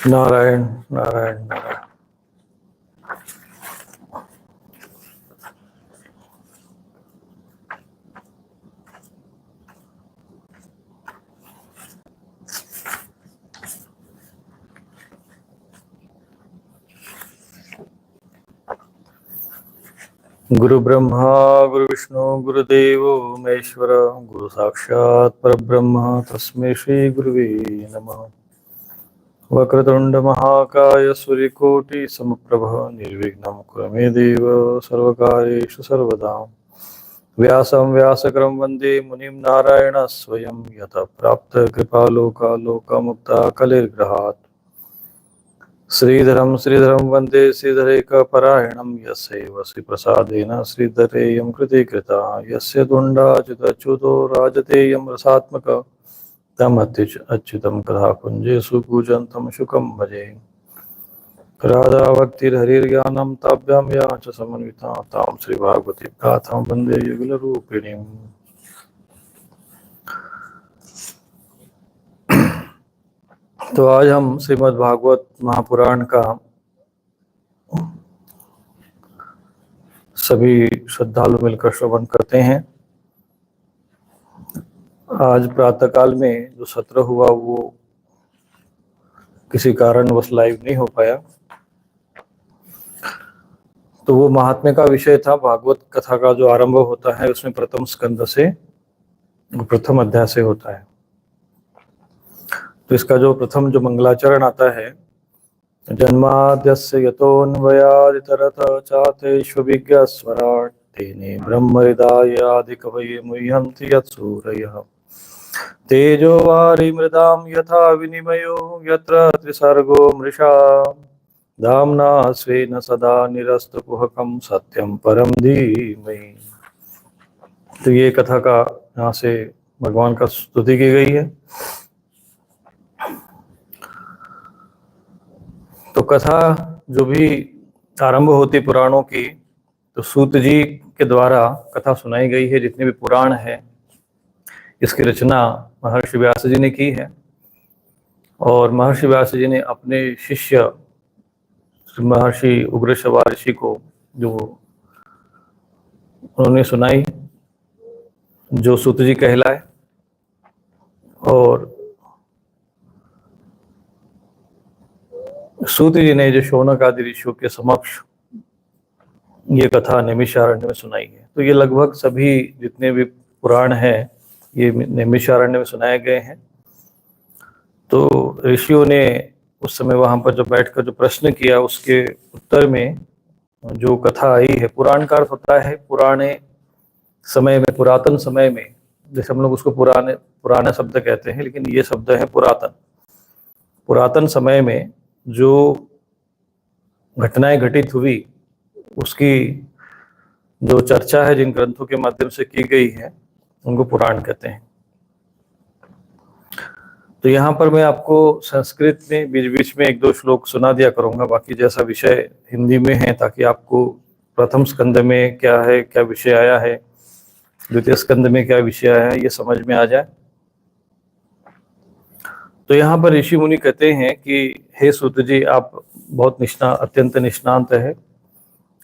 नारायण नारायण नारायण। गुरु ब्रह्मा गुरु विष्णु गुरुदेव महेश्वर गुरु साक्षात् परब्रह्म तस्मै श्री गुरुवे नमः। वक्रतुंड महाकाय सूर्यकोटि समप्रभ निर्विघ्नं कुरु मे देव सर्वकार्येषु सर्वदा। व्यासं व्यासकरं वन्दे मुनिं नारायण स्वयं यतः प्राप्त कृपालोकालोकमुक्ता कलिर्ग्रहात्। श्रीधरं श्रीधरं वन्दे श्रीधरैकपरायणं यस्यैव श्रीप्रसादेन श्रीधरेयं कृते कृता। यस्य तुण्डाच्युतच्युतो राजतेयं रसात्मक तम् अच्युतं कथाकुञ्जेषु कूजन्तं शुकं भजे। राधा भक्तिर्हरिर्ज्ञानं ताभ्यां या च समन्विता तां श्रीभागवती गाथां वन्दे युगलरूपिणीम्। तो आज हम श्रीमद् भागवत महापुराण का सभी श्रद्धालु मिलकर श्रवण करते हैं। आज प्रातःकाल में जो सत्र हुआ वो किसी कारणवश लाइव नहीं हो पाया, तो वो महात्म्य का विषय था। भागवत कथा का जो आरंभ होता है उसमें प्रथम स्कंद से, प्रथम अध्याय से होता है। तो इसका जो प्रथम जो मंगलाचरण आता है, जन्माद्यस्य यतोऽन्वयादितरतश्चार्थेष्वभिज्ञस्वराट् तेने ब्रह्महृदाय आदिकवये मुह्यन्ति यत्सूरयः। तेजो वारिमृदां यथा विनिमयो यत्र त्रिसर्गो मृषा धाम्ना स्वेन सदा निरस्तकुहकं सत्यं परं धीमहि। तो ये कथा का यहाँ से भगवान का स्तुति की गई है। तो कथा जो भी आरंभ होती पुराणों की, तो सूत जी के द्वारा कथा सुनाई गई है। जितने भी पुराण है इसकी रचना महर्षि व्यास जी ने की है, और महर्षि व्यास जी ने अपने शिष्य महर्षि उग्रश्रवा ऋषि को जो उन्होंने सुनाई, जो सूत जी कहलाए। और सूत जी ने जो शौनक आदि ऋषियों के समक्ष ये कथा नैमिषारण्य में सुनाई है। तो ये लगभग सभी जितने भी पुराण हैं ये नैमिषारण्य में सुनाए गए हैं। तो ऋषियों ने उस समय वहां पर जो बैठकर जो प्रश्न किया, उसके उत्तर में जो कथा आई है। पुराण का अर्थ होता है पुराने समय में, पुरातन समय में। जैसे हम लोग उसको पुराने शब्द कहते हैं, लेकिन ये शब्द है पुरातन। पुरातन समय में जो घटनाएं घटित हुई उसकी जो चर्चा है जिन ग्रंथों के माध्यम से की गई है उनको पुराण कहते हैं। तो यहाँ पर मैं आपको संस्कृत में बीच बीच में एक दो श्लोक सुना दिया करूंगा, बाकी जैसा विषय हिंदी में है, ताकि आपको प्रथम स्कंद में क्या है, क्या विषय आया है, द्वितीय स्कंद में क्या विषय आया है, ये समझ में आ जाए। तो यहाँ पर ऋषि मुनि कहते हैं कि हे सूत जी, आप बहुत अत्यंत निष्णांत है,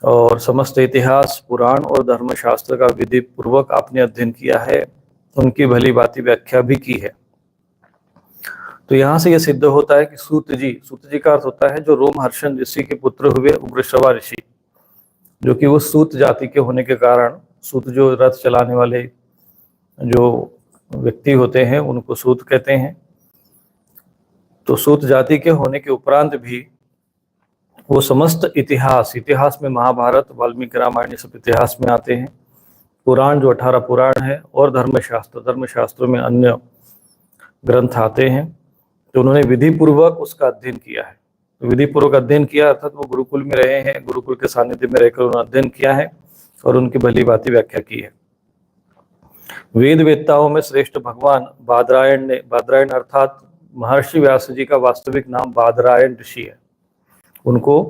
और समस्त इतिहास, पुराण और धर्मशास्त्र का विधि पूर्वक आपने अध्ययन किया है, उनकी भली भांति व्याख्या भी की है। तो यहाँ से यह सिद्ध होता है कि सूत जी का अर्थ होता है जो रोमहर्षण ऋषि के पुत्र हुए उग्रश्रवा ऋषि, जो कि वो सूत जाति के होने के कारण, सूत जो रथ चलाने वाले जो व्यक्ति होते हैं उनको सूत कहते हैं। तो सूत जाति के होने के उपरांत भी वो समस्त इतिहास में महाभारत, वाल्मीकि रामायण, सब इतिहास में आते हैं। पुराण जो 18 पुराण है, और धर्मशास्त्रों में अन्य ग्रंथ आते हैं। तो उन्होंने विधि पूर्वक उसका अध्ययन किया है। तो विधि पूर्वक अध्ययन किया अर्थात वो गुरुकुल में रहे हैं, गुरुकुल के सानिध्य में रहकर उन्होंने अध्ययन किया है और उनकी भली भांति व्याख्या की है। वेद वेत्ताओं में श्रेष्ठ भगवान बादरायण अर्थात महर्षि व्यास जी का वास्तविक नाम बादरायण ऋषि है। उनको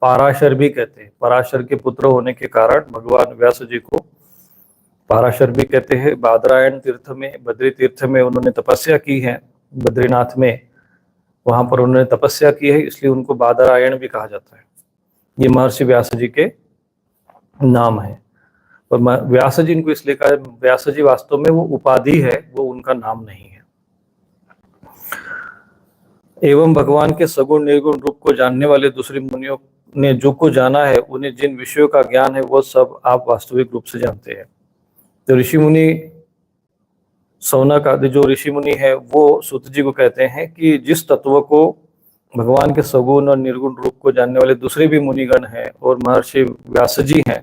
पाराशर भी कहते हैं। पराशर के पुत्र होने के कारण भगवान व्यास जी को पाराशर भी कहते हैं। बादरायण तीर्थ में, बद्री तीर्थ में उन्होंने तपस्या की है, बद्रीनाथ में वहां पर उन्होंने तपस्या की है, इसलिए उनको बादरायण भी कहा जाता है। ये महर्षि व्यास जी के नाम है। और व्यास जी इनको इसलिए कहा, व्यास जी वास्तव में वो उपाधि है, वो उनका नाम नहीं है। एवं भगवान के सगुण निर्गुण रूप को जानने वाले दूसरे मुनियों ने जो को जाना है, उन्हें जिन विषयों का ज्ञान है वो सब आप वास्तविक रूप से जानते हैं। तो ऋषि मुनि, सौनक आदि जो ऋषि मुनि है वो सूत जी को कहते हैं कि जिस तत्व को भगवान के सगुण और निर्गुण रूप को जानने वाले दूसरे भी मुनिगण हैं और महर्षि व्यास जी हैं,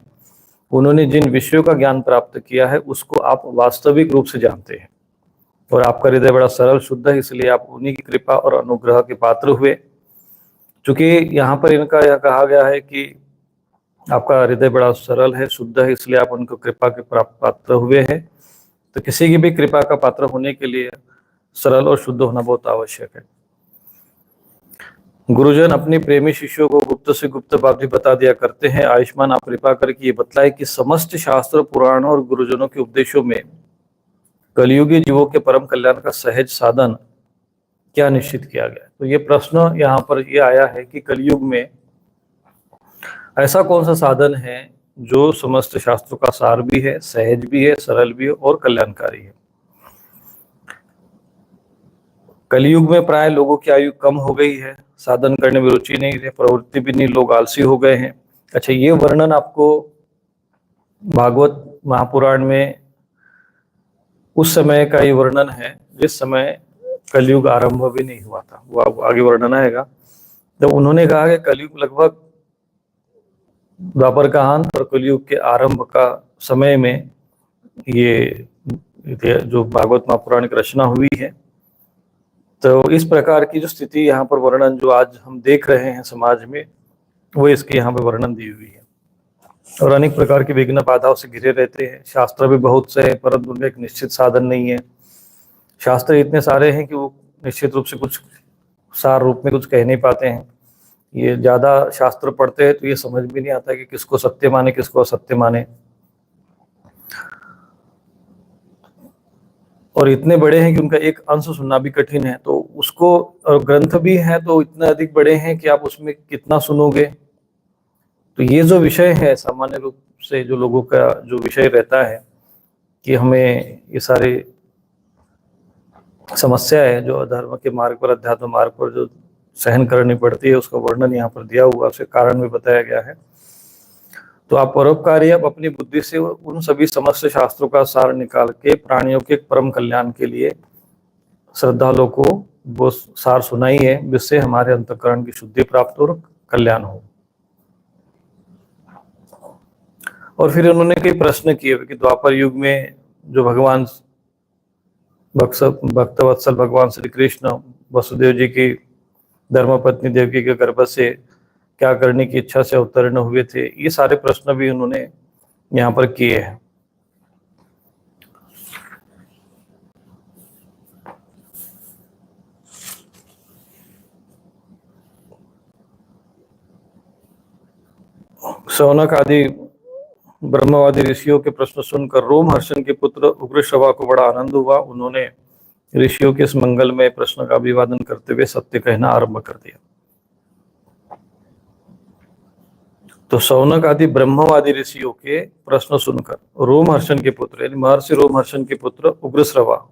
उन्होंने जिन विषयों का ज्ञान प्राप्त किया है उसको आप वास्तविक रूप से जानते हैं। और आपका हृदय बड़ा सरल शुद्ध है, इसलिए आप उन्हीं की कृपा और अनुग्रह के पात्र हुए। चूंकि यहाँ पर इनका यह कहा गया है कि आपका हृदय बड़ा सरल है, शुद्ध है, इसलिए आप उनको कृपा के पात्र हुए हैं। तो किसी की भी कृपा का पात्र होने के लिए सरल और शुद्ध होना बहुत आवश्यक है। गुरुजन अपने प्रेमी शिष्यों को गुप्त से गुप्त बात भी बता दिया करते हैं। आयुष्मान, आप कृपा करके ये बतलाए कि समस्त शास्त्र, पुराणों और गुरुजनों के उपदेशों में कलियुगी जीवों के परम कल्याण का सहज साधन क्या निश्चित किया गया। तो ये प्रश्न यहाँ पर ये आया है कि कलयुग में ऐसा कौन सा साधन है जो समस्त शास्त्रों का सार भी है, सहज भी है, सरल भी है और कल्याणकारी है। कलयुग में प्राय लोगों की आयु कम हो गई है, साधन करने में रुचि नहीं है, प्रवृत्ति भी नहीं, लोग आलसी हो गए हैं। अच्छा, ये वर्णन आपको भागवत महापुराण में उस समय का ये वर्णन है जिस समय कलयुग आरंभ भी नहीं हुआ था, वो आगे वर्णन आएगा। तो उन्होंने कहा कि कलयुग लगभग द्वापर का अंत और कलयुग के आरंभ का समय में ये जो भागवत महापुराण की रचना हुई है। तो इस प्रकार की जो स्थिति यहाँ पर वर्णन जो आज हम देख रहे हैं समाज में, वो इसके यहाँ पे वर्णन दी हुई है। और अनेक प्रकार की विघ्न बाधाओं से घिरे रहते हैं। शास्त्र भी बहुत से हैं, परंतु उनका एक निश्चित साधन नहीं है। शास्त्र इतने सारे हैं कि वो निश्चित रूप से कुछ सार रूप में कुछ कह नहीं पाते हैं। ये ज्यादा शास्त्र पढ़ते हैं तो ये समझ भी नहीं आता कि किसको सत्य माने, किसको असत्य माने। और इतने बड़े हैं कि उनका एक अंश सुनना भी कठिन है। तो उसको, और ग्रंथ भी है तो इतने अधिक बड़े हैं कि आप उसमें कितना सुनोगे। तो ये जो विषय है सामान्य रूप से जो लोगों का जो विषय रहता है कि हमें ये सारे समस्या है जो अधर्म के मार्ग पर, अध्यात्म मार्ग पर जो सहन करनी पड़ती है, उसका वर्णन यहाँ पर दिया हुआ, उसके कारण भी बताया गया है। तो आप परोपकारी, आप अपनी बुद्धि से उन सभी समस्त शास्त्रों का सार निकाल के प्राणियों के परम कल्याण के लिए श्रद्धालुओं को वो सार सुनाई है, जिससे हमारे अंतःकरण की शुद्धि प्राप्त और कल्याण हो। और फिर उन्होंने कई प्रश्न किए कि द्वापर युग में जो भगवान भक्तवत्सल भगवान श्री कृष्ण वसुदेव जी की धर्मपत्नी देवकी के गर्भ से क्या करने की इच्छा से अवतरण हुए थे, ये सारे प्रश्न भी उन्होंने यहाँ पर किए हैं। शौनक आदि ब्रह्मवादी ऋषियों के प्रश्न सुनकर रोमहर्षण के पुत्र उग्रश्रवा को बड़ा आनंद हुआ। उन्होंने ऋषियों के इस मंगलमय प्रश्न का अभिवादन करते हुए सत्य कहना आरंभ कर दिया। तो शौनक आदि ब्रह्मवादी ऋषियों के प्रश्न सुनकर रोमहर्षण के पुत्र यानी महर्षि रोमहर्षण के पुत्र उग्रश्रवा,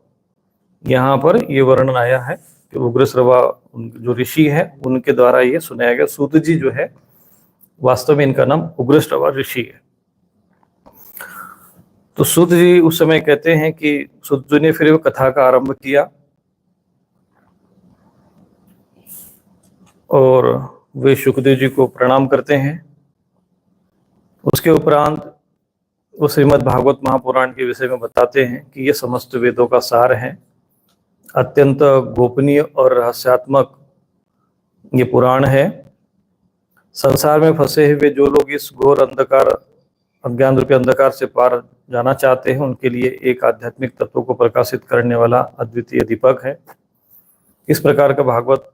यहाँ पर ये वर्णन आया है कि उग्रश्रवा जो ऋषि है उनके द्वारा ये सुनाया गया। सूत जी जो है वास्तव में इनका नाम उग्रश्रवा ऋषि है। तो सूत जी उस समय कहते हैं कि सूत जी ने फिर वो कथा का आरंभ किया और वे सुखदेव जी को प्रणाम करते हैं। उसके उपरांत वो श्रीमद् भागवत महापुराण के विषय में बताते हैं कि ये समस्त वेदों का सार है, अत्यंत गोपनीय और रहस्यात्मक ये पुराण है। संसार में फंसे हुए जो लोग इस घोर अंधकार, अज्ञान रूपी अंधकार से पार जाना चाहते हैं, उनके लिए एक आध्यात्मिक तत्व को प्रकाशित करने वाला अद्वितीय दीपक है। इस प्रकार का भागवत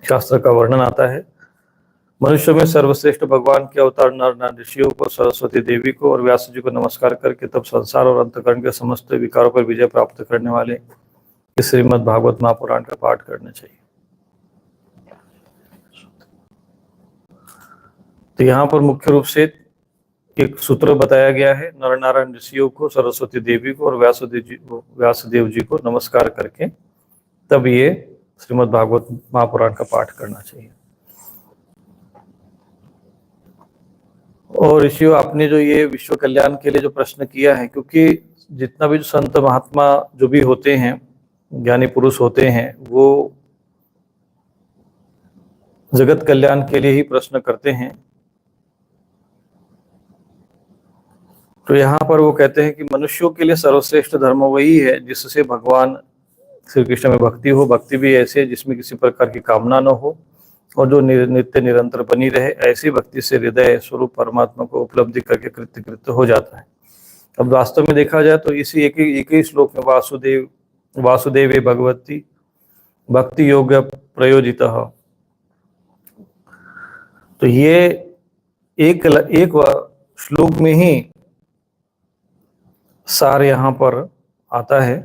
शास्त्र का वर्णन आता है। मनुष्य में सर्वश्रेष्ठ भगवान के अवतार नर ऋषियों को, सरस्वती देवी को और व्यास जी को नमस्कार करके तब संसार और अंतकरण के समस्त विकारों पर विजय प्राप्त करने वाले इस श्रीमद् भागवत महापुराण का पाठ करना चाहिए। तो यहाँ पर मुख्य रूप से एक सूत्र बताया गया है, नर नारायण ऋषियों को, सरस्वती देवी को और व्यासदेव जी को नमस्कार करके तब ये श्रीमद् भागवत महापुराण का पाठ करना चाहिए। और ऋषियों, आपने जो ये विश्व कल्याण के लिए जो प्रश्न किया है, क्योंकि जितना भी जो संत महात्मा जो भी होते हैं, ज्ञानी पुरुष होते हैं, वो जगत कल्याण के लिए ही प्रश्न करते हैं। तो यहाँ पर वो कहते हैं कि मनुष्यों के लिए सर्वश्रेष्ठ धर्म वही है जिससे भगवान श्री कृष्ण में भक्ति हो। भक्ति भी ऐसे है जिसमें किसी प्रकार की कामना न हो और जो नित्य निरंतर बनी रहे। ऐसी भक्ति से हृदय स्वरूप परमात्मा को उपलब्धि करके कृत्य हो जाता है। अब वास्तव में देखा जाए तो इसी एक ही श्लोक में वासुदेवे भगवती भक्ति योग प्रयोजितः, तो ये एक श्लोक में ही सार यहाँ पर आता है।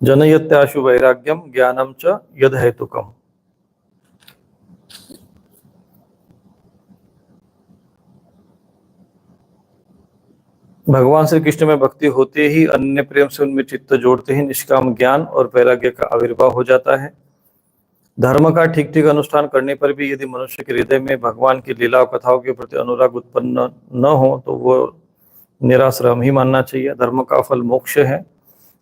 जनयत्याशु वैराग्यम ज्ञानम च यद हेतुकम। भगवान श्री कृष्ण में भक्ति होते ही अन्य प्रेम से उनमें चित्त जोड़ते ही निष्काम ज्ञान और वैराग्य का आविर्भाव हो जाता है। धर्म का ठीक ठीक अनुष्ठान करने पर भी यदि मनुष्य के हृदय में भगवान की लीला और कथाओं के प्रति अनुराग उत्पन्न न हो तो वो निराश्रम ही मानना चाहिए। धर्म का फल मोक्ष है,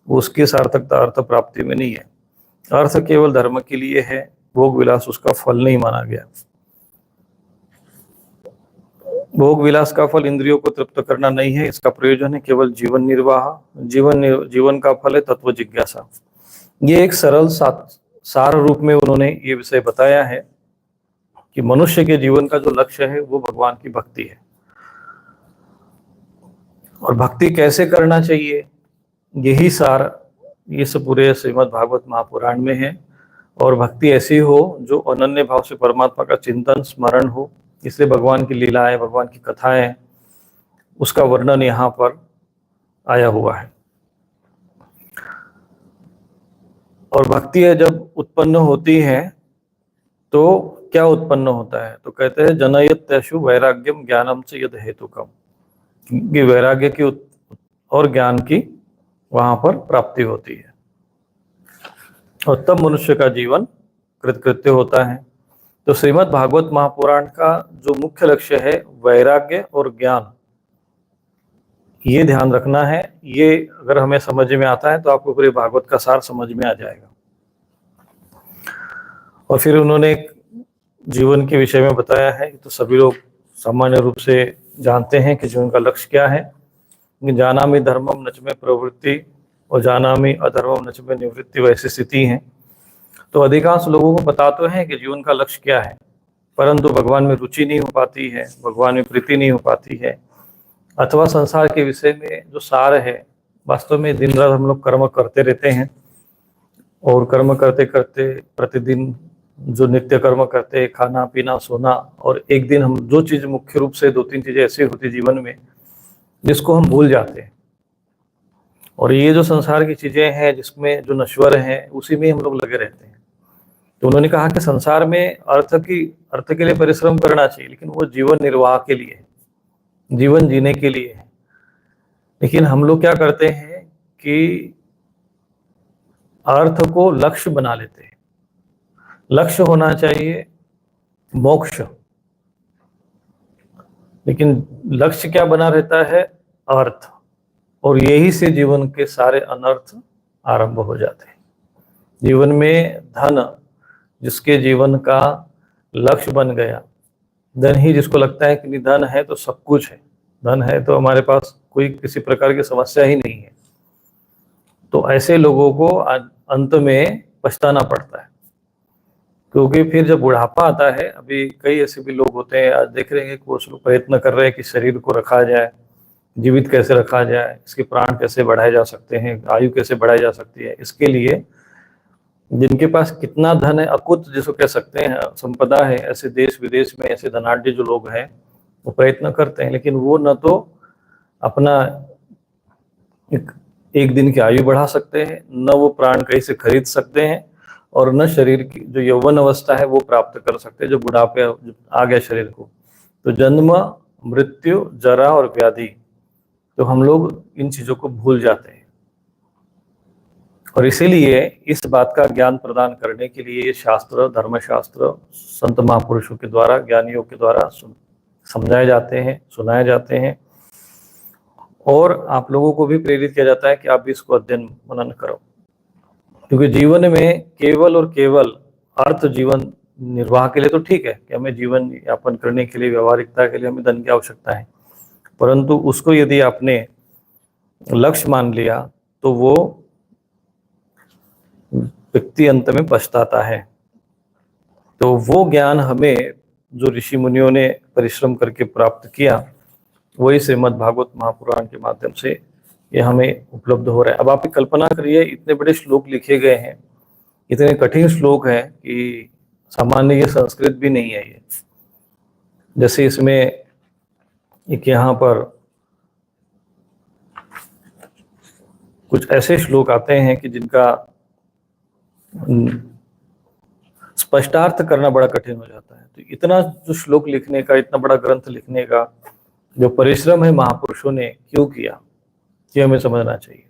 उसकी सार्थकता अर्थ प्राप्ति में नहीं है। अर्थ केवल धर्म के लिए है, भोग विलास उसका फल नहीं माना गया। भोग विलास का फल इंद्रियों को तृप्त करना नहीं है, इसका प्रयोजन है केवल जीवन निर्वाह। जीवन का फल है तत्व जिज्ञासा। ये एक सरल सार रूप में उन्होंने ये विषय बताया है कि मनुष्य के जीवन का जो लक्ष्य है वो भगवान की भक्ति है। और भक्ति कैसे करना चाहिए, यही सार इस पूरे श्रीमद् भागवत महापुराण में है। और भक्ति ऐसी हो जो अनन्य भाव से परमात्मा का चिंतन स्मरण हो। इसलिए भगवान की लीलाएं, भगवान की कथाएं, उसका वर्णन यहाँ पर आया हुआ है। और भक्ति है जब उत्पन्न होती है तो क्या उत्पन्न होता है, तो कहते हैं जनयत्यशु वैराग्यम ज्ञानम च यद हेतुकम, कि वैराग्य की और ज्ञान की वहां पर प्राप्ति होती है और तब मनुष्य का जीवन कृतकृत्य होता है। तो श्रीमद् भागवत महापुराण का जो मुख्य लक्ष्य है वैराग्य और ज्ञान, ये ध्यान रखना है। ये अगर हमें समझ में आता है तो आपको पूरे भागवत का सार समझ में आ जाएगा। और फिर उन्होंने जीवन के विषय में बताया है, तो सभी लोग सामान्य रूप से जानते हैं कि जीवन का लक्ष्य क्या है। जानामि धर्मम नच में प्रवृत्ति और जानामि अधर्मम नच में निवृत्ति, वैसी स्थिति है। तो अधिकांश लोगों को पता तो है कि जीवन का लक्ष्य क्या है, परंतु भगवान में रुचि नहीं हो पाती है, भगवान में प्रीति नहीं हो पाती है, अथवा संसार के विषय में जो सार है। वास्तव में दिन रात हम लोग कर्म करते रहते हैं और कर्म करते करते प्रतिदिन जो नित्य कर्म करते, खाना पीना सोना, और एक दिन हम जो चीज़ मुख्य रूप से 2-3 चीज़ें ऐसी होती जीवन में जिसको हम भूल जाते हैं। और ये जो संसार की चीज़ें हैं जिसमें जो नश्वर हैं उसी में हम लोग लगे रहते हैं। तो उन्होंने कहा कि संसार में अर्थ के लिए परिश्रम करना चाहिए, लेकिन वो जीवन निर्वाह के लिए है, जीवन जीने के लिए है। लेकिन हम लोग क्या करते हैं कि अर्थ को लक्ष्य बना लेते हैं। लक्ष्य होना चाहिए मोक्ष, लेकिन लक्ष्य क्या बना रहता है, अर्थ। और यही से जीवन के सारे अनर्थ आरंभ हो जाते हैं। जीवन में धन जिसके जीवन का लक्ष्य बन गया, धन ही जिसको लगता है कि धन है तो सब कुछ है, धन है तो हमारे पास कोई किसी प्रकार की समस्या ही नहीं है, तो ऐसे लोगों को अंत में पछताना पड़ता है। क्योंकि फिर जब बुढ़ापा आता है, अभी कई ऐसे भी लोग होते हैं, आज देख रहे हैं कि वो लोग प्रयत्न कर रहे हैं कि शरीर को रखा जाए, जीवित कैसे रखा जाए, इसके प्राण कैसे बढ़ाए जा सकते हैं, आयु कैसे बढ़ाई जा सकती है। इसके लिए जिनके पास कितना धन है, अकुत जिसको कह सकते हैं, संपदा है, ऐसे देश विदेश में ऐसे धनाढ़ जो लोग हैं वो प्रयत्न करते हैं, लेकिन वो न तो अपना एक दिन की आयु बढ़ा सकते हैं, न वो प्राण कहीं से खरीद सकते हैं, और न शरीर की जो यौवन अवस्था है वो प्राप्त कर सकते हैं, जो बुढ़ापे आ गया शरीर को। तो जन्म, मृत्यु, जरा और व्याधि, तो हम लोग इन चीजों को भूल जाते हैं। और इसीलिए इस बात का ज्ञान प्रदान करने के लिए शास्त्र, धर्मशास्त्र संत महापुरुषों के द्वारा, ज्ञानियों के द्वारा समझाए जाते हैं, सुनाए जाते हैं, और आप लोगों को भी प्रेरित किया जाता है कि आप भी इसको अध्ययन मनन करो। क्योंकि जीवन में केवल और केवल अर्थ जीवन निर्वाह के लिए तो ठीक है कि हमें जीवन यापन करने के लिए, व्यवहारिकता के लिए हमें धन की आवश्यकता है, परंतु उसको यदि आपने लक्ष्य मान लिया तो वो व्यक्ति अंत में पछताता है। तो वो ज्ञान हमें जो ऋषि मुनियों ने परिश्रम करके प्राप्त किया, वही श्रीमद् भागवत महापुराण के माध्यम से ये हमें उपलब्ध हो रहा है। अब आप कल्पना करिए, इतने बड़े श्लोक लिखे गए हैं, इतने कठिन श्लोक हैं कि सामान्य ये संस्कृत भी नहीं है ये। जैसे इसमें एक यहाँ पर कुछ ऐसे श्लोक आते हैं कि जिनका स्पष्टार्थ करना बड़ा कठिन हो जाता है। तो इतना जो श्लोक लिखने का, इतना बड़ा ग्रंथ लिखने का जो परिश्रम है महापुरुषों ने क्यों किया, ये हमें समझना चाहिए।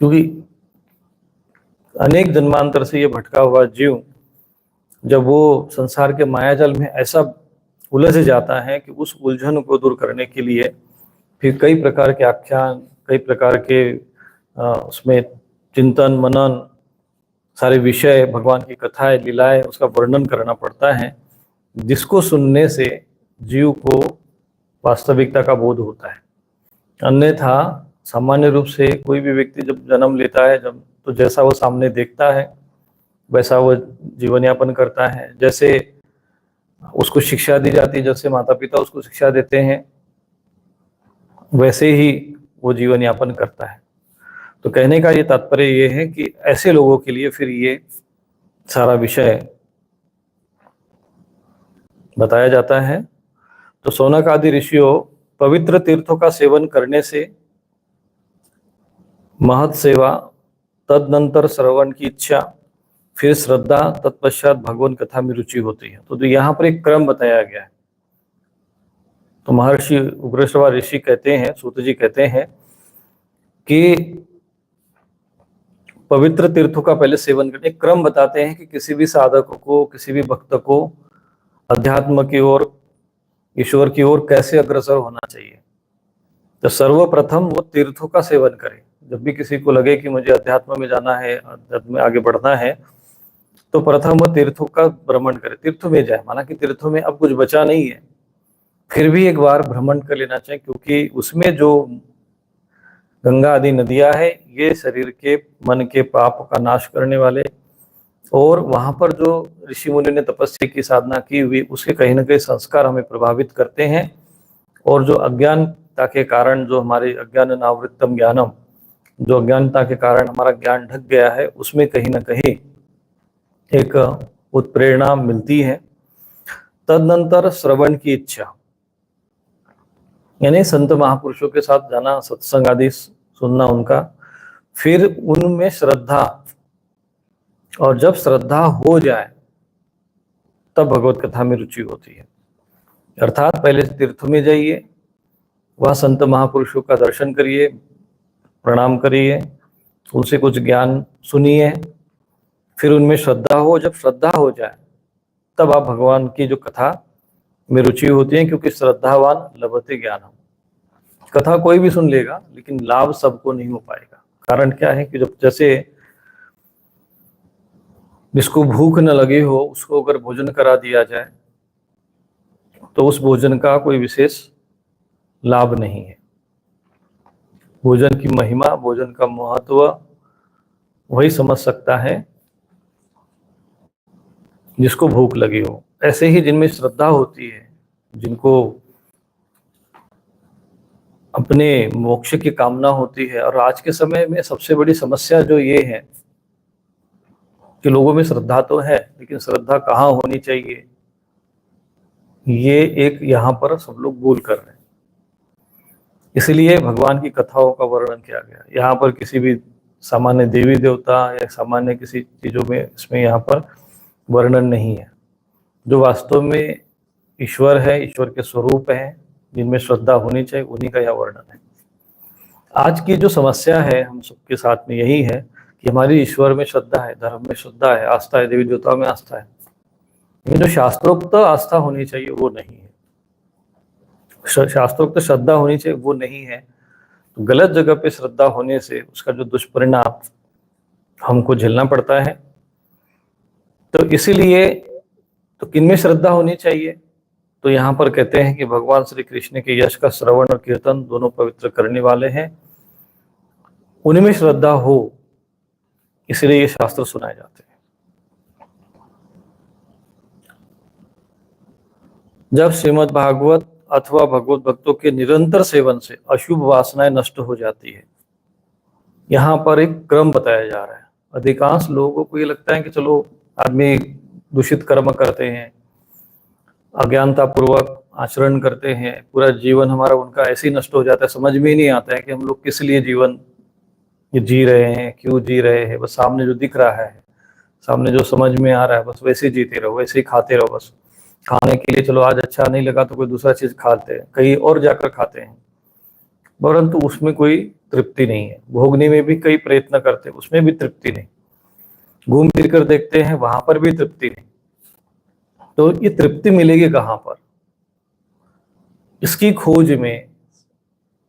क्योंकि अनेक जन्मांतर से ये भटका हुआ जीव जब वो संसार के मायाजाल में ऐसा उलझ जाता है कि उस उलझन को दूर करने के लिए फिर कई प्रकार के आख्यान, कई प्रकार के उसमें चिंतन मनन, सारे विषय, भगवान की कथाएं, लीलाएं, उसका वर्णन करना पड़ता है, जिसको सुनने से जीव को वास्तविकता का बोध होता है। अन्यथा सामान्य रूप से कोई भी व्यक्ति जब जन्म लेता है, जब तो जैसा वो सामने देखता है वैसा वो जीवन यापन करता है। जैसे उसको शिक्षा दी जाती है, जैसे माता पिता उसको शिक्षा देते हैं, वैसे ही वो जीवन यापन करता है। तो कहने का ये तात्पर्य ये है कि ऐसे लोगों के लिए फिर ये सारा विषय बताया जाता है। तो शौनक आदि ऋषियों पवित्र तीर्थों का सेवन करने से महत सेवा, तदनंतर श्रवण की इच्छा, फिर श्रद्धा, तत्पश्चात भगवान कथा में रुचि होती है। तो यहाँ पर एक क्रम बताया गया है। तो महर्षि उग्रश्रवा ऋषि कहते हैं, सूत जी कहते हैं कि पवित्र तीर्थों का पहले सेवन करने, क्रम बताते हैं कि किसी भी साधक को, किसी भी भक्त को अध्यात्म की ओर, ईश्वर की ओर कैसे अग्रसर होना चाहिए। तो सर्वप्रथम वो तीर्थों का सेवन करे। जब भी किसी को लगे कि मुझे अध्यात्म में जाना है, अध्यात्म में आगे बढ़ना है, तो प्रथम वो तीर्थों का भ्रमण करे, तीर्थों में जाए। माना कि तीर्थों में अब कुछ बचा नहीं है, फिर भी एक बार भ्रमण कर लेना चाहिए, क्योंकि उसमें जो गंगा आदि नदियां है, ये शरीर के, मन के पाप का नाश करने वाले, और वहां पर जो ऋषि मुनि ने तपस्या की, साधना की हुई, उसके कहीं ना कहीं संस्कार हमें प्रभावित करते हैं। और जो अज्ञानता के कारण, जो हमारे अज्ञान नावृत्तम ज्ञानम, जो अज्ञानता के कारण हमारा ज्ञान ढक गया है, उसमें कहीं ना कहीं एक उत्प्रेरणा मिलती है। तदनंतर श्रवण की इच्छा, यानी संत महापुरुषों के साथ जाना, सत्संग आदि सुनना उनका, फिर उनमें श्रद्धा, और जब श्रद्धा हो जाए तब भगवत कथा में रुचि होती है। अर्थात पहले तीर्थ में जाइए, वह संत महापुरुषों का दर्शन करिए, प्रणाम करिए, उनसे कुछ ज्ञान सुनिए, फिर उनमें श्रद्धा हो। जब श्रद्धा हो जाए तब आप भगवान की जो कथा में रुचि होती है, क्योंकि श्रद्धावान लभते ज्ञानम। कथा कोई भी सुन लेगा, लेकिन लाभ सबको नहीं हो पाएगा। कारण क्या है कि जब जैसे जिसको भूख न लगी हो, उसको अगर भोजन करा दिया जाए तो उस भोजन का कोई विशेष लाभ नहीं है। भोजन की महिमा, भोजन का महत्व वही समझ सकता है जिसको भूख लगी हो। ऐसे ही जिनमें श्रद्धा होती है, जिनको अपने मोक्ष की कामना होती है, और आज के समय में सबसे बड़ी समस्या जो ये है कि लोगों में श्रद्धा तो है, लेकिन श्रद्धा कहाँ होनी चाहिए, ये एक यहाँ पर सब लोग भूल कर रहे हैं। इसलिए भगवान की कथाओं का वर्णन किया गया। यहाँ पर किसी भी सामान्य देवी देवता या सामान्य किसी चीजों में इसमें यहाँ पर वर्णन नहीं है। जो वास्तव में ईश्वर है, ईश्वर के स्वरूप है, जिनमें श्रद्धा होनी चाहिए, उन्हीं का यह वर्णन है। आज की जो समस्या है हम सबके साथ में यही है कि हमारी ईश्वर में श्रद्धा है, धर्म में श्रद्धा है, आस्था है, देवी देवताओं में आस्था है, लेकिन जो शास्त्रोक्त आस्था होनी चाहिए वो नहीं है, शास्त्रोक्त श्रद्धा होनी चाहिए वो नहीं है। तो गलत जगह पे श्रद्धा होने से उसका जो दुष्परिणाम हमको झेलना पड़ता है। तो इसीलिए तो किनमें श्रद्धा होनी चाहिए? तो यहाँ पर कहते हैं कि भगवान श्री कृष्ण के यश का श्रवण और कीर्तन दोनों पवित्र करने वाले हैं, उनमें श्रद्धा हो, इसलिए ये शास्त्र सुनाए जाते हैं। जब श्रीमद् भागवत अथवा भगवत भक्तों के निरंतर सेवन से अशुभ वासनाएं नष्ट हो जाती है। यहाँ पर एक क्रम बताया जा रहा है। अधिकांश लोगों को ये लगता है कि चलो आदमी दूषित कर्म करते हैं, अज्ञानता पूर्वक आचरण करते हैं, पूरा जीवन हमारा उनका ऐसे ही नष्ट हो जाता है, समझ में ही नहीं आता है कि हम लोग किस लिए जीवन ये जी रहे हैं, क्यों जी रहे हैं। बस सामने जो दिख रहा है, सामने जो समझ में आ रहा है, बस वैसे ही जीते रहो, वैसे ही खाते रहो। बस खाने के लिए चलो आज अच्छा नहीं लगा तो कोई दूसरा चीज खाते हैं, कहीं और जाकर खाते हैं, परंतु उसमें कोई तृप्ति नहीं है। भोगने में भी कई प्रयत्न करते हैं, उसमें भी तृप्ति नहीं। घूम फिर कर देखते हैं, वहां पर भी तृप्ति नहीं। तो ये तृप्ति मिलेगी कहाँ पर? इसकी खोज में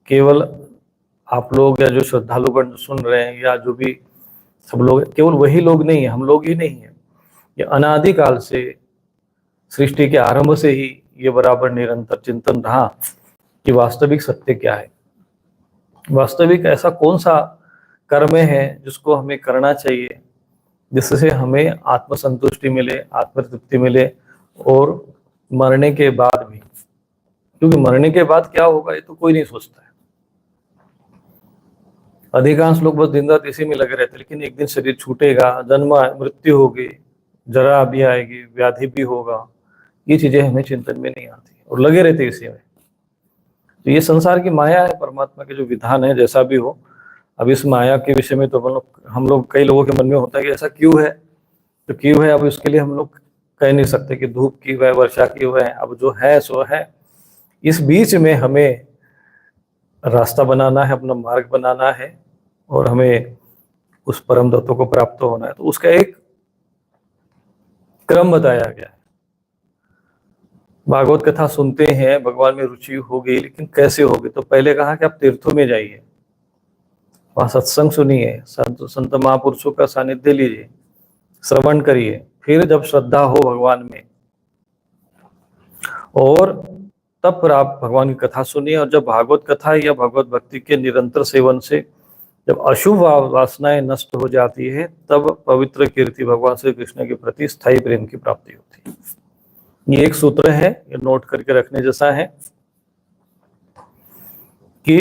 केवल आप लोग या जो श्रद्धालुगण सुन रहे हैं या जो भी सब लोग, केवल वही लोग नहीं है, हम लोग ही नहीं है। ये अनादिकाल से, सृष्टि के आरंभ से ही ये बराबर निरंतर चिंतन रहा कि वास्तविक सत्य क्या है, वास्तविक ऐसा कौन सा कर्म है जिसको हमें करना चाहिए, जिससे हमें आत्मसंतुष्टि मिले, आत्मतृप्ति मिले, और मरने के बाद भी। क्योंकि मरने के बाद क्या होगा ये तो कोई नहीं सोचता है। अधिकांश लोग बस दिन रात इसी में लगे रहते हैं, लेकिन एक दिन शरीर छूटेगा, जन्म मृत्यु होगी, जरा भी आएगी, व्याधि भी होगा, ये चीजें हमें चिंतन में नहीं आती और लगे रहते इसी में। तो ये संसार की माया है, परमात्मा के जो विधान है जैसा भी हो। अब इस माया के विषय में तो हम लोग कई लोगों के मन में होता है कि ऐसा क्यों है, तो क्यों है अब इसके लिए हम लोग कह नहीं सकते कि धूप क्यों है, वर्षा क्यों है। अब जो है सो है। इस बीच में हमें रास्ता बनाना है, अपना मार्ग बनाना है, और हमें उस परम तत्व को प्राप्त होना है। तो उसका एक क्रम बताया गया है। भागवत कथा सुनते हैं, भगवान में रुचि होगी, लेकिन कैसे होगी? तो पहले कहा कि आप तीर्थों में जाइए, वहां सत्संग सुनिए, संत महापुरुषों का सानिध्य लीजिए, श्रवण करिए, फिर जब श्रद्धा हो भगवान में, और तब फिर आप भगवान की कथा सुनिए। और जब भागवत कथा या भगवत भक्ति के निरंतर सेवन से जब अशुभ वासनाएं नष्ट हो जाती है, तब पवित्र कीर्ति भगवान श्री कृष्ण के प्रति स्थायी प्रेम की प्राप्ति होती है। ये एक सूत्र है, ये नोट करके रखने जैसा है कि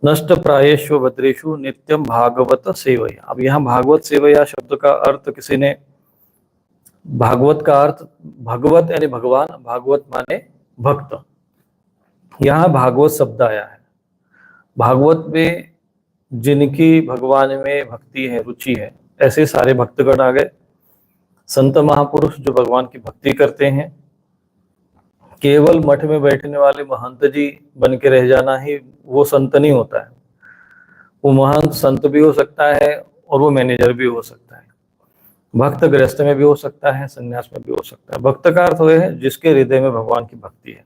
नष्ट प्रायेषु भद्रेषु नित्यम भागवत सेवया। अब यहाँ भागवत सेवया शब्द का अर्थ किसी ने, भागवत का अर्थ भगवत यानी भगवान, भागवत माने भक्त, यहाँ भागवत शब्द आया है। भागवत में जिनकी भगवान में भक्ति है, रुचि है, ऐसे सारे भक्तगण आ गए। संत महापुरुष जो भगवान की भक्ति करते हैं, केवल मठ में बैठने वाले महंत जी बन के रह जाना ही वो संत नहीं होता है। वो महंत संत भी हो सकता है और वो मैनेजर भी हो सकता है, भक्त गृहस्थ में भी हो सकता है, संन्यास में भी हो सकता है। भक्त का अर्थ है जिसके हृदय में भगवान की भक्ति है।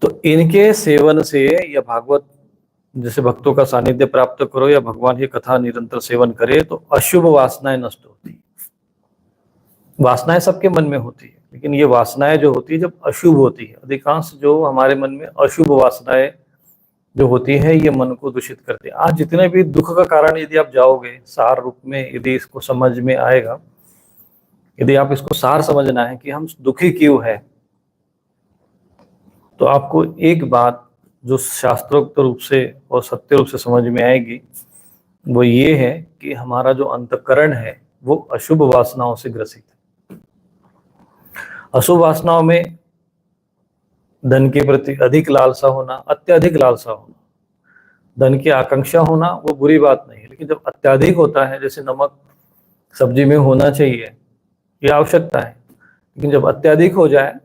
तो इनके सेवन से या भागवत जैसे भक्तों का सानिध्य प्राप्त करो या भगवान की कथा निरंतर सेवन करे तो अशुभ वासनाएं नष्ट होती है। वासनाएं सबके मन में होती है, लेकिन ये वासनाएं जो होती है जब अशुभ होती है, अधिकांश जो हमारे मन में अशुभ वासनाएं जो होती है ये मन को दूषित करती है। आज जितने भी दुख का कारण यदि आप जाओगे सार रूप में, यदि इसको समझ में आएगा, यदि आप इसको सार समझना है कि हम दुखी क्यों है, तो आपको एक बात जो शास्त्रोक्त रूप से और सत्य रूप से समझ में आएगी, वो ये है कि हमारा जो अंतःकरण है वो अशुभ वासनाओं से ग्रसित है। अशुभ वासनाओं में धन के प्रति अधिक लालसा होना, अत्यधिक लालसा होना, धन की आकांक्षा होना वो बुरी बात नहीं है, लेकिन जब अत्यधिक होता है, जैसे नमक सब्जी में होना चाहिए, ये आवश्यकता है, लेकिन जब अत्यधिक हो जाए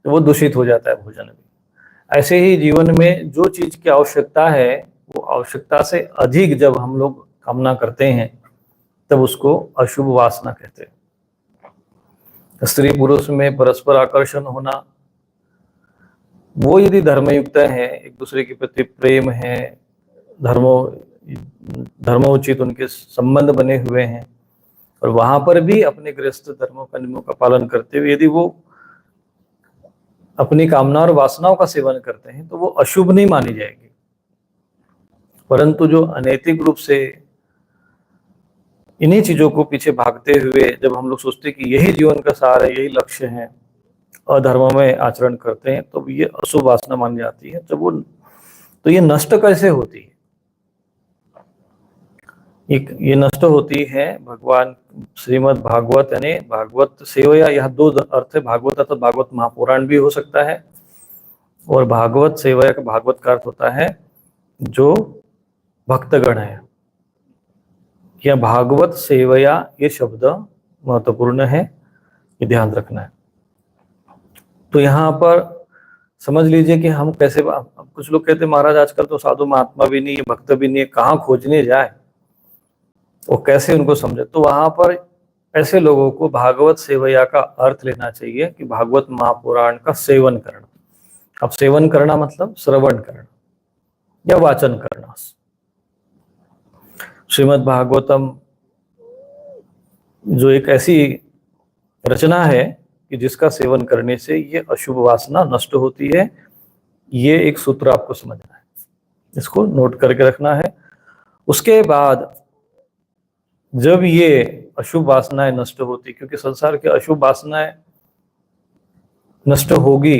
तो वो दूषित हो जाता है भोजन भी। ऐसे ही जीवन में जो चीज की आवश्यकता है, वो आवश्यकता से अधिक जब हम लोग कामना करते हैं, तब उसको अशुभ वासना कहते हैं। स्त्री पुरुष में परस्पर आकर्षण होना, वो यदि धर्मयुक्त है, एक दूसरे के प्रति प्रेम है, धर्मोचित उनके संबंध बने हुए हैं, और वहां पर भी अपने गृहस्थ धर्मों का नियमों का पालन करते हुए यदि वो अपनी कामना और वासनाओं का सेवन करते हैं, तो वो अशुभ नहीं मानी जाएगी। परंतु जो अनैतिक रूप से इन्हीं चीजों को पीछे भागते हुए जब हम लोग सोचते कि यही जीवन का सार है, यही लक्ष्य है, अधर्म में आचरण करते हैं, तो ये अशुभ वासना मानी जाती है। जब वो, तो ये नष्ट कैसे होती है? ये नष्ट होती है भगवान श्रीमद् भागवत, यानी भागवत सेवया। यह दो अर्थ है, भागवत अर्थात भागवत महापुराण भी हो सकता है, और भागवत सेवया का भागवत का अर्थ होता है जो भक्तगण है। या भागवत सेवया, ये शब्द महत्वपूर्ण है, ये ध्यान रखना है। तो यहाँ पर समझ लीजिए कि हम कैसे, कुछ लोग कहते हैं महाराज आजकल तो साधु महात्मा भी नहीं है, भक्त भी नहीं है, कहाँ खोजने जाए, वो कैसे उनको समझे? तो वहां पर ऐसे लोगों को भागवत सेवया का अर्थ लेना चाहिए कि भागवत महापुराण का सेवन करना। अब सेवन करना मतलब श्रवण करना या वाचन करना। श्रीमद् भागवतम जो एक ऐसी रचना है कि जिसका सेवन करने से ये अशुभ वासना नष्ट होती है। ये एक सूत्र आपको समझना है, इसको नोट करके रखना है। उसके बाद जब ये अशुभ वासनाएं नष्ट होती, क्योंकि संसार की अशुभ वासनाएं नष्ट होगी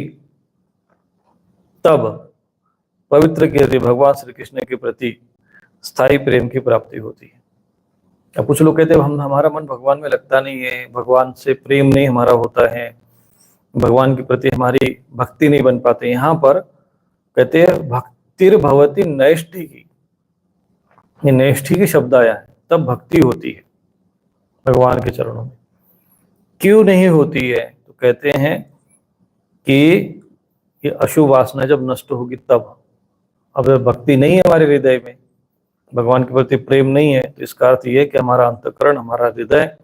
तब पवित्र के भगवान श्री कृष्ण के प्रति स्थायी प्रेम की प्राप्ति होती है। अब कुछ लोग कहते हैं हमारा मन भगवान में लगता नहीं है, भगवान से प्रेम नहीं हमारा होता है, भगवान के प्रति हमारी भक्ति नहीं बन पाते। यहाँ पर कहते हैं भक्तिर भवती नैष्ठिकी, ये नैष्ठिकी शब्द आया है, तब भक्ति होती है भगवान के चरणों में। क्यों नहीं होती है? तो कहते हैं कि ये अशुभ वासना जब नष्ट होगी तब। अब भक्ति नहीं है हमारे हृदय में, भगवान के प्रति प्रेम नहीं है, तो इसका अर्थ ये है कि हमारा अंतःकरण, हमारा हृदय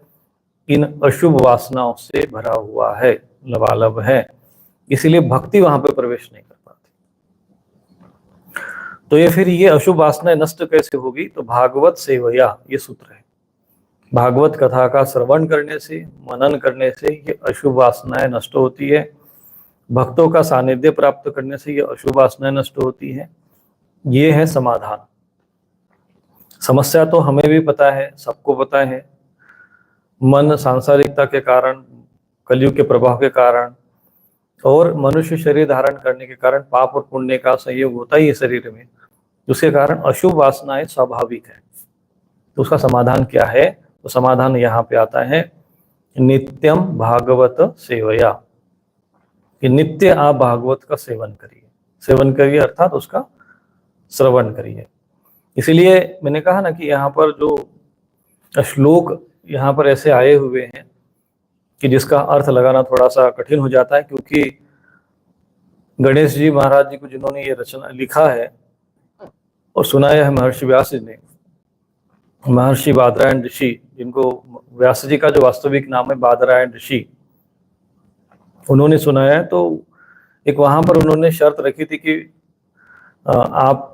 इन अशुभ वासनाओं से भरा हुआ है, लबालब है, इसीलिए भक्ति वहां पर प्रवेश नहीं कर पाती। तो ये फिर ये अशुभ वासनाएं नष्ट कैसे होगी? तो भागवत सेवया, ये सूत्र है। भागवत कथा का श्रवण करने से, मनन करने से ये अशुभ वासनाएं नष्ट होती है। भक्तों का सानिध्य प्राप्त करने से ये अशुभ वासनाएं नष्ट होती है। ये है समाधान। समस्या तो हमें भी पता है, सबको पता है। मन सांसारिकता के कारण, कलयुग के प्रभाव के कारण और मनुष्य शरीर धारण करने के कारण पाप और पुण्य का संयोग होता ही है शरीर में, जिसके कारण अशुभ वासनाएं स्वाभाविक है। तो उसका समाधान क्या है? तो समाधान यहाँ पे आता है, नित्यम भागवत सेवया, कि नित्य आप भागवत का सेवन करिए। सेवन करिए अर्थात उसका श्रवण करिए। इसीलिए मैंने कहा ना कि यहाँ पर जो श्लोक यहाँ पर ऐसे आए हुए हैं कि जिसका अर्थ लगाना थोड़ा सा कठिन हो जाता है, क्योंकि गणेश जी महाराज जी को जिन्होंने ये रचना लिखा है और सुनाया है महर्षि व्यास जी ने, महर्षि बादरायण ऋषि, जिनको व्यास जी का जो वास्तविक नाम है बादरायण ऋषि, उन्होंने सुनाया है। तो एक वहां पर उन्होंने शर्त रखी थी कि आप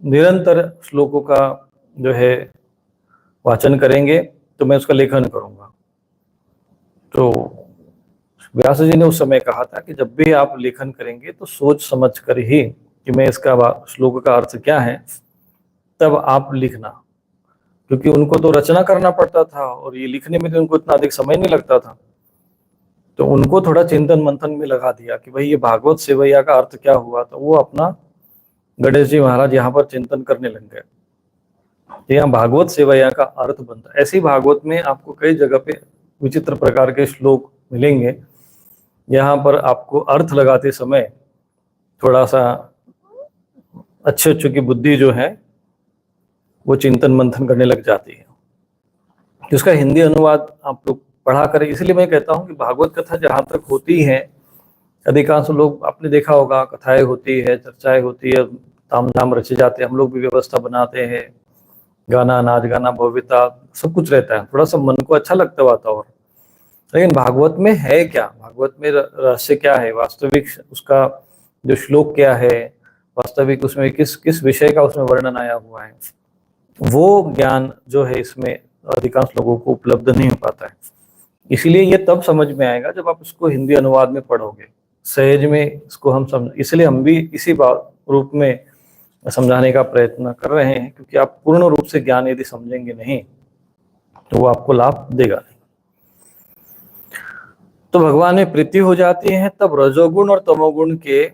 निरंतर श्लोकों का जो है वाचन करेंगे तो मैं उसका लेखन करूंगा। तो व्यास जी ने उस समय कहा था कि जब भी आप लेखन करेंगे तो सोच समझ कर ही कि मैं इसका श्लोक का अर्थ क्या है, तब आप लिखना। क्योंकि उनको तो रचना करना पड़ता था और ये लिखने में तो उनको इतना अधिक समय नहीं लगता था। तो उनको थोड़ा चिंतन मंथन में लगा दिया कि भाई ये भागवत सेवैया का अर्थ क्या हुआ। तो वो अपना गणेश जी महाराज यहाँ पर चिंतन करने लग गए। यहाँ भागवत सेवैया का अर्थ बनता है। ऐसे ही भागवत में आपको कई जगह पे विचित्र प्रकार के श्लोक मिलेंगे। यहाँ पर आपको अर्थ लगाते समय थोड़ा सा अच्छे अच्छों की बुद्धि जो है वो चिंतन मंथन करने लग जाती है। जिसका हिंदी अनुवाद आप लोग पढ़ा करें। इसलिए मैं कहता हूँ कि भागवत कथा जहाँ तक होती है, अधिकांश लोग आपने देखा होगा, कथाएं होती है, चर्चाएं होती है, ताम झाम रचे जाते हैं, हम लोग भी व्यवस्था बनाते हैं, गाना, नाच गाना, भव्यता, सब कुछ रहता है, थोड़ा सा मन को अच्छा लगता है वातावरण। लेकिन भागवत में है क्या, भागवत में रहस्य क्या है, वास्तविक उसका जो श्लोक क्या है, वास्तविक उसमें किस किस विषय का उसमें वर्णन आया हुआ है, वो ज्ञान जो है इसमें अधिकांश लोगों को उपलब्ध नहीं हो पाता है। इसीलिए ये तब समझ में आएगा जब आप इसको हिंदी अनुवाद में पढ़ोगे, सहज में इसको हम समझ, इसलिए हम भी इसी रूप में समझाने का प्रयत्न कर रहे हैं, क्योंकि आप पूर्ण रूप से ज्ञान यदि समझेंगे नहीं तो वो आपको लाभ देगा नहीं। तो भगवान में प्रीति हो जाती है, तब रजोगुण और तमोगुण के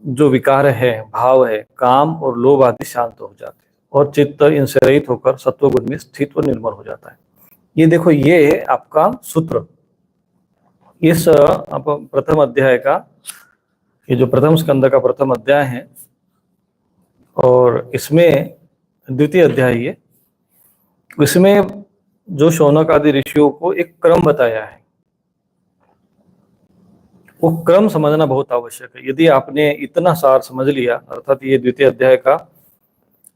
जो विकार है, भाव है, काम और लोभ आदि शांत हो जाते हैं और चित्त इनसे रहित होकर सत्वगुण में स्थित और निर्मल हो जाता है। ये देखो, ये है आपका सूत्र। इस आप प्रथम अध्याय का, ये जो प्रथम स्कंद का प्रथम अध्याय है, और इसमें द्वितीय अध्याय है, इसमें जो शौनक आदि ऋषियों को एक क्रम बताया है, वो क्रम समझना बहुत आवश्यक है। यदि आपने इतना सार समझ लिया, अर्थात ये द्वितीय अध्याय का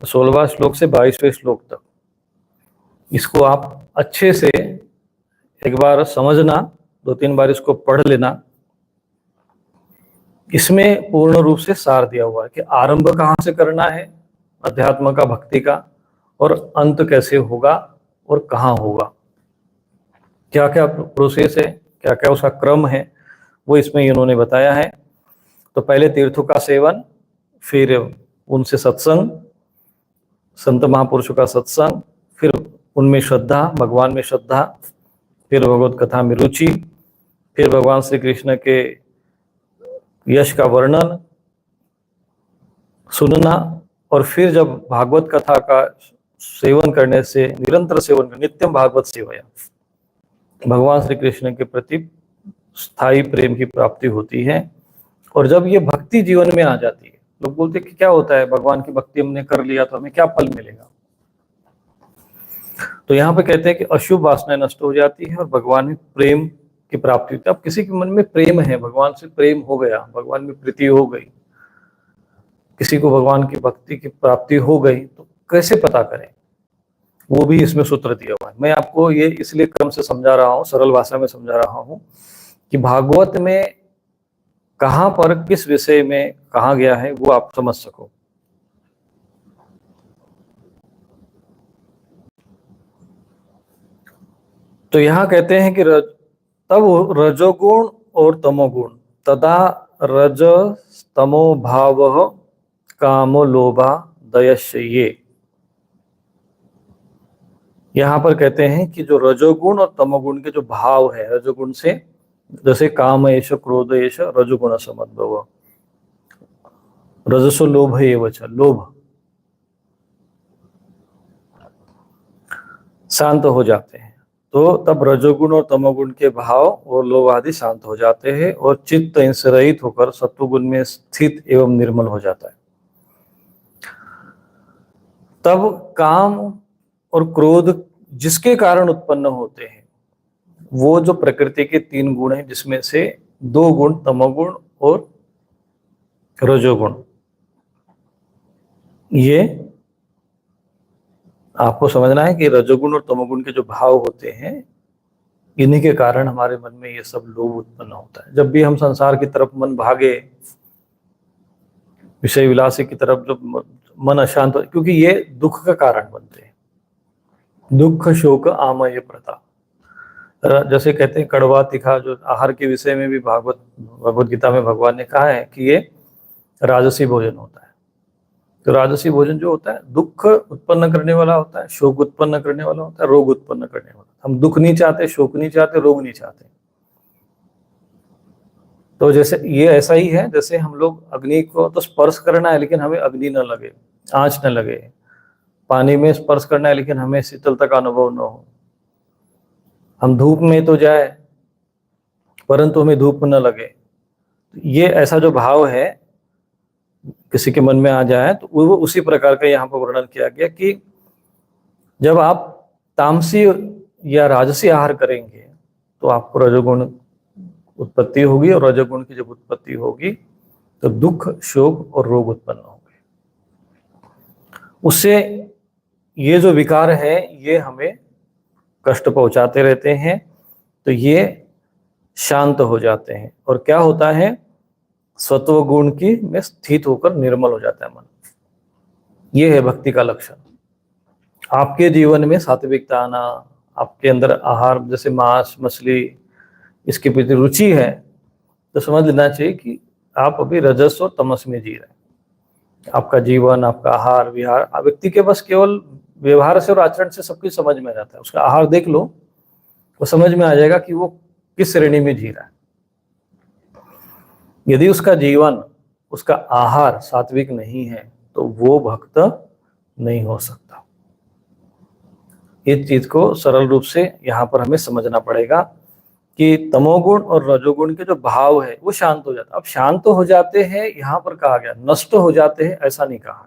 16वां श्लोक से 22वें श्लोक तक, इसको आप अच्छे से एक बार समझना, 2-3 बार इसको पढ़ लेना। इसमें पूर्ण रूप से सार दिया हुआ है कि आरंभ कहाँ से करना है अध्यात्म का, भक्ति का, और अंत कैसे होगा और कहाँ होगा, क्या क्या प्रोसेस है, क्या क्या उसका क्रम है, वो इसमें इन्होंने बताया है। तो पहले तीर्थों का सेवन, फिर उनसे सत्संग, संत महापुरुषों का सत्संग, फिर उनमें श्रद्धा, भगवान में श्रद्धा, फिर भगवत कथा में रुचि, फिर भगवान श्री कृष्ण के यश का वर्णन सुनना, और फिर जब भागवत कथा का सेवन करने से, निरंतर सेवन कर, नित्यम भागवत सेवया, भगवान श्री कृष्ण के प्रति स्थायी प्रेम की प्राप्ति होती है। और जब ये भक्ति जीवन में आ जाती है, लोग बोलते हैं कि क्या होता है, भगवान की भक्ति हमने कर लिया तो हमें क्या फल मिलेगा, तो यहाँ पे कहते हैं कि अशुभ वासनाएं नष्ट हो जाती है और भगवान में प्रेम की प्राप्ति होती है। अब किसी के मन में प्रेम है, भगवान से प्रेम हो गया, भगवान में प्रीति हो गई, किसी को भगवान की भक्ति की प्राप्ति हो गई, तो कैसे पता करें, वो भी इसमें सूत्र दिया हुआ है। मैं आपको ये इसलिए क्रम से समझा रहा हूँ, सरल भाषा में समझा रहा हूँ, कि भागवत में कहाँ पर किस विषय में कहा गया है वो आप समझ सको। तो यहाँ कहते हैं कि तब रजोगुण और तमोगुण, तदा रज तमो भाव कामो लोभा दयश्य। यहाँ पर कहते हैं कि जो रजोगुण और तमोगुण के जो भाव है, रजोगुण से जैसे काम एष क्रोध एष रजोगुण समद्भव, रजसो लोभ एव च, लोभ शांत हो जाते हैं। तो तब रजोगुण और तमोगुण के भाव और लोभ आदि शांत हो जाते हैं और चित्त इनसे रहित होकर सत्वगुण में स्थित एवं निर्मल हो जाता है। तब काम और क्रोध जिसके कारण उत्पन्न होते हैं, वो जो प्रकृति के 3 गुण हैं, जिसमें से 2 गुण तमोगुण और रजोगुण, ये आपको समझना है कि रजोगुण और तमोगुण के जो भाव होते हैं, इन्हीं के कारण हमारे मन में ये सब लोभ उत्पन्न होता है। जब भी हम संसार की तरफ मन भागे, विषय विलासी की तरफ जब मन अशांत हो, क्योंकि ये दुख का कारण बनते हैं, दुख शोक आमय प्रता। जैसे कहते हैं कड़वा तीखा, जो आहार के विषय में भी भगवत गीता में भगवान ने कहा है कि ये राजसी भोजन होता है। तो राजसी भोजन जो होता है, दुख उत्पन्न करने वाला होता है, शोक उत्पन्न करने वाला होता है, रोग उत्पन्न करने वाला। हम दुख नहीं चाहते, शोक नहीं चाहते, रोग नहीं चाहते। तो जैसे ये ऐसा ही है, जैसे हम लोग अग्नि को तो स्पर्श करना है लेकिन हमें अग्नि न लगे, आंच न लगे, पानी में स्पर्श करना है लेकिन हमें शीतलता का अनुभव न हो, हम धूप में तो जाए परंतु हमें धूप न लगे। ये ऐसा जो भाव है, किसी के मन में आ जाए तो वो उसी प्रकार का यहाँ पर वर्णन किया गया कि जब आप तामसी या राजसी आहार करेंगे तो आपको रजोगुण उत्पत्ति होगी, और रजोगुण की जब उत्पत्ति होगी तो दुख, शोक और रोग उत्पन्न होंगे। उससे ये जो विकार है ये हमें कष्ट पहुंचाते रहते हैं, तो ये शांत हो जाते हैं। और क्या होता है, सत्व गुण की में स्थित होकर निर्मल हो जाता है मन। ये है भक्ति का लक्षण। आपके जीवन में सात्विकता आना, आपके अंदर आहार जैसे मांस मछली इसके प्रति रुचि है, तो समझ लेना चाहिए कि आप अभी रजस और तमस में जी रहे हैं। आपका जीवन, आपका आहार विहार, व्यक्ति के बस केवल व्यवहार से और आचरण से सब कुछ समझ में आ जाता है। उसका आहार देख लो, वो समझ में आ जाएगा कि वो किस श्रेणी में जी रहा है। यदि उसका जीवन, उसका आहार सात्विक नहीं है तो वो भक्त नहीं हो सकता। इस चीज को सरल रूप से यहाँ पर हमें समझना पड़ेगा कि तमोगुण और रजोगुण के जो भाव है वो शांत हो जाता है। अब शांत हो जाते हैं यहाँ पर कहा गया, नष्ट हो जाते हैं ऐसा नहीं कहा।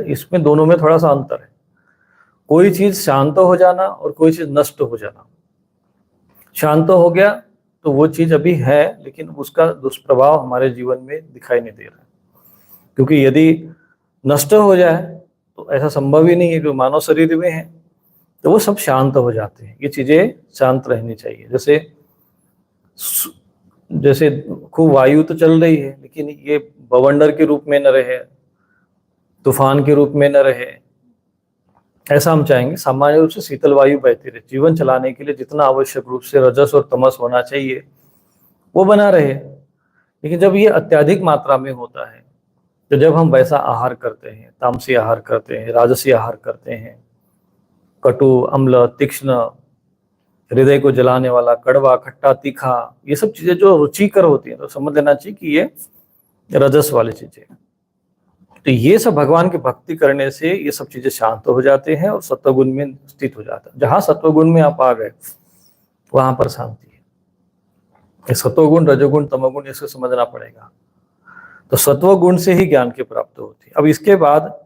इसमें दोनों में थोड़ा सा अंतर है। कोई चीज शांत हो जाना और कोई चीज नष्ट हो जाना। शांत हो गया तो वो चीज अभी है, लेकिन उसका दुष्प्रभाव हमारे जीवन में दिखाई नहीं दे रहा है। क्योंकि यदि नष्ट हो जाए तो ऐसा संभव ही नहीं है, कि मानव शरीर में है तो वो सब शांत हो जाते हैं। ये चीजें शांत रहनी चाहिए। जैसे जैसे खूब वायु तो चल रही है, लेकिन ये बवंडर के रूप में न रहे, तूफान के रूप में न रहे, ऐसा हम चाहेंगे। सामान्य रूप से शीतल वायु बहती रहे। जीवन चलाने के लिए जितना आवश्यक रूप से रजस और तमस होना चाहिए वो बना रहे। लेकिन जब ये अत्यधिक मात्रा में होता है, तो जब हम वैसा आहार करते हैं, तामसी आहार करते हैं, राजसी आहार करते हैं, कटु, अम्ल, तीक्ष्ण, हृदय को जलाने वाला, कड़वा, खट्टा, तीखा, ये सब चीजें जो रुचिकर होती हैं, तो समझ लेना चाहिए कि ये रजस वाली चीजें। तो ये सब भगवान की भक्ति करने से ये सब चीजें शांत हो जाते हैं और सत्वगुण में स्थित हो जाता है। जहां सत्वगुण में आप आ गए वहां पर शांति है। ये सत्वगुण, रजोगुण, तमोगुण, इसको समझना पड़ेगा। तो सत्वगुण से ही ज्ञान की प्राप्ति होती है। अब इसके बाद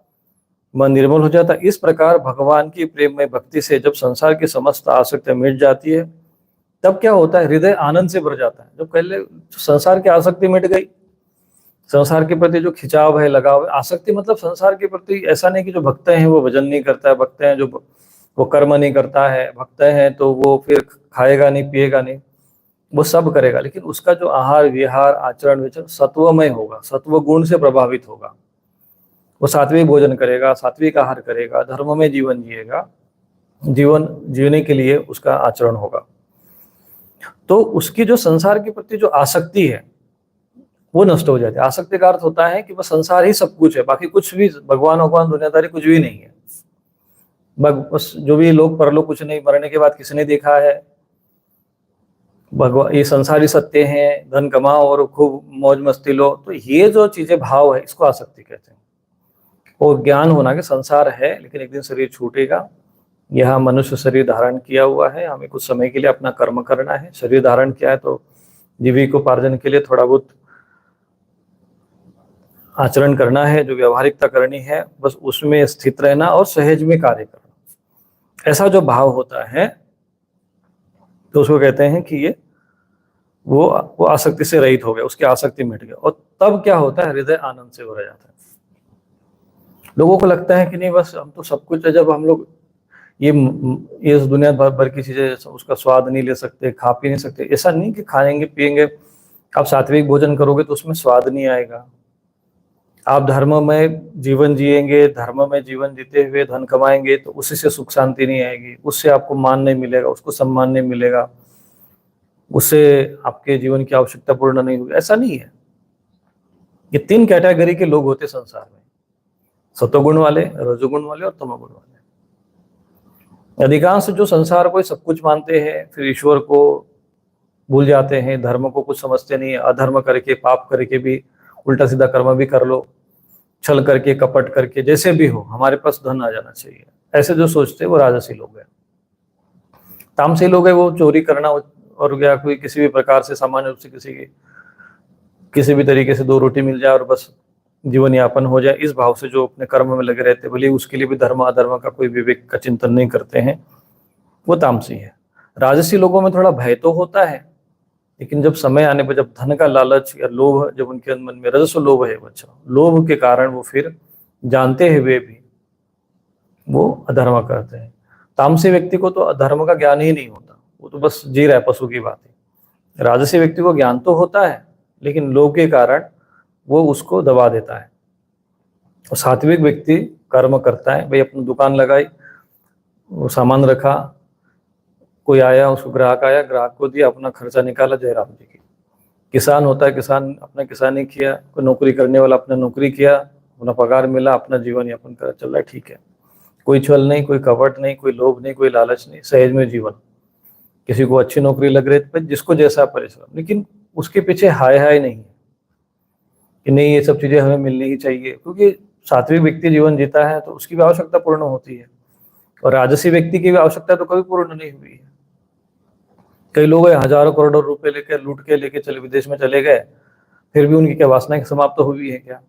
मन निर्मल हो जाता है। इस प्रकार भगवान की प्रेम में भक्ति से जब संसार की समस्त आसक्ति मिट जाती है, तब क्या होता है, हृदय आनंद से भर जाता है। जब पहले संसार की आसक्ति मिट गई, संसार के प्रति जो खिंचाव है, लगाव है, आसक्ति मतलब संसार के प्रति ऐसा नहीं कि जो भक्त हैं वो भजन नहीं करता है, भक्त हैं जो वो कर्म नहीं करता है, भक्त हैं तो वो फिर खाएगा नहीं, पिएगा नहीं, वो सब करेगा, लेकिन उसका जो आहार विहार आचरण विचरण सत्वमय होगा, सत्व गुण से प्रभावित होगा। वो सात्विक भोजन करेगा, सात्विक आहार करेगा, धर्म में जीवन जिएगा, जीवन जीने के लिए उसका आचरण होगा। तो उसकी जो संसार के प्रति जो आसक्ति है वो नष्ट हो जाती है। आसक्ति का अर्थ होता है कि बस संसार ही सब कुछ है, बाकी कुछ भी, भगवान भगवान दुनियादारी कुछ भी नहीं है। बस जो भी लोग परलोक कुछ नहीं, मरने के बाद किसने देखा है, भगवान ये संसार ही सत्य है, धन कमाओ और खूब मौज मस्ती लो। तो ये जो चीजें भाव है इसको आसक्ति कहते हैं। और ज्ञान होना कि संसार है लेकिन एक दिन शरीर छूटेगा, यह मनुष्य शरीर धारण किया हुआ है, हमें कुछ समय के लिए अपना कर्म करना है। शरीर धारण किया है तो जीविकोपार्जन के लिए थोड़ा बहुत आचरण करना है, जो व्यवहारिकता करनी है, बस उसमें स्थित रहना और सहज में कार्य करना। ऐसा जो भाव होता है तो उसको कहते हैं कि ये वो आसक्ति से रहित हो गया, उसकी आसक्ति मिट गया। और तब क्या होता है, हृदय आनंद से भरा जाता है। लोगों को लगता है कि नहीं बस हम तो सब कुछ है, जब हम लोग ये इस दुनिया भर की चीजें उसका स्वाद नहीं ले सकते, खा पी नहीं सकते। ऐसा नहीं कि खाएंगे पिएंगे, आप सात्विक भोजन करोगे तो उसमें स्वाद नहीं आएगा। आप धर्म में जीवन जिएंगे, धर्म में जीवन जीते हुए धन कमाएंगे तो उसी से सुख शांति नहीं आएगी, उससे आपको मान नहीं मिलेगा, उसको सम्मान नहीं मिलेगा, उससे आपके जीवन की आवश्यकता पूर्ण नहीं होगी। ऐसा नहीं है। ये तीन कैटेगरी के लोग होते संसार में, सत्वगुण वाले, रजोगुण वाले और तमोगुण वाले। अधिकांश जो संसार को सब कुछ मानते हैं, फिर ईश्वर को भूल जाते हैं, धर्म को कुछ समझते नहीं है। अधर्म करके, पाप करके भी, उल्टा सीधा कर्म भी कर लो, छल करके, कपट करके, जैसे भी हो हमारे पास धन आ जाना चाहिए, ऐसे जो सोचते हैं वो राजसी लोग हैं। तामसी लोग हैं वो चोरी करना और कोई किसी भी प्रकार से सामान्य रूप से किसी भी तरीके से दो रोटी मिल जाए और बस जीवन यापन हो जाए, इस भाव से जो अपने कर्म में लगे रहते, भले उसके लिए भी धर्म अधर्म का कोई विवेक का चिंतन नहीं करते हैं, वो तामसी है। राजसी लोगों में थोड़ा भय तो होता है, लेकिन जब समय आने पर, जब धन का लालच या लोभ, जब उनके मन में रजस लोभ है, बच्चा लोभ के कारण वो फिर जानते हुए भी वो अधर्म करते हैं। तामसी व्यक्ति को तो अधर्म का ज्ञान ही नहीं होता, वो तो बस जी रहा है पशु की बात है। राजसी व्यक्ति को ज्ञान तो होता है, लेकिन लोभ के कारण वो उसको दबा देता है। और सात्विक व्यक्ति कर्म करता है, भाई अपनी दुकान लगाई, वो सामान रखा, कोई आया, उसको ग्राहक आया, ग्राहक को दिया, अपना खर्चा निकाला जयराम जी की। किसान होता है, किसान अपना किसानी किया, कोई नौकरी करने वाला अपना नौकरी किया, अपना पगार मिला, अपना जीवन यापन कर चल रहा है, ठीक है। कोई छल नहीं, कोई कपट नहीं, कोई लोभ नहीं, कोई लालच नहीं, सहज में जीवन। किसी को अच्छी नौकरी लग रही है, जिसको जैसा परिश्रम, लेकिन उसके पीछे हाय हाय नहीं है कि नहीं ये सब चीजें हमें मिलनी ही चाहिए, क्योंकि सात्विक व्यक्ति जीवन जीता है तो उसकी भी आवश्यकता पूर्ण होती है, और राजसी व्यक्ति की भी आवश्यकता तो कभी पूर्ण नहीं हुई है। कई लोग हजारों करोड़ों रुपए लेकर लूट के लेके चले विदेश में चले गए, फिर भी उनकी क्या वासना समाप्त हुई है क्या?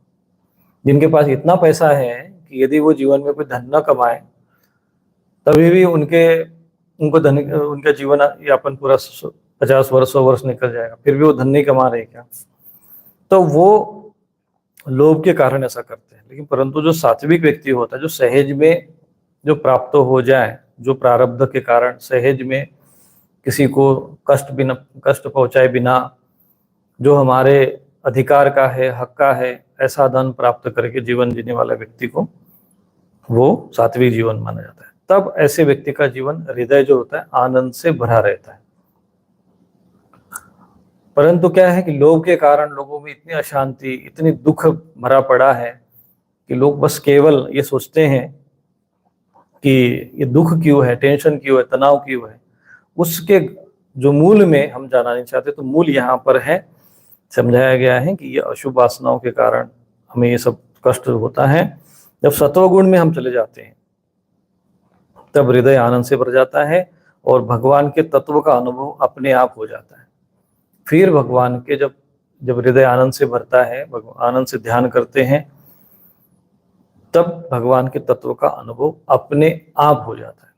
जिनके पास इतना पैसा है कि यदि वो जीवन में कोई धन न कमाए तभी भी उनको धन, उनका जीवन यापन पूरा 50 वर्ष 100 वर्ष निकल जाएगा, फिर भी वो धन नहीं कमा रहे क्या? तो वो लोभ के कारण ऐसा करते हैं। लेकिन परंतु जो सात्विक व्यक्ति होता है, जो सहज में जो प्राप्त हो जाए, जो प्रारब्ध के कारण सहज में किसी को कष्ट पहुंचाए बिना, जो हमारे अधिकार का है, हक का है, ऐसा धन प्राप्त करके जीवन जीने वाला व्यक्ति को वो सात्विक जीवन माना जाता है। तब ऐसे व्यक्ति का जीवन, हृदय जो होता है आनंद से भरा रहता है। परंतु क्या है कि लोभ के कारण लोगों में इतनी अशांति, इतनी दुख भरा पड़ा है कि लोग बस केवल ये सोचते हैं कि ये दुख क्यों है, टेंशन क्यों है, तनाव क्यों है। उसके जो मूल में हम जाना नहीं चाहते, तो मूल यहाँ पर है, समझाया गया है कि ये अशुभ वासनाओं के कारण हमें ये सब कष्ट होता है। जब सत्वगुण में हम चले जाते हैं तब हृदय आनंद से भर जाता है और भगवान के तत्व का अनुभव अपने आप हो जाता है। फिर भगवान के जब हृदय आनंद से भरता है, आनंद से ध्यान करते हैं, तब भगवान के तत्व का अनुभव अपने आप हो जाता है।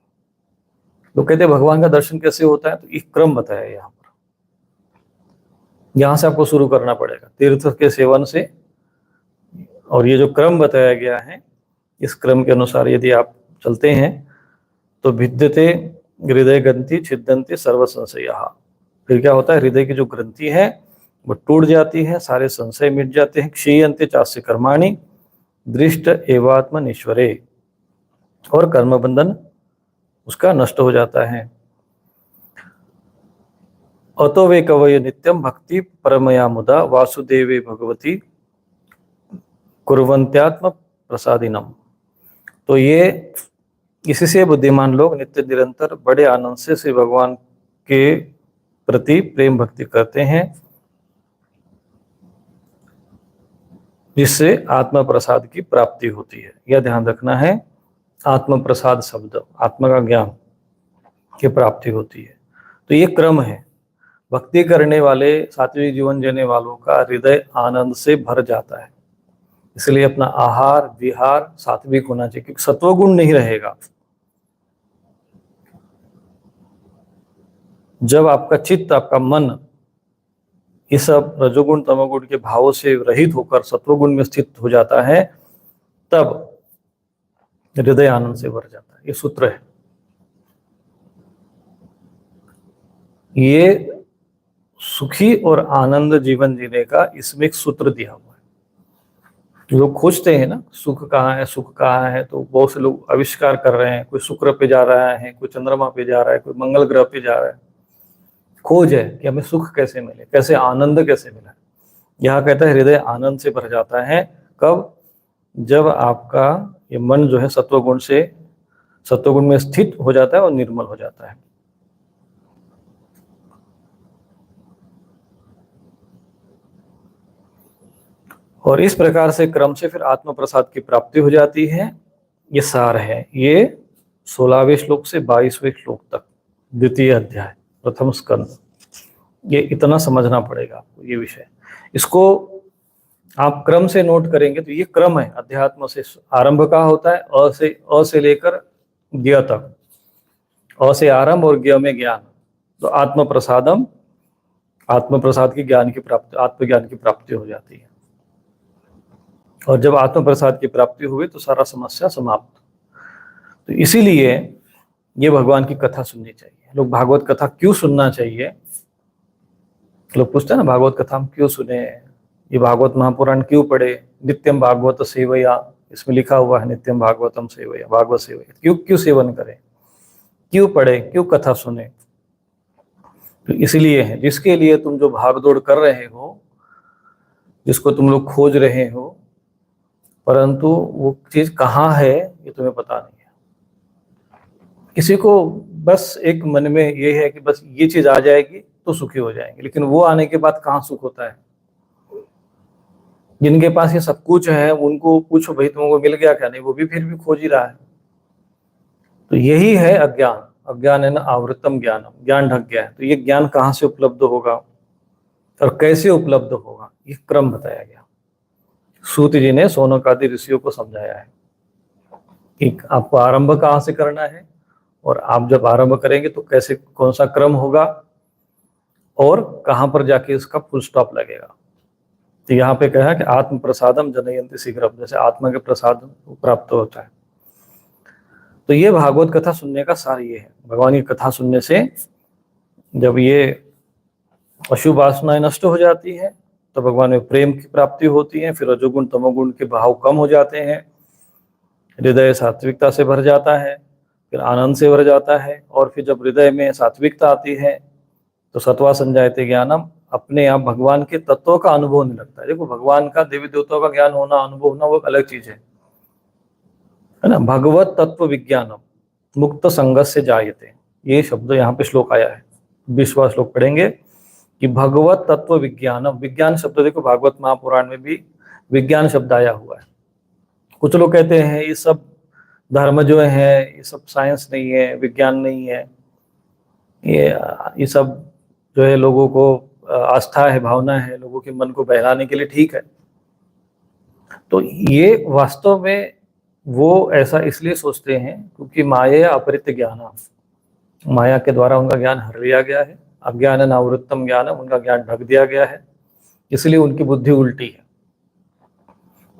लोग कहते हैं भगवान का दर्शन कैसे होता है, तो एक क्रम बताया यहाँ पर। यहाँ से आपको शुरू करना पड़ेगा तीर्थ के सेवन से, और ये जो क्रम बताया गया है, इस क्रम के अनुसार यदि आप चलते हैं तो भिद्यते हृदय ग्रंथि छिद्यन्ते सर्व संशयाः। फिर क्या होता है, हृदय की जो ग्रंथि है वो टूट जाती है, सारे संशय मिट जाते हैं। क्षीयन्ते चास्य कर्माणि दृष्ट एवात्मनीश्वरे, और कर्म बंधन उसका नष्ट हो जाता है। अतो वे कवय नित्यम भक्ति परमया मुदा वासुदेवे भगवती कुर्वन्त्यात्म प्रसादिनम। तो ये इसी से बुद्धिमान लोग नित्य निरंतर बड़े आनंद से श्री भगवान के प्रति प्रेम भक्ति करते हैं, जिससे आत्मा प्रसाद की प्राप्ति होती है। यह ध्यान रखना है, आत्म प्रसाद शब्द, आत्मा का ज्ञान की प्राप्ति होती है। तो ये क्रम है। भक्ति करने वाले, सात्विक जीवन जीने वालों का हृदय आनंद से भर जाता है, इसलिए अपना आहार विहार सात्विक होना चाहिए, क्योंकि सत्वगुण नहीं रहेगा। जब आपका चित्त, आपका मन ये सब रजोगुण तमोगुण के भावों से रहित होकर सत्वगुण में स्थित हो जाता है, तब हृदय आनंद से भर जाता है। ये सूत्र है, ये सुखी और आनंद जीवन जीने का इसमें एक सूत्र दिया हुआ है। लोग खोजते हैं ना, सुख कहाँ है, सुख कहाँ है, तो बहुत से लोग आविष्कार कर रहे हैं। कोई शुक्र पे जा रहा है, कोई चंद्रमा पे जा रहा है, कोई मंगल ग्रह पे जा रहा है। खोज है कि हमें सुख कैसे मिले, कैसे आनंद कैसे मिले। यहाँ कहता है हृदय आनंद से भर जाता है। कब? जब आपका ये मन जो है सत्वगुण में स्थित हो जाता है और निर्मल हो जाता है। और इस प्रकार से क्रम से फिर आत्म प्रसाद की प्राप्ति हो जाती है। ये सार है, ये 16वें श्लोक से 22वें श्लोक तक द्वितीय अध्याय प्रथम स्कंद। ये इतना समझना पड़ेगा आपको ये विषय। इसको आप क्रम से नोट करेंगे तो ये क्रम है, अध्यात्म से आरंभ का होता है, अ से लेकर ज्ञ तक, अ से आरंभ और ज्ञ में ज्ञान। तो आत्म प्रसादम, आत्म प्रसाद की ज्ञान की प्राप्ति, आत्मज्ञान की प्राप्ति हो जाती है। और जब आत्म प्रसाद की प्राप्ति हुई तो सारा समस्या समाप्त। तो इसीलिए ये भगवान की कथा सुननी चाहिए। लोग भागवत कथा क्यों सुनना चाहिए, लोग पूछते हैं ना भागवत कथा हम क्यों सुने, ये भागवत महापुराण क्यों पढ़े, नित्यम भागवत सेवया, इसमें लिखा हुआ है नित्यम भागवतम सेवया, भागवत सेवया, क्यों क्यों सेवन करें, क्यों पढ़े, क्यों कथा सुने। तो इसलिए है, जिसके लिए तुम जो भागदौड़ कर रहे हो, जिसको तुम लोग खोज रहे हो, परंतु वो चीज कहाँ है ये तुम्हें पता नहीं है। किसी को बस एक मन में ये है कि बस ये चीज आ जाएगी तो सुखी हो जाएंगे, लेकिन वो आने के बाद कहाँ सुख होता है। जिनके पास ये सब कुछ है उनको पूछो भाई तुमको मिल गया क्या, नहीं, वो भी फिर भी खोज ही रहा है। तो यही है अज्ञान। अज्ञान है ना आवृतम ज्ञानम, ज्ञान ढक गया है। तो ये ज्ञान कहाँ से उपलब्ध होगा और कैसे उपलब्ध होगा, ये क्रम बताया गया। सूत जी ने सोनक आदि ऋषियों को समझाया है कि आपको आरंभ कहाँ से करना है, और आप जब आरंभ करेंगे तो कैसे, कौन सा क्रम होगा, और कहाँ पर जाके इसका फुल स्टॉप लगेगा। तो यहाँ पे कहा कि आत्म प्रसादम जनयंती शीघ्रम, जैसे आत्मा के प्रसाद प्राप्त होता है। तो ये भागवत कथा सुनने का सार ये है। भगवान की कथा सुनने से जब ये अशुभ वासनाएं नष्ट हो जाती है तो भगवान में प्रेम की प्राप्ति होती है, फिर रजोगुण तमोगुण के भाव कम हो जाते हैं, हृदय सात्विकता से भर जाता है, फिर आनंद से भर जाता है, और फिर जब हृदय में सात्विकता आती है तो सत्वा संजायते ज्ञानम, अपने आप भगवान के तत्वों का अनुभव होने लगता है। देखो भगवान का, देवी देवताओं का ज्ञान होना, अनुभव होना वो अलग चीज है ना। भगवत तत्व विज्ञानम मुक्त संगत से जायते, ये शब्द यहाँ पे श्लोक आया है। 20वां श्लोक पढ़ेंगे कि भगवत तत्व विज्ञानम, विज्ञान शब्द देखो भागवत महापुराण में भी विज्ञान शब्द आया हुआ है। कुछ लोग कहते हैं ये सब धर्म जो है ये सब साइंस नहीं है, विज्ञान नहीं है, ये सब जो है लोगों को आस्था है, भावना है, लोगों के मन को बहलाने के लिए ठीक है। तो ये वास्तव में वो ऐसा इसलिए सोचते हैं क्योंकि माया अपरित ज्ञान, माया के द्वारा उनका ज्ञान हर लिया गया है। अज्ञान नावृत्तम ज्ञानम, उनका ज्ञान ढक दिया गया है, इसलिए उनकी बुद्धि उल्टी है।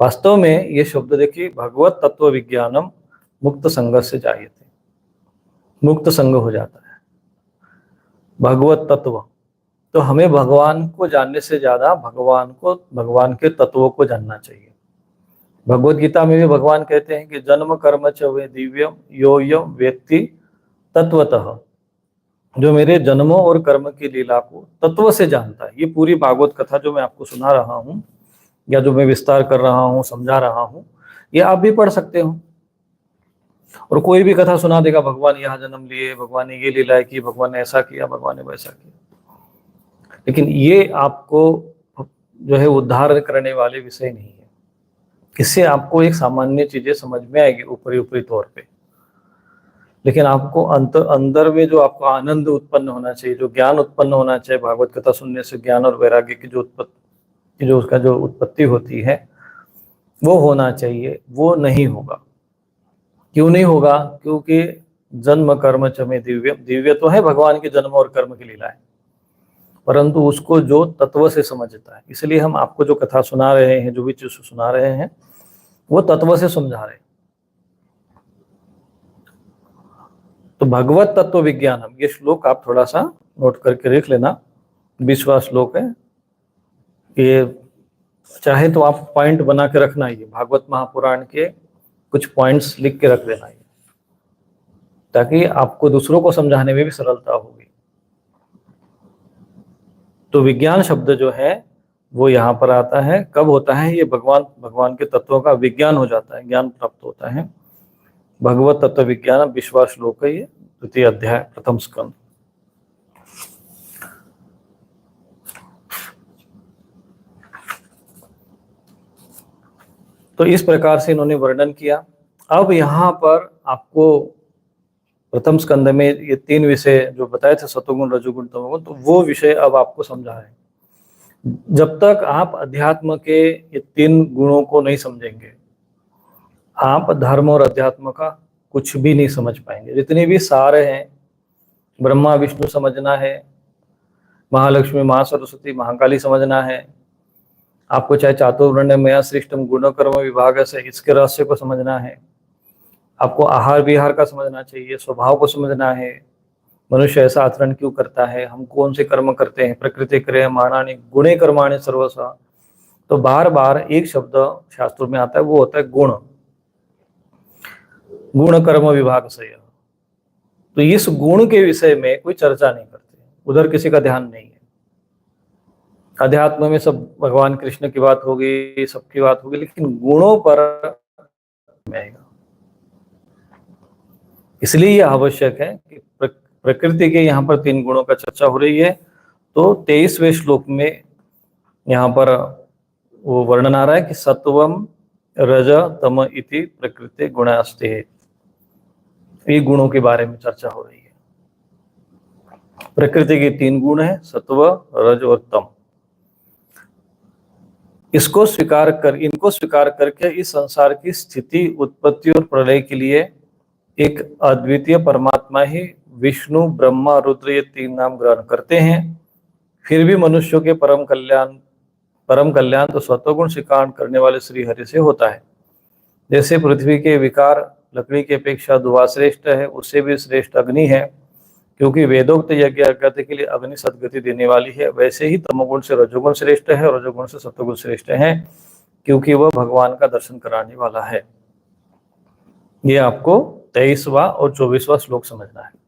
वास्तव में ये शब्द देखिए, भगवत तत्व विज्ञानम मुक्त संग से जायते, मुक्त संग हो जाता है भगवत तत्व। तो हमें भगवान को जानने से ज्यादा भगवान को, भगवान के तत्वों को जानना चाहिए। भगवत गीता में भी भगवान कहते हैं कि जन्म कर्म च वे दिव्यम यो यम व्यक्ति तत्वतः, जो मेरे जन्मों और कर्म की लीला को तत्व से जानता है। ये पूरी भागवत कथा जो मैं आपको सुना रहा हूँ या जो मैं विस्तार कर रहा हूँ, समझा रहा हूँ, ये आप भी पढ़ सकते हो। और कोई भी कथा सुना देगा, भगवान यहाँ जन्म लिए, भगवान ने ये लीला की, भगवान ने ऐसा किया, भगवान ने वैसा किया, लेकिन ये आपको जो है उद्धार करने वाले विषय नहीं है। इससे आपको एक सामान्य चीजें समझ में आएगी ऊपरी ऊपरी तौर पे, लेकिन आपको अंदर में जो आपको आनंद उत्पन्न होना चाहिए, जो ज्ञान उत्पन्न होना चाहिए भागवत कथा सुनने से, ज्ञान और वैराग्य की जो उत्पत्ति, जो उसका जो उत्पत्ति होती है वो होना चाहिए, वो नहीं होगा। क्यों नहीं होगा? क्योंकि जन्म कर्म च में दिव्य, दिव्य तो है भगवान के जन्म और कर्म की लीला है, परंतु उसको जो तत्व से समझता है। इसलिए हम आपको जो कथा सुना रहे हैं, जो भी चीज सुना रहे हैं, वो तत्व से समझा रहे हैं। तो भगवत तत्व विज्ञानम, ये श्लोक आप थोड़ा सा नोट करके देख लेना। 20वां श्लोक है ये, चाहे तो आप पॉइंट बना के रखना, ये भागवत महापुराण के कुछ पॉइंट्स लिख के रख देना, ये ताकि आपको दूसरों को समझाने में भी सरलता होगी। तो विज्ञान शब्द जो है वो यहाँ पर आता है, कब होता है? ये भगवान के तत्वों का विज्ञान हो जाता है, ज्ञान प्राप्त होता है। भगवत तत्व विज्ञान 20वां श्लोक है ये, 2 अध्याय 1 स्कंद। तो इस प्रकार से इन्होंने वर्णन किया। अब यहाँ पर आपको प्रथम स्कंद में ये 3 विषय जो बताए थे, सतोगुण रजोगुण तमोगुण, तो वो विषय अब आपको समझा है। जब तक आप अध्यात्म के ये तीन गुणों को नहीं समझेंगे, आप धर्म और अध्यात्म का कुछ भी नहीं समझ पाएंगे। जितने भी सार हैं, ब्रह्मा विष्णु समझना है, महालक्ष्मी महा सरस्वती महाकाली समझना है, आपको चाहे चातुर्वर्ण्य मया सृष्टम गुण कर्म विभाग से इसके रहस्य को समझना है, आपको आहार विहार का समझना चाहिए, स्वभाव को समझना है, मनुष्य ऐसा आचरण क्यों करता है, हम कौन से कर्म करते हैं, प्रकृति क्रियमाणानि गुणे कर्माणि सर्वसा। तो बार बार एक शब्द शास्त्रों में आता है, वो होता है गुण, गुण कर्म विभाग से। तो इस गुण के विषय में कोई चर्चा नहीं करते, उधर किसी का ध्यान नहीं है। अध्यात्म में सब भगवान कृष्ण की बात होगी, सबकी बात होगी, लेकिन गुणों पर आएगा। इसलिए यह आवश्यक है कि प्रकृति के यहाँ पर तीन गुणों का चर्चा हो रही है। तो 23वें श्लोक में यहाँ पर वो वर्णन आ रहा है कि सत्वम रज तम इति प्रकृति गुणास्ते, ये गुणों के बारे में चर्चा हो रही है। प्रकृति के तीन गुण है, सत्व रज और तम। इनको स्वीकार करके इस संसार की स्थिति, उत्पत्ति और प्रलय के लिए एक अद्वितीय परमात्मा ही विष्णु ब्रह्मा रुद्र ये तीन नाम ग्रहण करते हैं। फिर भी मनुष्यों के परम कल्याण तो स्वतःगुण स्वीकार करने वाले श्री हरि से होता है। जैसे पृथ्वी के विकार लकड़ी की अपेक्षा धुआं श्रेष्ठ है, उससे भी श्रेष्ठ अग्नि है, क्योंकि वेदोक्त यज्ञ गति के लिए अग्नि सदगति देने वाली है। वैसे ही तमोगुण से रजोगुण श्रेष्ठ है और रजोगुण से सत्वगुण श्रेष्ठ है, क्योंकि वह भगवान का दर्शन कराने वाला है। ये आपको 23वां और 24वां श्लोक समझना है।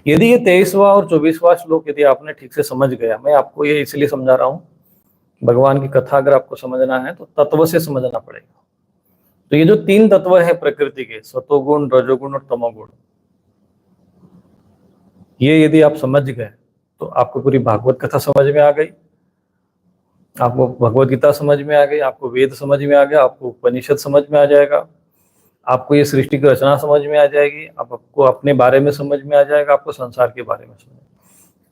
यदि ये 23वां और 24वां श्लोक यदि आपने ठीक से समझ गया, मैं आपको ये इसलिए समझा रहा हूं, भगवान की कथा अगर आपको समझना है तो तत्व से समझना पड़ेगा। तो ये जो तीन तत्व है प्रकृति के, सतोगुण रजोगुण और तमोगुण, ये यदि आप समझ गए तो आपको पूरी भागवत कथा समझ में आ गई, आपको भगवत गीता समझ में आ गई, आपको वेद समझ में आ गया, आपको उपनिषद समझ में आ जाएगा, आपको ये सृष्टि की रचना समझ में आ जाएगी, आपको अपने बारे में समझ में आ जाएगा, आपको संसार के बारे में समझ।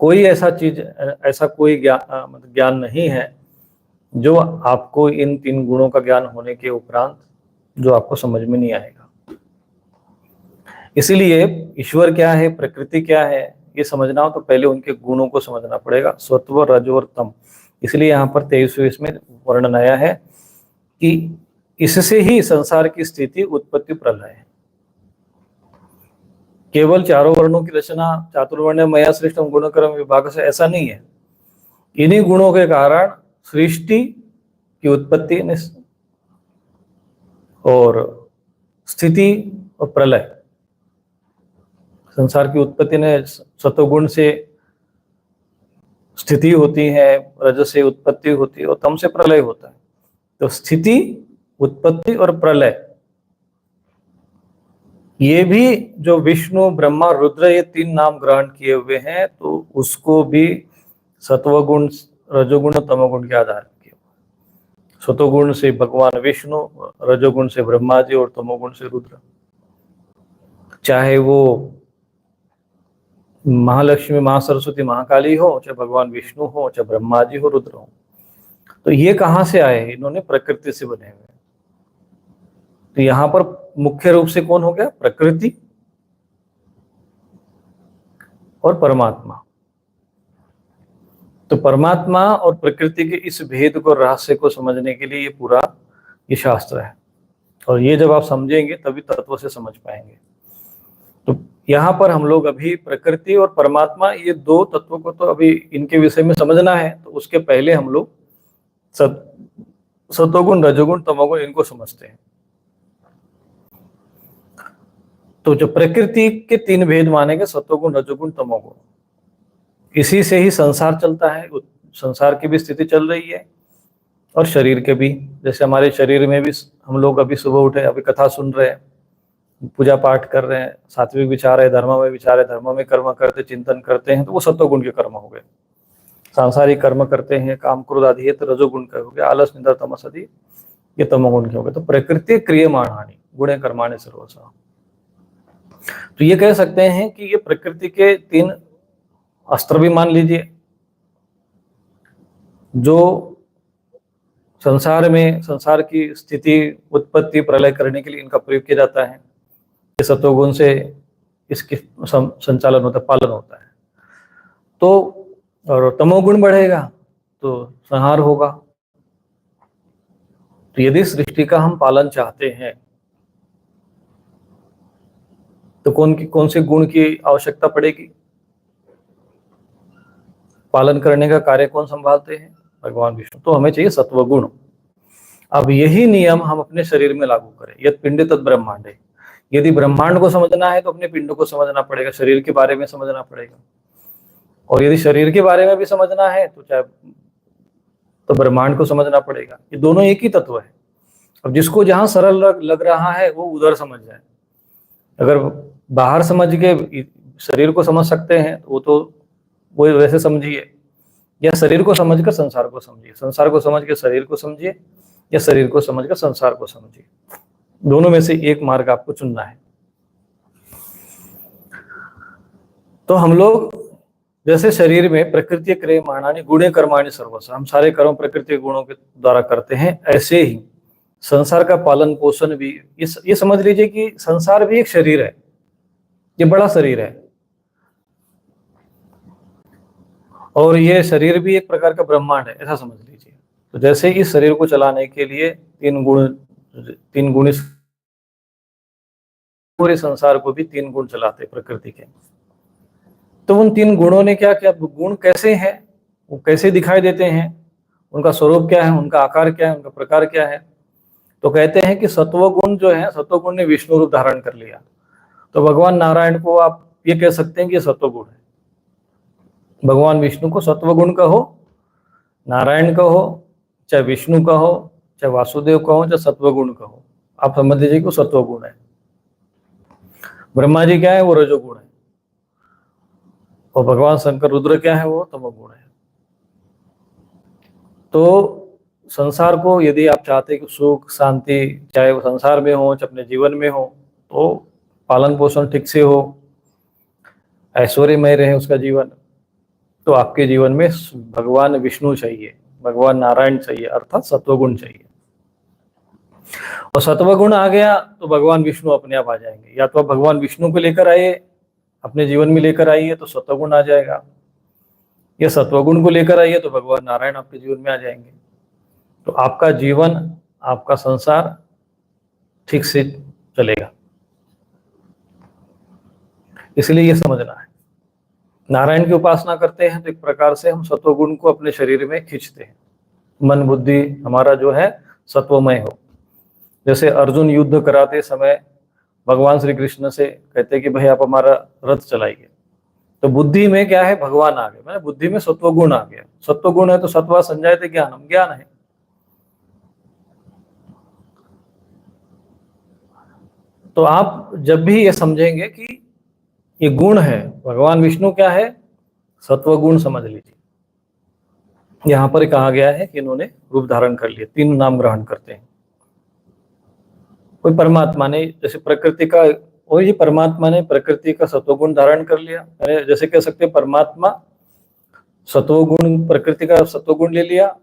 कोई ऐसा कोई ज्ञान नहीं है जो आपको इन तीन गुणों का ज्ञान होने के उपरांत जो आपको समझ में नहीं आएगा। इसीलिए ईश्वर क्या है, प्रकृति क्या है, ये समझना हो तो पहले उनके गुणों को समझना पड़ेगा, सत्व रज और तम। इसलिए यहाँ पर 23वें में वर्णन आया है कि इससे ही संसार की स्थिति, उत्पत्ति, प्रलय है। केवल चारों वर्णों की रचना, चातुर्वर्ण मया सृष्टम गुण कर्म विभाग से, ऐसा नहीं है। इन्हीं गुणों के कारण सृष्टि की उत्पत्ति और स्थिति और प्रलय, संसार की उत्पत्ति ने सतोगुण से स्थिति होती है, रज से उत्पत्ति होती है और तम से प्रलय होता है। तो स्थिति, उत्पत्ति और प्रलय, ये भी जो विष्णु ब्रह्मा रुद्र ये तीन नाम ग्रहण किए हुए हैं, तो उसको भी सत्वगुण रजोगुण तमोगुण के आधार पर किया। सतोगुण से भगवान विष्णु, रजोगुण से ब्रह्मा जी और तमोगुण से रुद्र। चाहे वो महालक्ष्मी महा सरस्वती महाकाली हो, चाहे भगवान विष्णु हो, चाहे ब्रह्मा जी हो, रुद्र हो। तो ये कहाँ से आए? इन्होंने प्रकृति से बने हुए। तो यहाँ पर मुख्य रूप से कौन हो गया? प्रकृति और परमात्मा। तो परमात्मा और प्रकृति के इस भेद को, रहस्य को समझने के लिए ये पूरा ये शास्त्र है। और ये जब आप समझेंगे तभी तत्व से समझ पाएंगे। तो यहाँ पर हम लोग अभी प्रकृति और परमात्मा, ये दो तत्वों को तो अभी इनके विषय में समझना है। तो उसके पहले हम लोग सतोगुण रजोगुण तमोगुण इनको समझते हैं। तो जो प्रकृति के तीन भेद माने गए, सतोगुण रजोगुण तमोगुण, इसी से ही संसार चलता है। संसार की भी स्थिति चल रही है और शरीर के भी। जैसे हमारे शरीर में भी हम लोग अभी सुबह उठे, अभी कथा सुन रहे हैं, पूजा पाठ कर रहे हैं, सात्विक विचार है, धर्म में विचार है, धर्म में कर्म करते, चिंतन करते हैं, तो वो सत्वगुण के कर्म हो गए। सांसारिक कर्म करते हैं, काम क्रोध आदि, ये तो रजोगुण का हो गया। आलस निद्रा तमस आदि ये तमोगुण के हो गए। तो प्रकृति क्रियमाणानि गुणे कर्माणि सर्वसा। तो ये कह सकते हैं कि ये प्रकृति के तीन अस्त्र भी मान लीजिए, जो संसार में संसार की स्थिति उत्पत्ति प्रलय करने के लिए इनका प्रयोग किया जाता है। ये सत्वगुण से इसकी संचालन होता है, पालन होता है। तो और तमोगुण बढ़ेगा तो संहार होगा। तो यदि सृष्टि का हम पालन चाहते हैं तो कौन से गुण की आवश्यकता पड़ेगी? पालन करने का कार्य कौन संभालते हैं? भगवान विष्णु। तो हमें चाहिए सत्वगुण। अब यही नियम हम अपने शरीर में लागू करें। यद पिंड तद ब्रह्मांड है। यदि ब्रह्मांड को समझना है तो अपने पिंड को समझना पड़ेगा, शरीर के बारे में समझना पड़ेगा। और यदि शरीर के बारे में भी समझना है तो ब्रह्मांड को समझना पड़ेगा। ये दोनों एक ही तत्व है। अब जिसको जहां सरल लग रहा है वो उधर समझ जाए। अगर बाहर समझ के शरीर को समझ सकते हैं तो वो वैसे समझिए, या शरीर को समझकर संसार को समझिए, संसार को समझ के शरीर को समझिए, या शरीर को समझकर संसार को समझिए। दोनों में से एक मार्ग आपको चुनना है। तो हम लोग जैसे शरीर में प्रकृति क्रियमाणानि गुणे कर्माणि सर्वस्व, हम सारे कर्म प्रकृति के गुणों के द्वारा करते हैं, ऐसे ही संसार का पालन पोषण भी ये समझ लीजिए कि संसार भी एक शरीर है, ये बड़ा शरीर है, और ये शरीर भी एक प्रकार का ब्रह्मांड है, ऐसा समझ लीजिए। तो जैसे इस शरीर को चलाने के लिए तीन गुण पूरे संसार को भी तीन गुण चलाते प्रकृति के। तो उन तीन गुणों ने क्या क्या, गुण कैसे हैं, वो कैसे दिखाई देते हैं, उनका स्वरूप क्या है, उनका आकार क्या है, उनका प्रकार क्या है। तो कहते हैं कि सत्वगुण जो है, सत्वगुण ने विष्णु रूप धारण कर लिया। तो भगवान नारायण को आप ये कह सकते हैं कि सत्वगुण है। भगवान विष्णु को सत्वगुण कहो, नारायण कहो, चाहे विष्णु कहो, चाहे वासुदेव कहो, चाहे सत्वगुण कहो, आप समझ लीजिए कि सत्वगुण है। ब्रह्मा जी क्या है, वो रजोगुण है। और भगवान शंकर रुद्र क्या है, वो तमोगुण है। तो संसार को यदि आप चाहते कि सुख शांति, चाहे वो संसार में हो चाहे अपने जीवन में हो, तो पालन पोषण ठीक से हो, ऐश्वर्यमय रहे उसका जीवन, तो आपके जीवन में भगवान विष्णु चाहिए, भगवान नारायण चाहिए, अर्थात सत्वगुण चाहिए। और सत्वगुण आ गया तो भगवान विष्णु अपने आप आ जाएंगे। या तो आप भगवान विष्णु को लेकर आइए, अपने जीवन में लेकर आइए तो सत्वगुण आ जाएगा, या सत्वगुण को लेकर आइए तो भगवान नारायण आपके जीवन में आ जाएंगे। तो आपका जीवन, आपका संसार ठीक से चलेगा। इसलिए ये समझना है, नारायण की उपासना करते हैं तो एक प्रकार से हम सत्वगुण को अपने शरीर में खींचते हैं, मन बुद्धि हमारा जो है सत्वमय हो। जैसे अर्जुन युद्ध कराते समय भगवान श्री कृष्ण से कहते कि भाई आप हमारा रथ चलाइए, तो बुद्धि में क्या है, भगवान आ गए, मैंने बुद्धि में सत्वगुण आ गया। सत्वगुण है तो सत्वा संजायते ज्ञानम, ज्ञान है। तो आप जब भी ये समझेंगे कि ये गुण है, भगवान विष्णु क्या है, सत्वगुण समझ लीजिए। यहां पर कहा गया है कि इन्होंने रूप धारण कर लिए, तीन नाम ग्रहण करते हैं। कोई परमात्मा ने, जैसे प्रकृति का, वही परमात्मा ने प्रकृति का सत्वगुण धारण कर लिया। जैसे कह सकते हैं परमात्मा सत्वगुण, प्रकृति का सत्वगुण ले लिया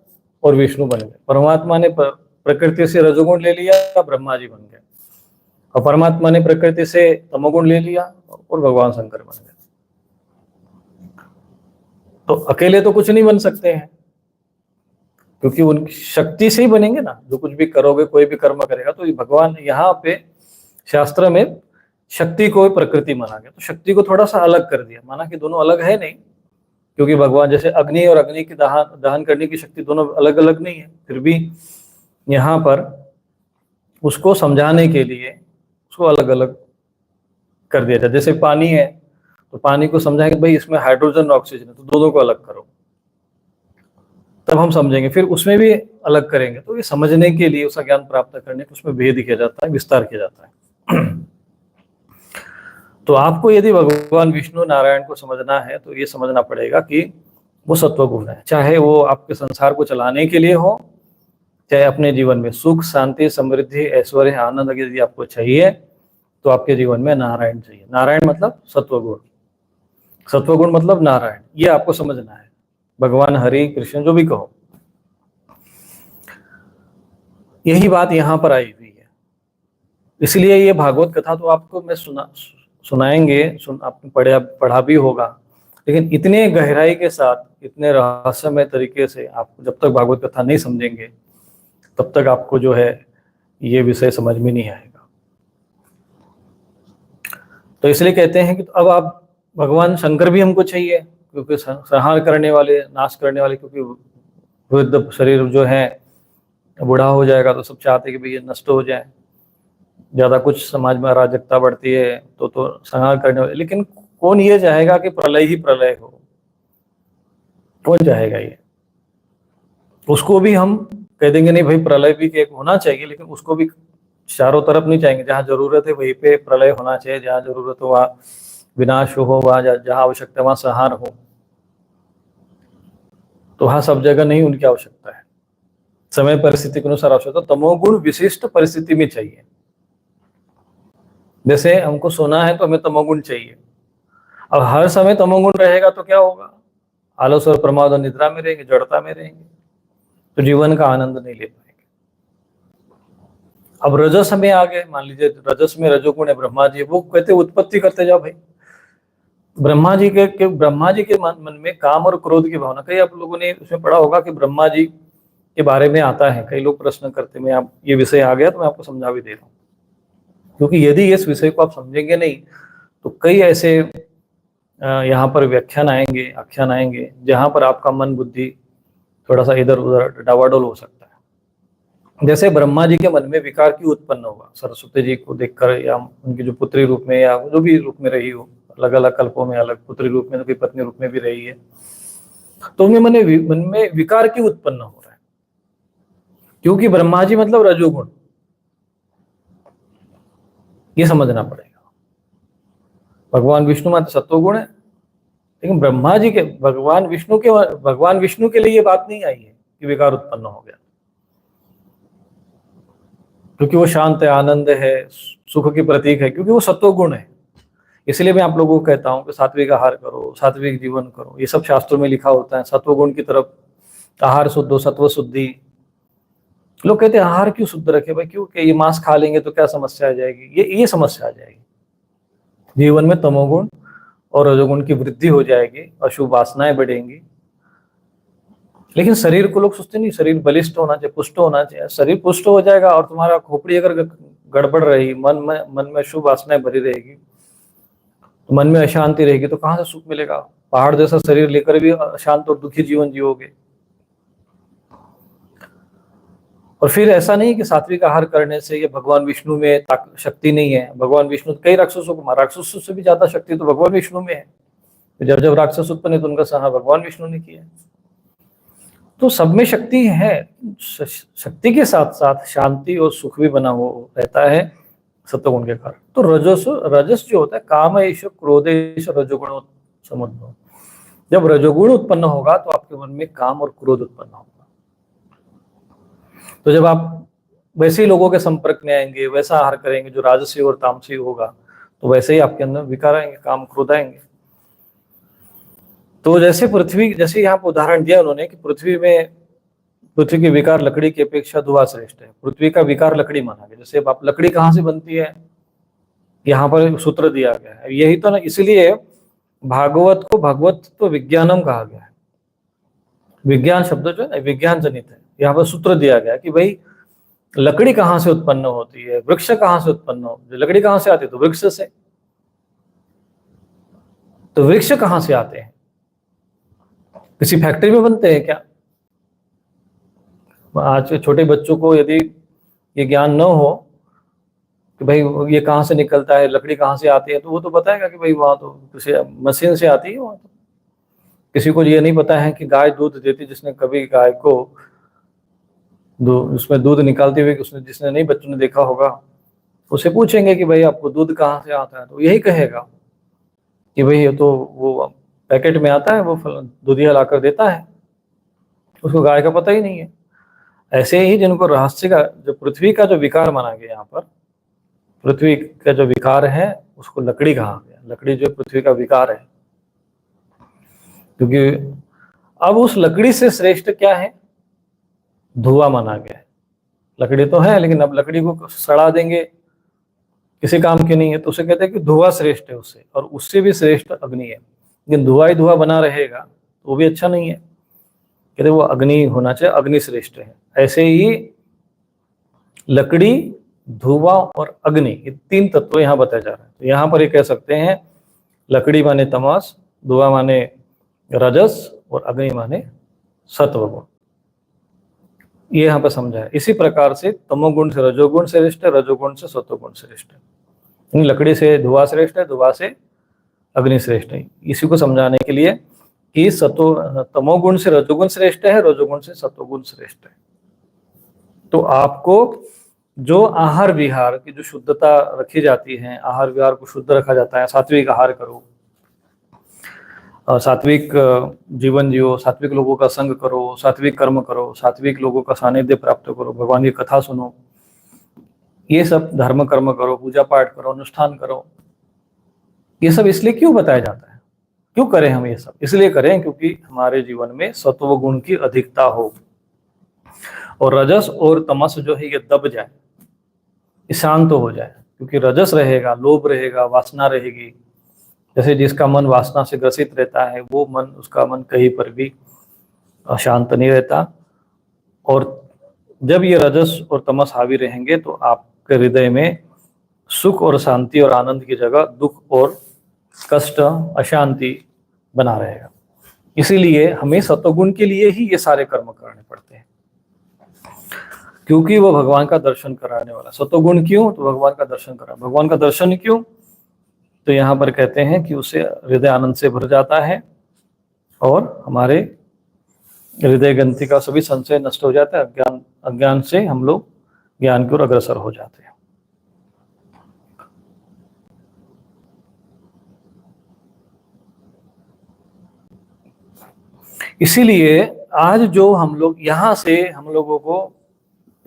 और विष्णु बन गए। परमात्मा ने प्रकृति से रजोगुण ले लिया, ब्रह्मा जी बन गए। और परमात्मा ने प्रकृति से तमोगुण ले लिया और भगवान शंकर बन गए। तो अकेले तो कुछ नहीं बन सकते हैं, क्योंकि उनकी शक्ति से ही बनेंगे ना। जो कुछ भी करोगे, कोई भी कर्म करेगा, तो भगवान यहाँ पे शास्त्र में शक्ति को प्रकृति माना गया। तो शक्ति को थोड़ा सा अलग कर दिया, माना कि दोनों अलग है नहीं, क्योंकि भगवान जैसे अग्नि और अग्नि की दहन करने की शक्ति दोनों अलग अलग नहीं है, फिर भी यहाँ पर उसको समझाने के लिए उसको अलग अलग कर दिया जाए। जैसे पानी है तो पानी को समझाएंगे भाई इसमें हाइड्रोजन और ऑक्सीजन है, तो दोनों को अलग करो, तब हम समझेंगे। फिर उसमें भी अलग करेंगे। तो ये समझने के लिए, उसका ज्ञान प्राप्त करने के उसमें भेद किया जाता है, विस्तार किया जाता है। तो आपको यदि भगवान विष्णु नारायण को समझना है तो ये समझना पड़ेगा कि वो सत्वगुण है, चाहे वो आपके संसार को चलाने के लिए हो, चाहे अपने जीवन में सुख शांति समृद्धि ऐश्वर्य आनंद यदि आपको चाहिए, तो आपके जीवन में नारायण चाहिए। नारायण मतलब सत्वगुण, सत्वगुण मतलब नारायण, ये आपको समझना है। भगवान हरि कृष्ण जो भी कहो, यही बात यहाँ पर आई हुई है। इसलिए ये भागवत कथा तो आपको मैं सुनाएंगे, आपने पढ़ा भी होगा, लेकिन इतने गहराई के साथ, इतने रहस्यमय तरीके से आप जब तक भागवत कथा नहीं समझेंगे तब तक आपको जो है ये विषय समझ में नहीं आएगा। तो इसलिए कहते हैं कि तो अब आप, भगवान शंकर भी हमको चाहिए, क्योंकि संहार करने वाले, नाश करने वाले, क्योंकि वृद्ध शरीर जो है बूढ़ा हो जाएगा तो सब चाहते हैं कि भाई ये नष्ट हो जाए, ज्यादा कुछ समाज में अराजकता बढ़ती है तो संहार करने वाले। लेकिन कौन ये चाहेगा कि प्रलय ही प्रलय हो? कौन चाहेगा ये? उसको भी हम कह देंगे नहीं भाई, प्रलय भी एक होना चाहिए, लेकिन उसको भी चारों तरफ नहीं चाहेंगे। जहां जरूरत है वहीं पे प्रलय होना चाहिए, जहां जरूरत हो वहां विनाश हो, वहां जहां आवश्यकता वहां संहार हो। तो वहां सब जगह नहीं उनकी आवश्यकता है, समय परिस्थिति के अनुसार आवश्यकता। तमोगुण विशिष्ट परिस्थिति में चाहिए। जैसे हमको सोना है तो हमें तमोगुण चाहिए। अब हर समय तमोगुण रहेगा तो क्या होगा? आलस और प्रमाद और निद्रा में रहेंगे, जड़ता में रहेंगे, तो जीवन का आनंद नहीं ले पाएंगे। अब रजस में आ गए, मान लीजिए रजस में रजोगुण है, ब्रह्मा जी, वो कहते उत्पत्ति करते जाओ भाई। ब्रह्मा जी के मन में काम और क्रोध की भावना, कई आप लोगों ने उसमें पढ़ा होगा कि ब्रह्मा जी के बारे में आता है, कई लोग प्रश्न करते, मैं आप ये विषय आ गया तो मैं आपको समझा भी दे रहा हूँ। क्योंकि यदि इस विषय को आप समझेंगे नहीं तो कई ऐसे यहाँ पर आख्यान आएंगे जहां पर आपका मन बुद्धि थोड़ा सा इधर उधर डावाडोल हो सकता है। जैसे ब्रह्मा जी के मन में विकार क्यों उत्पन्न होगा? सरस्वती जी को देखकर, या उनकी जो पुत्री रूप में या जो भी रूप में रही हो, अलग अलग कल्पों में, अलग पुत्री रूप में, तो पत्नी रूप में भी रही है, तो उनके मन में विकार क्यों उत्पन्न हो रहा है? क्योंकि ब्रह्मा जी मतलब रजोगुण, ये समझना पड़ेगा। भगवान विष्णु मात्र सत्वगुण है, लेकिन भगवान विष्णु के लिए ये बात नहीं आई है कि विकार उत्पन्न हो गया, क्योंकि वो शांत है, आनंद है, सुख की प्रतीक है, क्योंकि वो सत्वगुण है। इसलिए मैं आप लोगों को कहता हूँ कि सात्विक आहार करो, सात्विक जीवन करो, ये सब शास्त्रों में लिखा होता है। सत्वगुण की तरफ आहार शुद्ध हो, सत्व शुद्धि। लोग कहते हैं आहार क्यों शुद्ध रखे भाई? क्योंकि ये मांस खा लेंगे तो क्या समस्या आ जाएगी? ये समस्या आ जाएगी। जीवन में तमोगुण और रजोगुण की वृद्धि हो जाएगी, अशुभ वासनाएं बढ़ेंगी। लेकिन शरीर को लोग सोचते नहीं, शरीर बलिष्ठ होना चाहिए, पुष्ट होना चाहिए। शरीर पुष्ट हो जाएगा और तुम्हारा खोपड़ी अगर गड़बड़ रही, मन में शुभ वासनाएं भरी रहेगी, तो मन में अशांति रहेगी, तो कहां से सुख मिलेगा? पहाड़ जैसा शरीर लेकर भी अशांत और दुखी जीवन जियोगे। और फिर ऐसा नहीं कि सात्विक आहार करने से ये भगवान विष्णु में शक्ति नहीं है। भगवान विष्णु, कई राक्षसों से भी ज्यादा शक्ति तो भगवान विष्णु में है। जब जब राक्षस उत्पन्न तो उनका संहार भगवान विष्णु ने किया। तो सब में शक्ति है। शक्ति के साथ साथ शांति और सुख भी बना हुआ रहता है सत्वगुण के कारण। तो रजस जो होता है, काम एष क्रोध एष रजोगुण समुद्भव। जब रजोगुण उत्पन्न होगा तो आपके मन में काम और क्रोध उत्पन्न होगा। तो जब आप वैसे ही लोगों के संपर्क में आएंगे, वैसा आहार करेंगे जो राजसी और तामसी होगा, तो वैसे ही आपके अंदर विकार आएंगे, काम क्रोध आएंगे। तो जैसे यहाँ पर उदाहरण दिया उन्होंने कि पृथ्वी की विकार लकड़ी की अपेक्षा धुआं श्रेष्ठ है। पृथ्वी का विकार लकड़ी माना गया। जैसे आप लकड़ी कहाँ से बनती है, यहाँ पर सूत्र दिया गया है। यही तो ना, इसलिए भागवत को भगवत विज्ञानम कहा गया है। विज्ञान शब्द जो है विज्ञान जनित है। यहाँ पर सूत्र दिया गया कि भाई लकड़ी कहाँ से उत्पन्न होती है, वृक्ष कहाँ से उत्पन्न होती है। लकड़ी कहाँ से आती है? तो वृक्ष से। तो वृक्ष कहाँ से आते हैं? किसी फैक्ट्री में बनते हैं क्या? आज के छोटे बच्चों को यदि ये ज्ञान न हो कि भाई ये कहाँ से निकलता है, लकड़ी कहाँ से आती है, तो वो तो बताएगा कि भाई वहां तो किसी मशीन से आती है। वहां तो किसी को ये नहीं पता है कि गाय दूध देती, जिसने कभी गाय को उसमें दूध निकालते हुए जिसने नहीं बच्चों ने देखा होगा, उसे पूछेंगे कि भाई आपको दूध कहाँ से आता है, तो यही कहेगा कि भाई ये तो वो पैकेट में आता है, वो दूधिया लाकर देता है, उसको गाय का पता ही नहीं है। ऐसे ही जिनको रहस्य का, जो पृथ्वी का जो विकार माना गया, यहाँ पर पृथ्वी का जो विकार है उसको लकड़ी कहा गया। लकड़ी जो पृथ्वी का विकार है, क्योंकि अब उस लकड़ी से श्रेष्ठ क्या है? धुआं माना गया है। लकड़ी तो है, लेकिन अब लकड़ी को सड़ा देंगे, किसी काम की नहीं है, तो उसे कहते हैं कि धुआं श्रेष्ठ है उससे, और उससे भी श्रेष्ठ अग्नि है। लेकिन धुआं ही धुआं बना रहेगा तो वो भी अच्छा नहीं है, कहते वो अग्नि होना चाहिए, अग्नि श्रेष्ठ है। ऐसे ही लकड़ी, धुआं और अग्नि, ये तीन तत्व यहाँ बताए जा रहे हैं। तो यहाँ पर ये कह सकते हैं लकड़ी माने तमस, धुआं माने रजस और अग्नि माने सत्वगुण, ये यहाँ पर समझा है। इसी प्रकार से तमोगुण से रजोगुण श्रेष्ठ है, रजोगुण से सत्वगुण श्रेष्ठ है। लकड़ी से धुआं श्रेष्ठ है, धुआं से अग्नि श्रेष्ठ है। इसी को समझाने के लिए कि तमोगुण से रजोगुण श्रेष्ठ है, रजोगुण से सत्वगुण श्रेष्ठ है। तो आपको जो आहार विहार की जो शुद्धता रखी जाती है, आहार विहार को शुद्ध रखा जाता है, सात्विक आहार करो, सात्विक जीवन जियो, सात्विक लोगों का संग करो, सात्विक कर्म करो, सात्विक लोगों का सानिध्य प्राप्त करो, भगवान की कथा सुनो, ये सब धर्म कर्म करो, पूजा पाठ करो, अनुष्ठान करो। ये सब इसलिए क्यों बताया जाता है, क्यों करें हम ये सब? इसलिए करें क्योंकि हमारे जीवन में सत्व गुण की अधिकता हो और रजस और तमस जो है ये दब जाए, शांत हो जाए। क्योंकि रजस रहेगा, लोभ रहेगा, वासना रहेगी। जैसे जिसका मन वासना से ग्रसित रहता है, वो मन, उसका मन कहीं पर भी शांत नहीं रहता। और जब ये रजस और तमस हावी रहेंगे तो आपके हृदय में सुख और शांति और आनंद की जगह दुख और कष्ट, अशांति बना रहेगा। इसीलिए हमें सत्वगुण के लिए ही ये सारे कर्म करने पड़ते हैं, क्योंकि वो भगवान का दर्शन कराने वाला। सत्वगुण क्यों? तो भगवान का दर्शन करा। भगवान का दर्शन क्यों? तो यहाँ पर कहते हैं कि उससे हृदय आनंद से भर जाता है और हमारे हृदय ग्रंथि का सभी संशय नष्ट हो जाता है। अज्ञान से हम लोग ज्ञान की ओर अग्रसर हो जाते हैं। इसीलिए आज जो हम लोग यहाँ से, हम लोगों को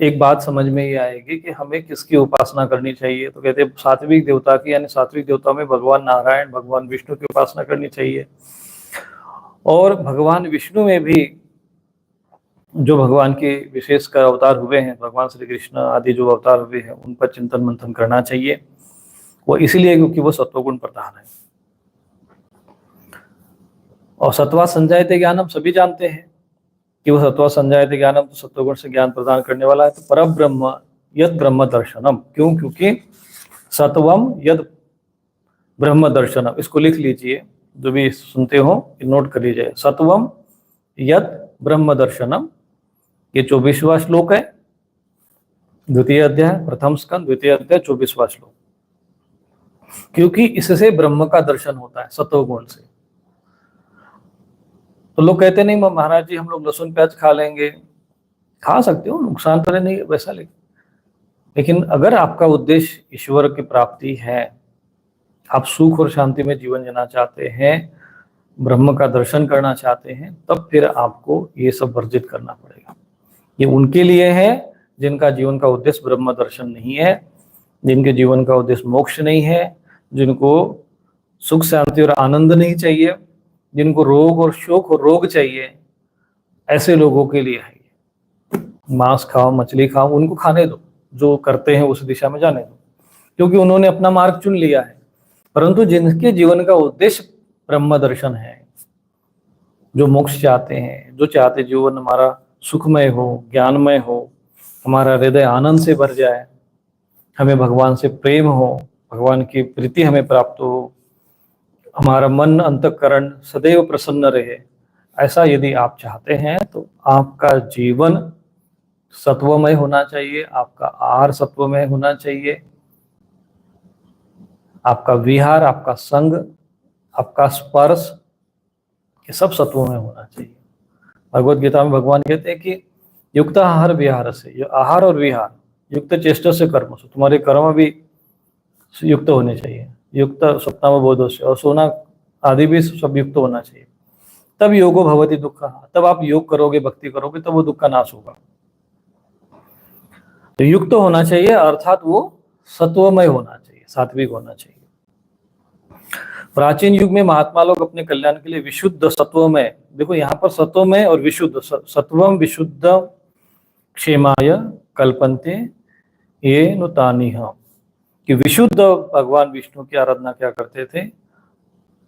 एक बात समझ में ही आएगी कि हमें किसकी उपासना करनी चाहिए। तो कहते हैं सात्विक देवता की, यानी सात्विक देवता में भगवान नारायण, भगवान विष्णु की उपासना करनी चाहिए। और भगवान विष्णु में भी जो भगवान के विशेष कर अवतार हुए हैं, भगवान श्री कृष्ण आदि जो अवतार हुए हैं, उन पर चिंतन मंथन करना चाहिए। वो इसलिए क्योंकि वो सत्वगुण प्रधान है। और सत्वा संजायते ज्ञानम, सभी जानते हैं कि वो सत्वा संजायते ज्ञानम, तो सत्वगुण से ज्ञान प्रदान करने वाला है। तो परम ब्रह्म यद ब्रह्म दर्शनम, क्यों? क्योंकि सत्वम यद ब्रह्म दर्शनम, इसको लिख लीजिए, जो भी सुनते हो नोट कर लीजिए। सत्वम यद ब्रह्म दर्शनम, ये 24वां श्लोक है, द्वितीय अध्याय, प्रथम स्कंद, द्वितीय अध्याय, 24वां श्लोक। क्योंकि इससे ब्रह्म का दर्शन होता है, सत्वगुण से। तो लोग कहते नहीं महाराज जी हम लोग लहसुन प्याज खा लेंगे, खा सकते हो, नुकसान तो नहीं वैसा। लेकिन अगर आपका उद्देश्य ईश्वर की प्राप्ति है, आप सुख और शांति में जीवन जीना चाहते हैं, ब्रह्म का दर्शन करना चाहते हैं, तब फिर आपको ये सब वर्जित करना पड़ेगा। ये उनके लिए है जिनका जीवन का उद्देश्य ब्रह्म दर्शन नहीं है, जिनके जीवन का उद्देश्य मोक्ष नहीं है, जिनको सुख शांति और आनंद नहीं चाहिए, जिनको रोग और शोक और रोग चाहिए, ऐसे लोगों के लिए है। मांस खाओ, मछली खाओ, उनको खाने दो, जो करते हैं उस दिशा में जाने दो, क्योंकि उन्होंने अपना मार्ग चुन लिया है। परंतु जिनके जीवन का उद्देश्य ब्रह्म दर्शन है, जो मोक्ष चाहते हैं, जो चाहते जीवन हमारा सुखमय हो, ज्ञानमय हो, हमारा हृदय आनंद से भर जाए, हमें भगवान से प्रेम हो, भगवान की प्रीति हमें प्राप्त हो, हमारा मन अंतःकरण सदैव प्रसन्न रहे, ऐसा यदि आप चाहते हैं तो आपका जीवन सत्वमय होना चाहिए, आपका आहार सत्वमय होना चाहिए, आपका विहार, आपका संग, आपका स्पर्श, ये सब सत्वमय होना चाहिए। भगवत गीता में भगवान कहते हैं कि युक्त आहार विहार से, ये आहार और विहार, युक्त चेष्टा से कर्म से, तुम्हारे कर्म भी युक्त होने चाहिए, युक्त स्वप्नावबोधों से, और सोना आदि भी सब युक्त होना चाहिए। तब योगो भवति दुख, तब आप योग करोगे, भक्ति करोगे, तब वो दुख का नाश होगा। तो युक्त होना चाहिए, अर्थात वो सत्वमय होना चाहिए, सात्विक होना चाहिए। प्राचीन युग में महात्मा लोग अपने कल्याण के लिए विशुद्ध सत्वमय, देखो यहाँ पर सत्वमय और विशुद्ध, सत्वम विशुद्ध क्षेमाय कल्पन्ते ये नुतानी, कि विशुद्ध भगवान विष्णु की आराधना क्या करते थे,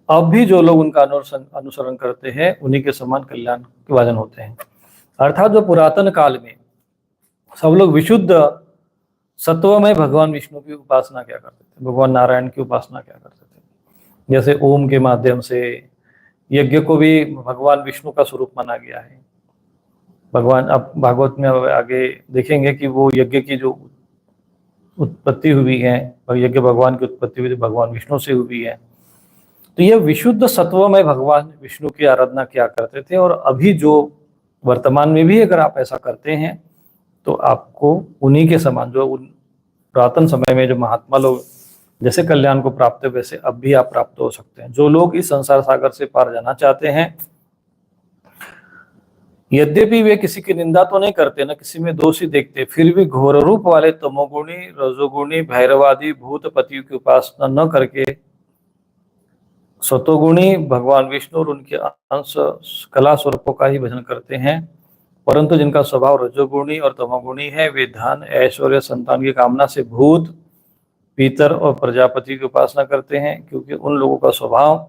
अब भी जो लोग उनका अनुसरण करते हैं उन्हीं के समान कल्याण के भाजन होते हैं। अर्थात जो पुरातन काल में सब लोग विशुद्ध सत्वमय भगवान विष्णु की उपासना क्या करते थे, भगवान नारायण की उपासना क्या करते थे, जैसे ओम के माध्यम से यज्ञ को भी भगवान विष्णु का स्वरूप माना गया है। भगवान, अब भागवत में आगे देखेंगे कि वो यज्ञ की जो उत्पत्ति हुई है, यज्ञ भगवान की उत्पत्ति हुई भगवान विष्णु से हुई है। तो यह विशुद्ध सत्वमय भगवान विष्णु की आराधना क्या करते थे, और अभी जो वर्तमान में भी अगर आप ऐसा करते हैं तो आपको उन्हीं के समान, जो उन पुरातन समय में जो महात्मा लोग जैसे कल्याण को प्राप्त है, वैसे अब भी आप प्राप्त हो सकते हैं। जो लोग इस संसार सागर से पार जाना चाहते हैं, यद्यपि वे किसी की निंदा तो नहीं करते, न किसी में दोष ही देखते, फिर भी घोर रूप वाले तमोगुणी, रजोगुणी, भैरवादी भूतपतियों की उपासना न करके सतोगुणी भगवान विष्णु और उनके अंश कला स्वरूपों का ही भजन करते हैं। परंतु जिनका स्वभाव रजोगुणी और तमोगुणी है, वे धन, ऐश्वर्य, संतान की कामना से भूत, पीतर और प्रजापति की उपासना करते हैं, क्योंकि उन लोगों का स्वभाव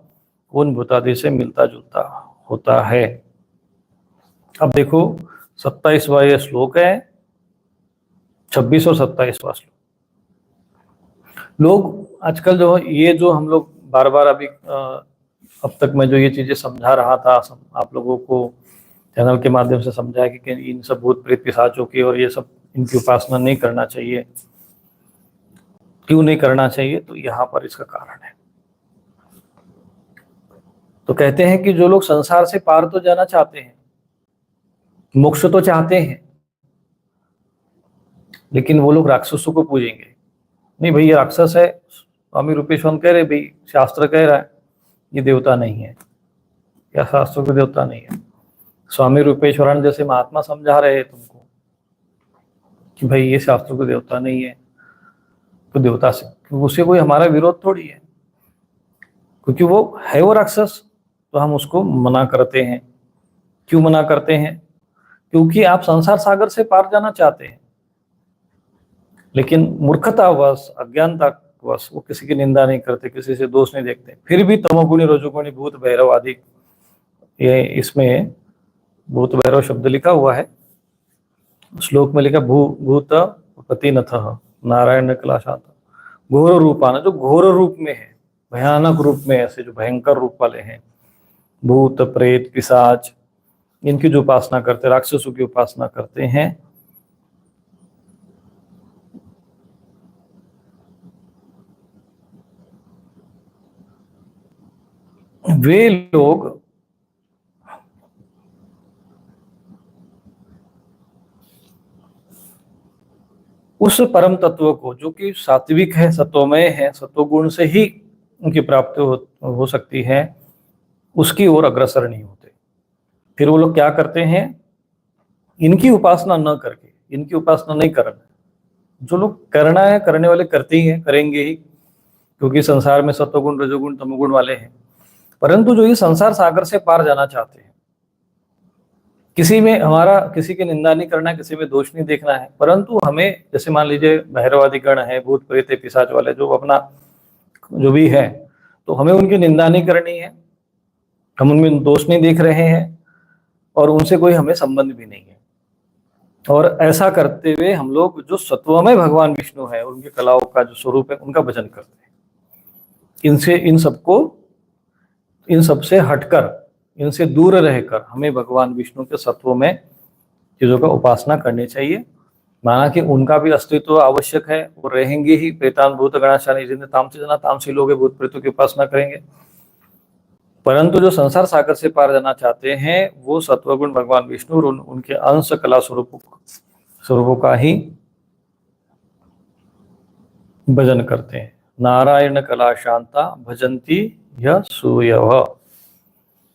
उन भूतादि से मिलता जुलता होता है। अब देखो 27वां यह श्लोक है, 26 और 27वां श्लोक। लोग आजकल जो ये जो हम लोग बार बार अभी अब तक मैं जो ये चीजें समझा रहा था, आप लोगों को चैनल के माध्यम से समझाया कि इन सब भूत प्रेत पिशाचों की और ये सब इनकी उपासना नहीं करना चाहिए। क्यों नहीं करना चाहिए? तो यहाँ पर इसका कारण है। तो कहते हैं कि जो लोग संसार से पार तो जाना चाहते हैं, मोक्ष तो चाहते हैं, लेकिन वो लोग राक्षसों को पूजेंगे। नहीं भाई ये राक्षस है, स्वामी रूपेश्वर कह रहे, भाई शास्त्र कह रहा है ये देवता नहीं है, या शास्त्र के देवता नहीं है। स्वामी रूपेश्वरान जैसे महात्मा समझा रहे हैं तुमको कि भाई ये शास्त्र के देवता नहीं है, तो देवता से उससे कोई हमारा विरोध थोड़ी है, क्योंकि वो है वो राक्षस, तो हम उसको मना करते हैं। क्यों मना करते हैं? क्योंकि आप संसार सागर से पार जाना चाहते हैं, लेकिन मूर्खतावश, अज्ञानतावश वो किसी की निंदा नहीं करते, किसी से दोष नहीं देखते। फिर भी तमोगुणी, रजोगुणी, भूत, भैरव आदि, ये इसमें भूत भैरव शब्द लिखा हुआ है, श्लोक में लिखा भूत पतिनथ नारायण कला शांत घोर रूपान, जो घोर रूप में है, भयानक रूप में, ऐसे जो भयंकर रूप वाले हैं, भूत प्रेत पिशाच, इनकी जो उपासना करते, राक्षसों की उपासना करते हैं, वे लोग उस परम तत्व को, जो कि सात्विक है, सत्वमय है, सत्वगुण से ही उनकी प्राप्ति हो सकती है, उसकी ओर अग्रसर नहीं होते। फिर वो लोग क्या करते हैं? इनकी उपासना न करके, इनकी उपासना नहीं करना, जो लोग करना है करने वाले करते ही हैं, करेंगे ही, क्योंकि संसार में सत्वगुण, रजोगुण, तमोगुण वाले हैं। परंतु जो ये संसार सागर से पार जाना चाहते हैं, किसी में हमारा किसी की निंदा नहीं करना है, किसी में दोष नहीं देखना है, परंतु हमें, जैसे मान लीजिए भैरवादी गण है, भूत प्रेत पिशाच वाले, जो अपना जो भी है, तो हमें उनकी निंदा नहीं करनी है, हम उनमें दोष नहीं देख रहे हैं, और उनसे कोई हमें संबंध भी नहीं है। और ऐसा करते हुए हम लोग जो सत्वमय भगवान विष्णु है, उनकी कलाओं का जो स्वरूप है, उनका भजन करते हैं। इनसे, इन सबसे हटकर, इनसे दूर रहकर हमें भगवान विष्णु के सत्व में चीजों का उपासना करनी चाहिए। माना कि उनका भी अस्तित्व आवश्यक है, वो रहेंगे ही। प्रेतान भूत गणाशानी जिन्हें तामसी जना, तामसी लोग भूत प्रेतों की उपासना करेंगे। परंतु जो संसार सागर से पार जाना चाहते हैं, वो सत्वगुण भगवान विष्णु और उनके अंश कला स्वरूपों का ही भजन करते हैं। नारायण कला शांता भजंती यह सूयव।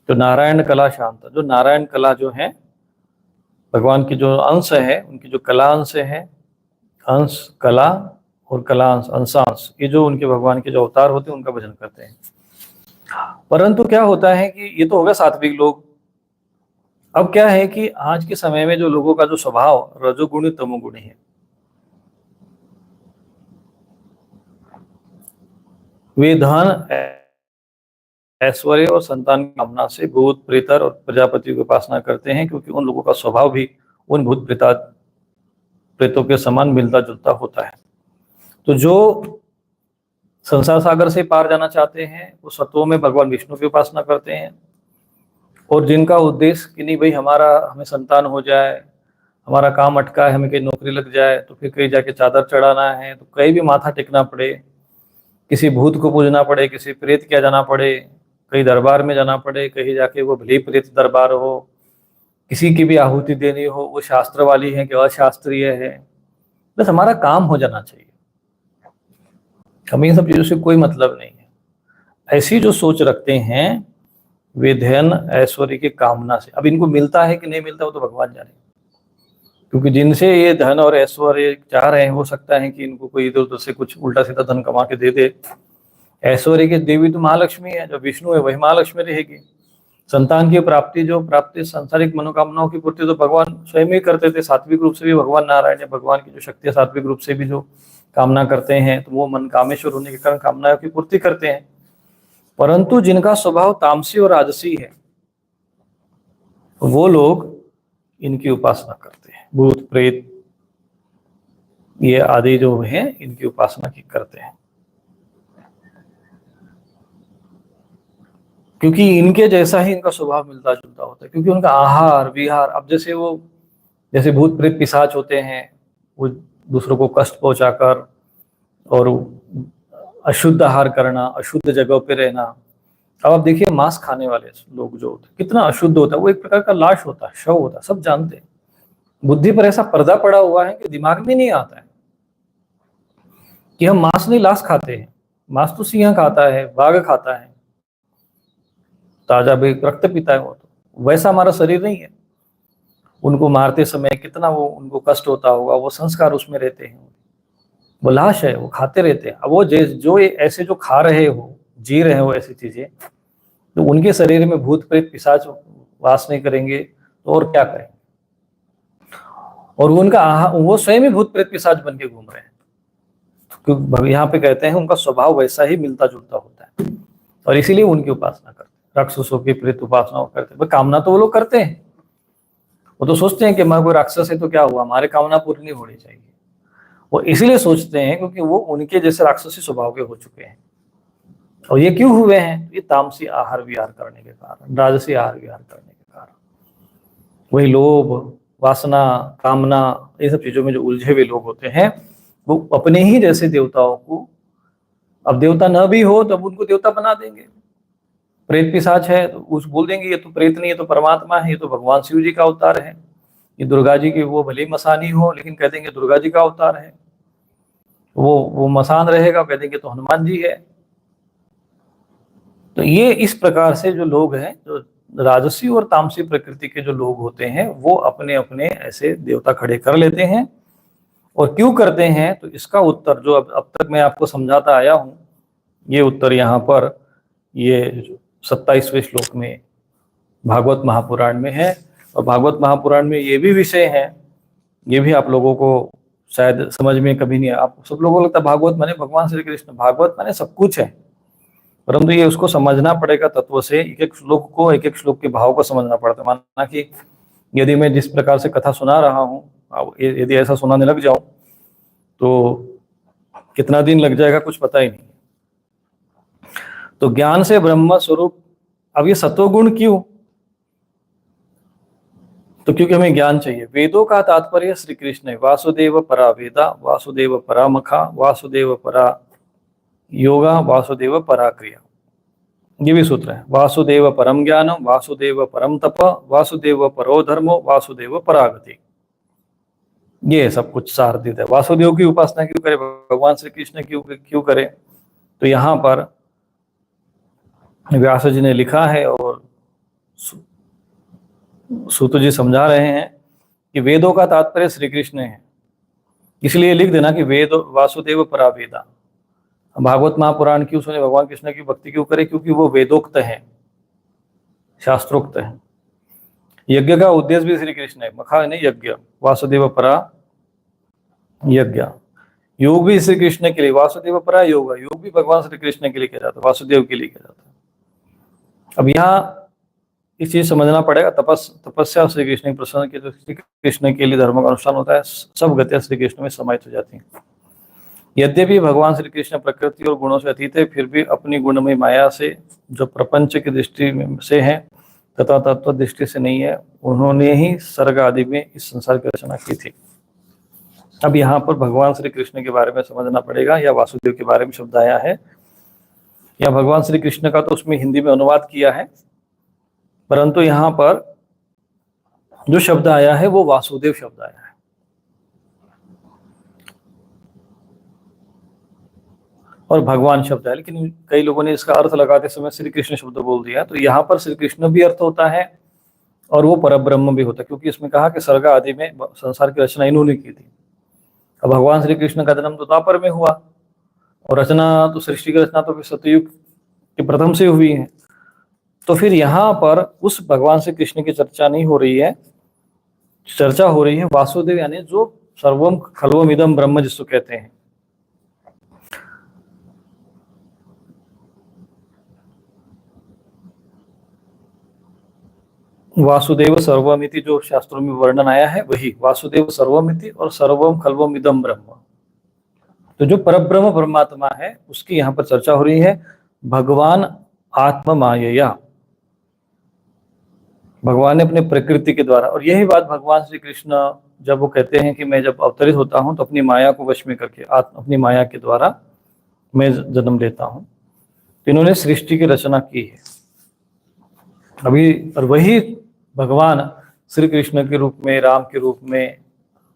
जो नारायण कला शांता, जो नारायण कला जो है, भगवान की जो अंश है, उनकी जो कला अंश है, अंश कला और कला अंश, अंशांश, ये जो उनके भगवान के जो अवतार होते हैं, उनका भजन करते हैं। परंतु क्या होता है कि ये तो हो गया सात्विक लोग। अब क्या है कि आज के समय में जो लोगों का जो स्वभाव रजोगुणी तमोगुणी है, वे धन, ऐश्वर्य और संतान की कामना से भूत, प्रेतर और प्रजापति की उपासना करते हैं, क्योंकि उन लोगों का स्वभाव भी उन भूत प्रेतों के समान मिलता जुलता होता है। तो जो संसार सागर से पार जाना चाहते हैं वो सत्वों में भगवान विष्णु की उपासना करते हैं, और जिनका उद्देश्य कि नहीं भाई हमें संतान हो जाए, हमारा काम अटका है, हमें कहीं नौकरी लग जाए, तो फिर कहीं जाके चादर चढ़ाना है, तो कहीं भी माथा टेकना पड़े, किसी भूत को पूजना पड़े, किसी प्रेत के जाना पड़े, कहीं दरबार में जाना पड़े, कहीं जाके वो भली प्रेत दरबार हो, किसी की भी आहुति देनी हो, वो शास्त्र वाली है कि अशास्त्रीय है, बस हमारा काम हो जाना चाहिए, हमें इन सब चीजों से कोई मतलब नहीं है। ऐसी जो सोच रखते हैं वे धन ऐश्वर्य की कामना से, अब इनको मिलता है कि नहीं मिलता वो तो भगवान जाने, क्योंकि जिनसे ये धन और ऐश्वर्य चाह रहे हैं हो सकता है कि इनको कोई इधर उधर से कुछ उल्टा सीधा धन कमा के दे दे। ऐश्वर्य की देवी तो महालक्ष्मी है, जो विष्णु है वही महालक्ष्मी रहेगी। संतान की प्राप्ति, जो प्राप्ति सांसारिक मनोकामनाओं की पूर्ति तो भगवान स्वयं ही करते थे, सात्विक रूप से भी भगवान नारायण है, भगवान की जो शक्ति है सात्विक रूप से भी जो कामना करते हैं, तो वो मन कामेश्वर होने के कारण कामनाओं की पूर्ति करते हैं। परंतु जिनका स्वभाव तामसी और राजसी है वो लोग इनकी उपासना करते हैं, भूत प्रेत ये आदि जो हैं इनकी उपासना की करते हैं, क्योंकि इनके जैसा ही इनका स्वभाव मिलता जुलता होता है, क्योंकि उनका आहार विहार, अब जैसे भूत प्रेत पिशाच होते हैं, वो दूसरों को कष्ट पहुंचाकर और अशुद्ध आहार करना, अशुद्ध जगह पे रहना। अब आप देखिए मांस खाने वाले लोग जो होते हैं कितना अशुद्ध होता है, वो एक प्रकार का लाश होता है, शव होता है, सब जानते हैं। बुद्धि पर ऐसा पर्दा पड़ा हुआ है कि दिमाग में नहीं आता है कि हम मांस नहीं लाश खाते हैं। मांस तो सिंह खाता है, बाघ खाता है, ताजा भी रक्त पीता है, वो तो वैसा हमारा शरीर नहीं है। उनको मारते समय कितना वो उनको कष्ट होता होगा, वो संस्कार उसमें रहते हैं, वो लाश है, वो खाते रहते हैं। अब वो जो ऐसे जो खा रहे हो, जी रहे हो ऐसी चीजें, तो उनके शरीर में भूत प्रेत पिशाच वास नहीं करेंगे तो और क्या करेंगे। और वो स्वयं ही भूत प्रेत पिशाच बन के घूम रहे हैं, क्योंकि यहाँ पे कहते हैं उनका स्वभाव वैसा ही मिलता जुलता होता है, और इसीलिए उनकी उपासना करते हैं। राक्षसों की प्रेत उपासना करते हैं, कामना तो वो लोग करते हैं, वो तो सोचते हैं कि मैं कोई राक्षस है तो क्या हुआ, हमारे कामना पूरी नहीं होनी चाहिए। वो इसलिए सोचते हैं क्योंकि वो उनके जैसे राक्षसी स्वभाव के हो चुके हैं। और ये क्यों हुए हैं? ये तामसी आहार विहार करने के कारण, राजसी आहार विहार करने के कारण, वही लोभ वासना कामना ये सब चीजों में जो उलझे हुए लोग होते हैं, वो अपने ही जैसे देवताओं को, अब देवता न भी हो तब उनको देवता बना देंगे। प्रेत पिशाच है तो उस बोल देंगे ये तो प्रेत नहीं, ये तो परमात्मा है, ये तो भगवान शिव जी का अवतार है, ये दुर्गा जी की वो भले मसानी हो लेकिन कह देंगे दुर्गा जी का अवतार है। वो मसान रहेगा, कह देंगे तो हनुमान जी है। तो ये इस प्रकार से जो लोग हैं, जो राजसी और तामसी प्रकृति के जो लोग होते हैं, वो अपने अपने ऐसे देवता खड़े कर लेते हैं। और क्यों करते हैं तो इसका उत्तर जो अब तक मैं आपको समझाता आया हूं, ये उत्तर यहाँ पर ये 27वें श्लोक में भागवत महापुराण में है। और भागवत महापुराण में ये भी विषय है, ये भी आप लोगों को शायद समझ में कभी नहीं, आप सब लोगों को लगता है भागवत माने भगवान श्री कृष्ण, भागवत माने सब कुछ है, परंतु ये उसको समझना पड़ेगा तत्व से। एक एक श्लोक को, एक एक श्लोक के भाव को समझना पड़ता है। माना कि यदि मैं जिस प्रकार से कथा सुना रहा हूँ, यदि ऐसा सुनाने लग जाऊं तो कितना दिन लग जाएगा कुछ पता ही नहीं। तो ज्ञान से ब्रह्म स्वरूप, अब ये सत्वगुण क्यों? तो क्योंकि हमें ज्ञान चाहिए। वेदों का तात्पर्य श्री कृष्ण है, वासुदेव परा वेदा, वासुदेव परा मखा, वासुदेव परा योगा, वासुदेव परा क्रिया, ये भी सूत्र है। वासुदेव परम ज्ञानम, वासुदेव परम तप, वासुदेव परो धर्मो, वासुदेव परागति, ये सब कुछ सारथित है। वासुदेव की उपासना क्यों करे, भगवान श्री कृष्ण क्यों करे? तो यहाँ पर व्यास जी ने लिखा है और सूत जी समझा रहे हैं कि वेदों का तात्पर्य श्री कृष्ण है, इसलिए लिख देना कि वेद वासुदेव परा वेदा। भागवत महापुराण क्यों सुने, भगवान कृष्ण की भक्ति क्यों करे? क्योंकि वो वेदोक्त है, शास्त्रोक्त है। यज्ञ का उद्देश्य भी श्री कृष्ण है, मखा नहीं यज्ञ, वासुदेव परा यज्ञ। योग भी श्री कृष्ण के लिए, वासुदेव परा योग, योग भी भगवान श्री कृष्ण के लिए किया जाता है, वासुदेव के लिए किया जाता है। अब यहाँ इस चीज समझना पड़ेगा, तपस्या श्री कृष्ण की प्रसन्न की, तो श्री कृष्ण के लिए धर्म का अनुष्ठान होता है, सब गतियां श्री कृष्ण में समाहित हो जाती हैं। यद्यपि भगवान श्री कृष्ण प्रकृति और गुणों से अतीत है, फिर भी अपनी गुणमय माया से, जो प्रपंच की दृष्टि से है तथा तत्व दृष्टि से नहीं है, उन्होंने ही सर्ग आदि में इस संसार की रचना की थी। अब यहाँ पर भगवान श्री कृष्ण के बारे में समझना पड़ेगा, या वासुदेव के बारे में शब्द आया है, या भगवान श्री कृष्ण का तो उसमें हिंदी में अनुवाद किया है, परंतु यहाँ पर जो शब्द आया है वो वासुदेव शब्द आया है। और भगवान शब्द है, लेकिन कई लोगों ने इसका अर्थ लगाते समय श्री कृष्ण शब्द बोल दिया। तो यहाँ पर श्री कृष्ण भी अर्थ होता है और वो परब्रह्म भी होता है, क्योंकि इसमें कहा कि सर्ग आदि में संसार की रचना इन्होंने की थी। अब भगवान श्री कृष्ण का जन्म तो द्वापर में हुआ, और रचना तो, सृष्टि की रचना तो फिर सतयुग के प्रथम से हुई है। तो फिर यहाँ पर उस भगवान श्री कृष्ण की चर्चा नहीं हो रही है, चर्चा हो रही है वासुदेव, यानी जो सर्वम खल्वम इदम ब्रह्म जिसको कहते हैं। वासुदेव सर्वमिति जो शास्त्रों में वर्णन आया है, वही वासुदेव सर्वमिति और सर्वम खल्वम इदम ब्रह्म। तो जो परब्रह्म परमात्मा है उसकी यहाँ पर चर्चा हो रही है, भगवान आत्म मायया, भगवान ने अपने प्रकृति के द्वारा। और यही बात भगवान श्री कृष्ण जब वो कहते हैं कि मैं जब अवतरित होता हूं तो अपनी माया को वश में करके अपनी माया के द्वारा मैं जन्म लेता हूं, तो इन्होंने सृष्टि की रचना की है अभी। और वही भगवान श्री कृष्ण के रूप में, राम के रूप में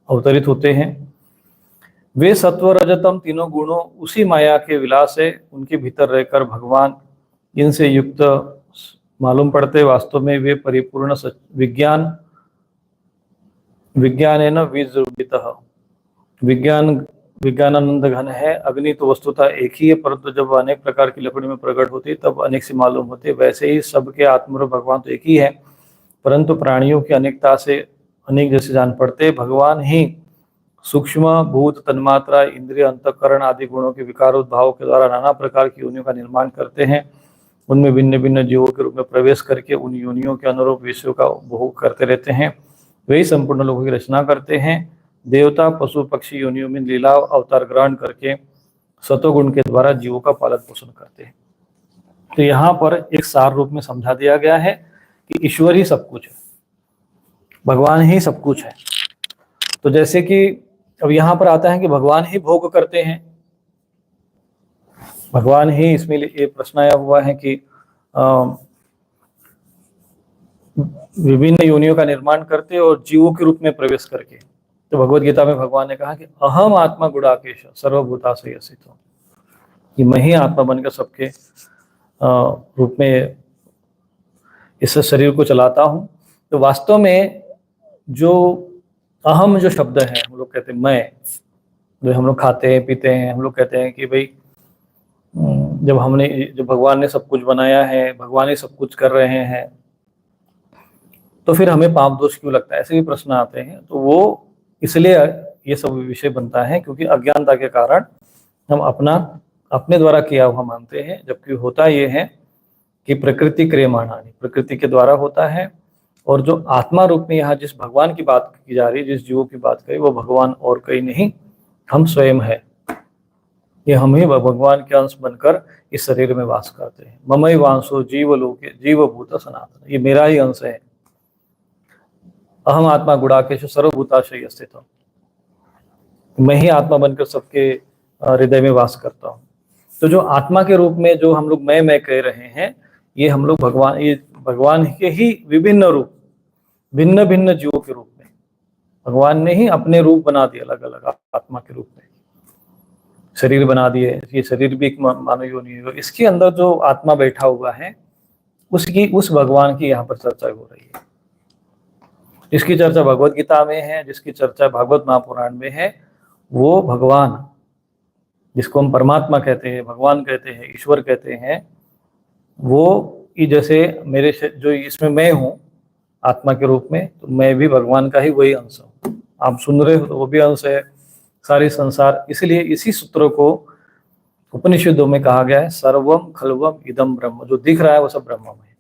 अवतरित होते हैं। वे सत्व रजतम तीनों गुणों उसी माया के विलास है, उनके भीतर रहकर भगवान इनसे युक्त मालूम पड़ते। वास्तव में वे परिपूर्ण विज्ञान है न विजृंभितः, विज्ञानानंद घन है। अग्नि तो वस्तुतः एक ही है, परंतु जब अनेक प्रकार की लकड़ी में प्रकट होती तब अनेक से मालूम होते। वैसे ही सबके आत्मरूप भगवान तो एक ही है, परंतु प्राणियों की अनेकता से अनेक जैसे जान पड़ते। भगवान ही सूक्ष्म भूत, तन्मात्रा, इंद्रिय, अंतःकरण आदि गुणों के विकारोद्भाव के द्वारा नाना प्रकार की योनियों का निर्माण करते हैं। उनमें भिन्न भिन्न जीवों के रूप में प्रवेश करके उन योनियों के अनुरूप विषयों का उपभोग करते रहते हैं। वही संपूर्ण लोगों की रचना करते हैं। देवता, पशु, पक्षी योनियों में लीला अवतार ग्रहण करके सतोगुण के द्वारा जीवों का पालन पोषण करते हैं। तो यहाँ पर एक सार रूप में समझा दिया गया है कि ईश्वर ही सब कुछ है, भगवान ही सब कुछ है। तो जैसे कि अब यहाँ पर आता है कि भगवान ही भोग करते हैं, भगवान ही, इसमें ये प्रश्न आया हुआ है कि विभिन्न योनियों का निर्माण करते और जीवों के रूप में प्रवेश करके। तो भगवत गीता में भगवान ने कहा कि अहम आत्मा गुणाकेश सर्वभूतासु यसितो, कि मैं ही आत्मा बनकर सबके रूप में इस शरीर को चलाता हूँ। तो वास्तव में जो अहम जो शब्द है, हम लोग कहते हैं मैं, जो हम लोग खाते हैं पीते हैं, हम लोग कहते हैं कि भाई जब भगवान ने सब कुछ बनाया है, भगवान ही सब कुछ कर रहे हैं, तो फिर हमें पाप दोष क्यों लगता है, ऐसे भी प्रश्न आते हैं। तो वो इसलिए ये सब विषय बनता है क्योंकि अज्ञानता के कारण हम अपने द्वारा किया हुआ मानते हैं, जबकि होता ये है कि प्रकृति क्रियमाणानि, प्रकृति के द्वारा होता है। और जो आत्मा रूप में यहाँ जिस भगवान की बात की जा रही है, जिस जीवों की बात करी, वो भगवान और कहीं नहीं, हम स्वयं है। ये हम ही भगवान के अंश बनकर इस शरीर में वास करते हैं। ममई वांसो जीव लोके जीवभूत सनातन, ये मेरा ही अंश है। अहम आत्मा गुणाकेश सर्वभूताशय स्थित, मैं ही आत्मा बनकर सबके हृदय में वास करता हूँ। तो जो आत्मा के रूप में जो हम लोग मैं कह रहे हैं, ये हम लोग भगवान के ही विभिन्न रूप, भिन्न भिन्न जीवों के रूप में भगवान ने ही अपने रूप बना दिए, अलग अलग आत्मा के रूप में शरीर बना दिए। ये शरीर भी एक मानव योनि है, इसके अंदर जो आत्मा बैठा हुआ है उस भगवान की यहाँ पर चर्चा हो रही है। जिसकी चर्चा भगवत गीता में है, जिसकी चर्चा भागवत महापुराण में है, वो भगवान जिसको हम परमात्मा कहते हैं, भगवान कहते हैं, ईश्वर कहते हैं, वो जैसे मेरे जो इसमें मैं हूँ आत्मा के रूप में, तो मैं भी भगवान का ही वही अंश हूँ। आप सुन रहे हो तो वो भी अंश है, सारी संसार। इसलिए इसी सूत्र को उपनिषदों में कहा गया है सर्वम खलवम इदम ब्रह्म, जो दिख रहा है वो सब ब्रह्म है।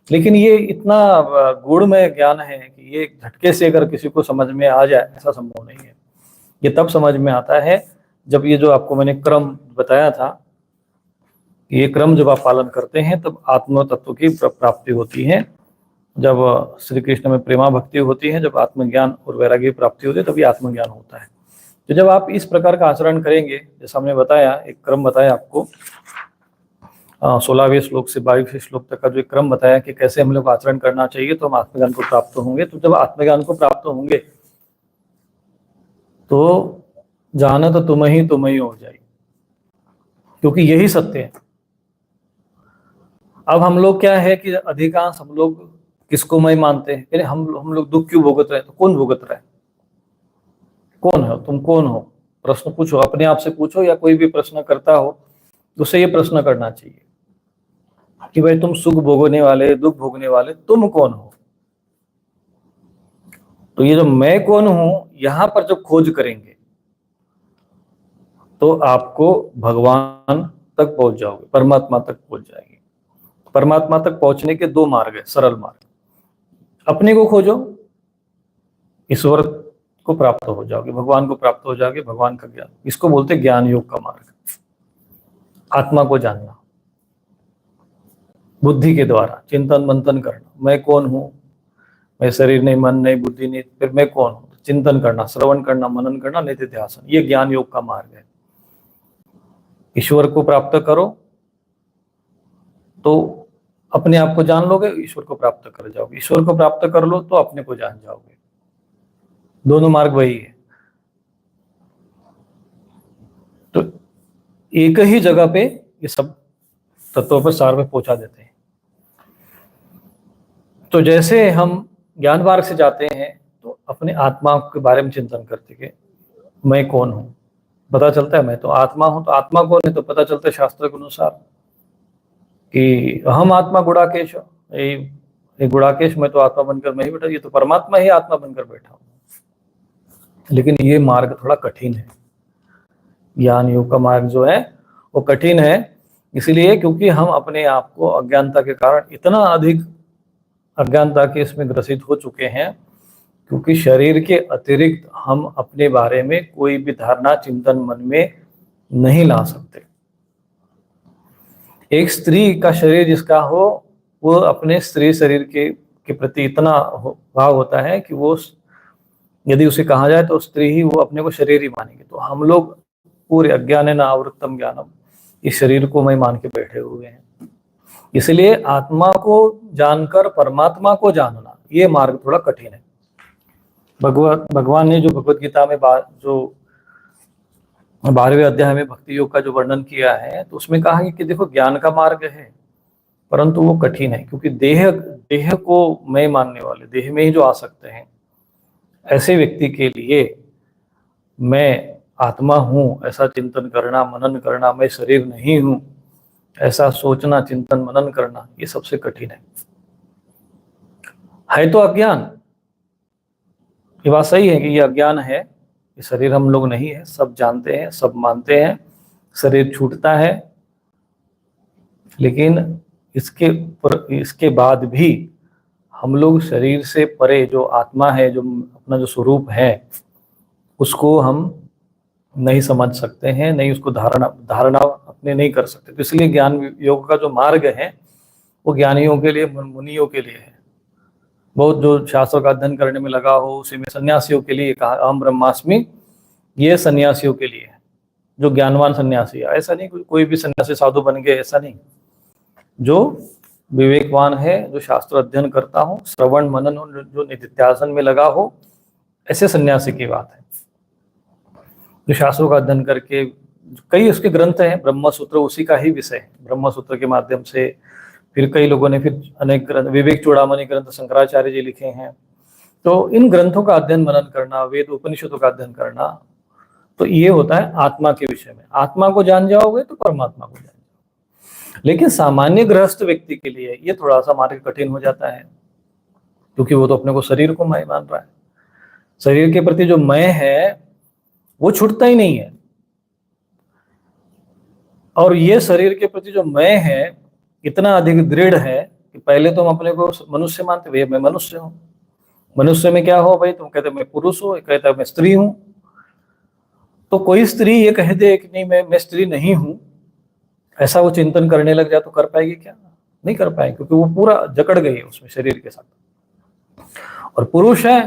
लेकिन ये इतना गूढ़मय ज्ञान है कि ये झटके से अगर किसी को समझ में आ जाए ऐसा संभव नहीं है। ये तब समझ में आता है जब ये जो आपको मैंने क्रम बताया था, ये क्रम जब आप पालन करते हैं तब आत्म तत्व की प्राप्ति होती है। जब श्री कृष्ण में प्रेमा भक्ति होती है, जब आत्मज्ञान और वैराग्य की प्राप्ति होती है, तभी आत्मज्ञान होता है। तो जब आप इस प्रकार का आचरण करेंगे, जैसा हमने बताया, एक क्रम बताया आपको, 16वें श्लोक से 22वें श्लोक तक का जो एक क्रम बताया कि कैसे हम लोग आचरण करना चाहिए तो हम आत्मज्ञान को प्राप्त होंगे। तो जब आत्मज्ञान को प्राप्त होंगे तो जाना तो तुम ही हो जाएगी, क्योंकि यही सत्य है। अब हम लोग क्या है कि अधिकांश हम लोग किसको मैं मानते हैं, यानी हम लोग दुख क्यों भुगत रहे हैं? तो कौन भुगत रहा है? कौन है? तुम कौन हो? प्रश्न पूछो, अपने आप से पूछो, या कोई भी प्रश्न करता हो तो उसे ये प्रश्न करना चाहिए कि भाई तुम सुख भोगने वाले, दुख भोगने वाले, तुम कौन हो? तो ये जो मैं कौन हूं, यहां पर जब खोज करेंगे तो आपको भगवान तक पहुंच जाओगे, परमात्मा तक पहुंच जाएंगे। परमात्मा तक पहुंचने के दो मार्ग है, सरल मार्ग। अपने को खोजो, ईश्वर को प्राप्त हो जाओगे, भगवान को प्राप्त हो जाओगे, भगवान का ज्ञान, इसको बोलते ज्ञान योग का मार्ग। आत्मा को जानना, बुद्धि के द्वारा चिंतन मंथन करना, मैं कौन हूं, मैं शरीर नहीं, मन नहीं, बुद्धि नहीं, फिर मैं कौन हूं? चिंतन करना, श्रवण करना, मनन करना, निधिध्यासन, ये ज्ञान योग का मार्ग है। ईश्वर को प्राप्त करो तो अपने आप को जान लोगे, ईश्वर को प्राप्त कर जाओगे। ईश्वर को प्राप्त कर लो तो अपने को जान जाओगे। दोनों मार्ग वही है। तो एक ही जगह पे ये सब तत्वों पर सार में पहुंचा देते हैं। तो जैसे हम ज्ञान मार्ग से जाते हैं तो अपने आत्मा के बारे में चिंतन करते कि मैं कौन हूं, पता चलता है मैं तो आत्मा हूं। तो आत्मा कौन है? तो पता चलता है शास्त्र के अनुसार कि हम आत्मा गुड़ाकेश, ये गुड़ाकेश, मैं तो आत्मा बनकर मैं ही बैठा, ये तो परमात्मा ही आत्मा बनकर बैठा हूं। लेकिन ये मार्ग थोड़ा कठिन है, ज्ञान योग का मार्ग जो है वो कठिन है। इसलिए क्योंकि हम अपने आप को अज्ञानता के कारण इतना अधिक अज्ञानता के इसमें ग्रसित हो चुके हैं, क्योंकि शरीर के अतिरिक्त हम अपने बारे में कोई भी धारणा, चिंतन मन में नहीं ला सकते। एक स्त्री का शरीर जिसका हो, वो अपने स्त्री शरीर के प्रति इतना भाव होता है कि वो, यदि उसे कहा जाए तो स्त्री ही, वो अपने को शरीर ही मानेंगे। तो हम लोग पूरे अज्ञान आवृत्तम ज्ञानम, इस शरीर को मैं मान के बैठे हुए हैं। इसलिए आत्मा को जानकर परमात्मा को जानना, ये मार्ग थोड़ा कठिन है। भगवान ने जो भगवत गीता में जो 12वें अध्याय में भक्ति योग का जो वर्णन किया है, तो उसमें कहा है कि देखो ज्ञान का मार्ग है, परंतु वो कठिन है, क्योंकि देह को मैं मानने वाले, देह में ही जो आ सकते हैं, ऐसे व्यक्ति के लिए मैं आत्मा हूं ऐसा चिंतन करना, मनन करना, मैं शरीर नहीं हूं ऐसा सोचना, चिंतन मनन करना, ये सबसे कठिन है तो अज्ञान। ये बात सही है कि ये अज्ञान है, ये शरीर हम लोग नहीं है, सब जानते हैं, सब मानते हैं, शरीर छूटता है। लेकिन इसके बाद भी हम लोग शरीर से परे जो आत्मा है, जो अपना जो स्वरूप है, उसको हम नहीं समझ सकते हैं, नहीं उसको धारणा अपने नहीं कर सकते। तो इसलिए ज्ञान योग का जो मार्ग है वो ज्ञानियों के लिए, मुनियों के लिए है। बहुत जो शास्त्रों का अध्ययन करने में लगा हो, उसी में सन्यासियों के लिए कहा अहम ब्रह्मास्मि, ये सन्यासियों के लिए है, जो ज्ञानवान सन्यासी है। ऐसा नहीं कोई भी सन्यासी साधु बन गए, ऐसा नहीं। जो विवेकवान है, जो शास्त्र अध्ययन करता हो, श्रवण मनन जो निधिध्यासन में लगा हो, ऐसे सन्यासी की बात है। जो शास्त्रों का अध्ययन करके, कई उसके ग्रंथ हैं, ब्रह्म सूत्र उसी का ही विषय है। ब्रह्म सूत्र के माध्यम से फिर कई लोगों ने फिर अनेक ग्रंथ, विवेक चूड़ामणि ग्रंथ शंकराचार्य जी लिखे हैं। तो इन ग्रंथों का अध्ययन मनन करना, वेद उपनिषदों का अध्ययन करना, तो ये होता है आत्मा के विषय में। आत्मा को जान जाओगे तो परमात्मा को जान जाओगे। लेकिन सामान्य गृहस्थ व्यक्ति के लिए ये थोड़ा सा मार्ग कठिन हो जाता है, क्योंकि वो तो अपने को शरीर को मैं मान रहा है। शरीर के प्रति जो मैं है वो छूटता ही नहीं है। और ये शरीर के प्रति जो मैं है इतना अधिक दृढ़ है कि पहले तो हम अपने को मनुष्य मानते, भैया मैं मनुष्य हूँ। मनुष्य में क्या हो भाई, तुम कहते मैं पुरुष हूँ, कहता मैं स्त्री हूँ। तो कोई स्त्री ये कह दे कि नहीं मैं स्त्री नहीं हूँ, ऐसा वो चिंतन करने लग जाए तो कर पाएगी क्या? नहीं कर पाएगी, क्योंकि वो पूरा जकड़ गई है उसमें शरीर के साथ। और पुरुष है,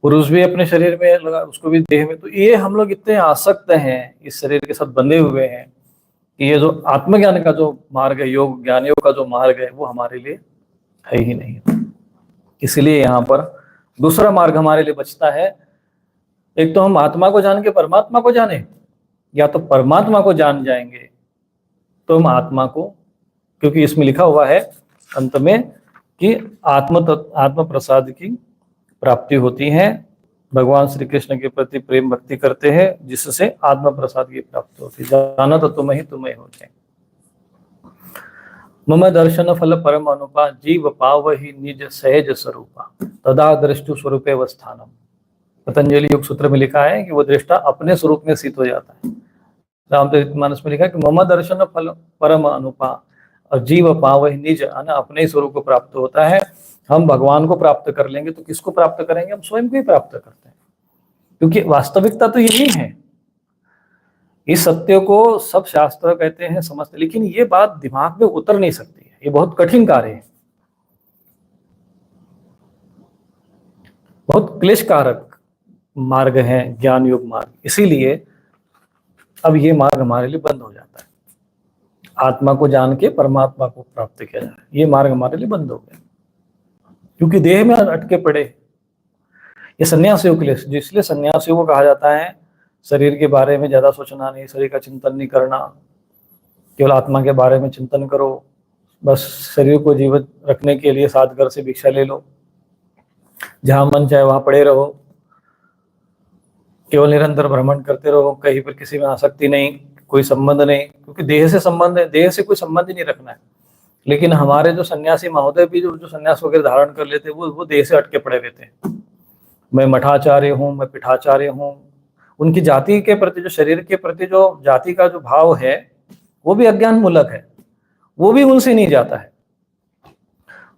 पुरुष भी अपने शरीर में लगा, उसको भी देह में। तो ये हम लोग इतने आसक्त हैं, इस शरीर के साथ बंधे हुए हैं कि ये जो आत्मज्ञान का जो मार्ग है, योग ज्ञानियों का जो मार्ग है, वो हमारे लिए है ही नहीं। इसलिए यहाँ पर दूसरा मार्ग हमारे लिए बचता है। एक तो हम आत्मा को जान के परमात्मा को जाने, या तो परमात्मा को जान जाएंगे तो हम आत्मा को, क्योंकि इसमें लिखा हुआ है अंत में कि आत्म प्रसाद की प्राप्ति होती है। भगवान श्री कृष्ण के प्रति प्रेम भक्ति करते हैं जिससे आत्म प्रसाद की प्राप्ति होती है। जाना तो तुम्हें हो जाए। मम दर्शन फल परम अनुपा जीव पावहि निज सहज स्वरूपा तदा दृष्टु स्वरूपे वस्थानम। पतंजलि योग सूत्र में लिखा है कि वो दृष्टा अपने स्वरूप में स्थित हो जाता है। रामचरितमानस में लिखा है कि मम दर्शन फल परम अनुपा, और जीव पावहि निज, अपने ही स्वरूप को प्राप्त होता है। हम भगवान को प्राप्त कर लेंगे तो किसको प्राप्त करेंगे? हम स्वयं को ही प्राप्त करते हैं, क्योंकि वास्तविकता तो यही है। इस सत्य को सब शास्त्र कहते हैं समझते, लेकिन ये बात दिमाग में उतर नहीं सकती है। ये बहुत कठिन कार्य है, बहुत क्लेशकारक मार्ग है ज्ञान योग मार्ग। इसीलिए अब ये मार्ग हमारे लिए बंद हो जाता है। आत्मा को जान के परमात्मा को प्राप्त किया जाए, ये मार्ग हमारे लिए बंद हो गया, क्योंकि देह में अटके पड़े। ये सन्यासियों के लिए, जिसलिए सन्यासियों को कहा जाता है शरीर के बारे में ज्यादा सोचना नहीं, शरीर का चिंतन नहीं करना, केवल आत्मा के बारे में चिंतन करो। बस शरीर को जीवित रखने के लिए सात घर से भिक्षा ले लो, जहां मन चाहे वहां पड़े रहो, केवल निरंतर भ्रमण करते रहो, कहीं पर किसी में आसक्ति नहीं, कोई संबंध नहीं, क्योंकि देह से संबंध है, देह से कोई संबंध ही नहीं रखना है। लेकिन हमारे जो सन्यासी महोदय भी जो सन्यास वगैरह धारण कर लेते हैं, वो देह से अटके पड़े रहते हैं। मैं मठाचार्य हूँ, मैं पीठाचार्य हूँ। उनकी जाति के प्रति, जो शरीर के प्रति जो जाति का जो भाव है, वो भी अज्ञान मूलक है, वो भी उनसे नहीं जाता है।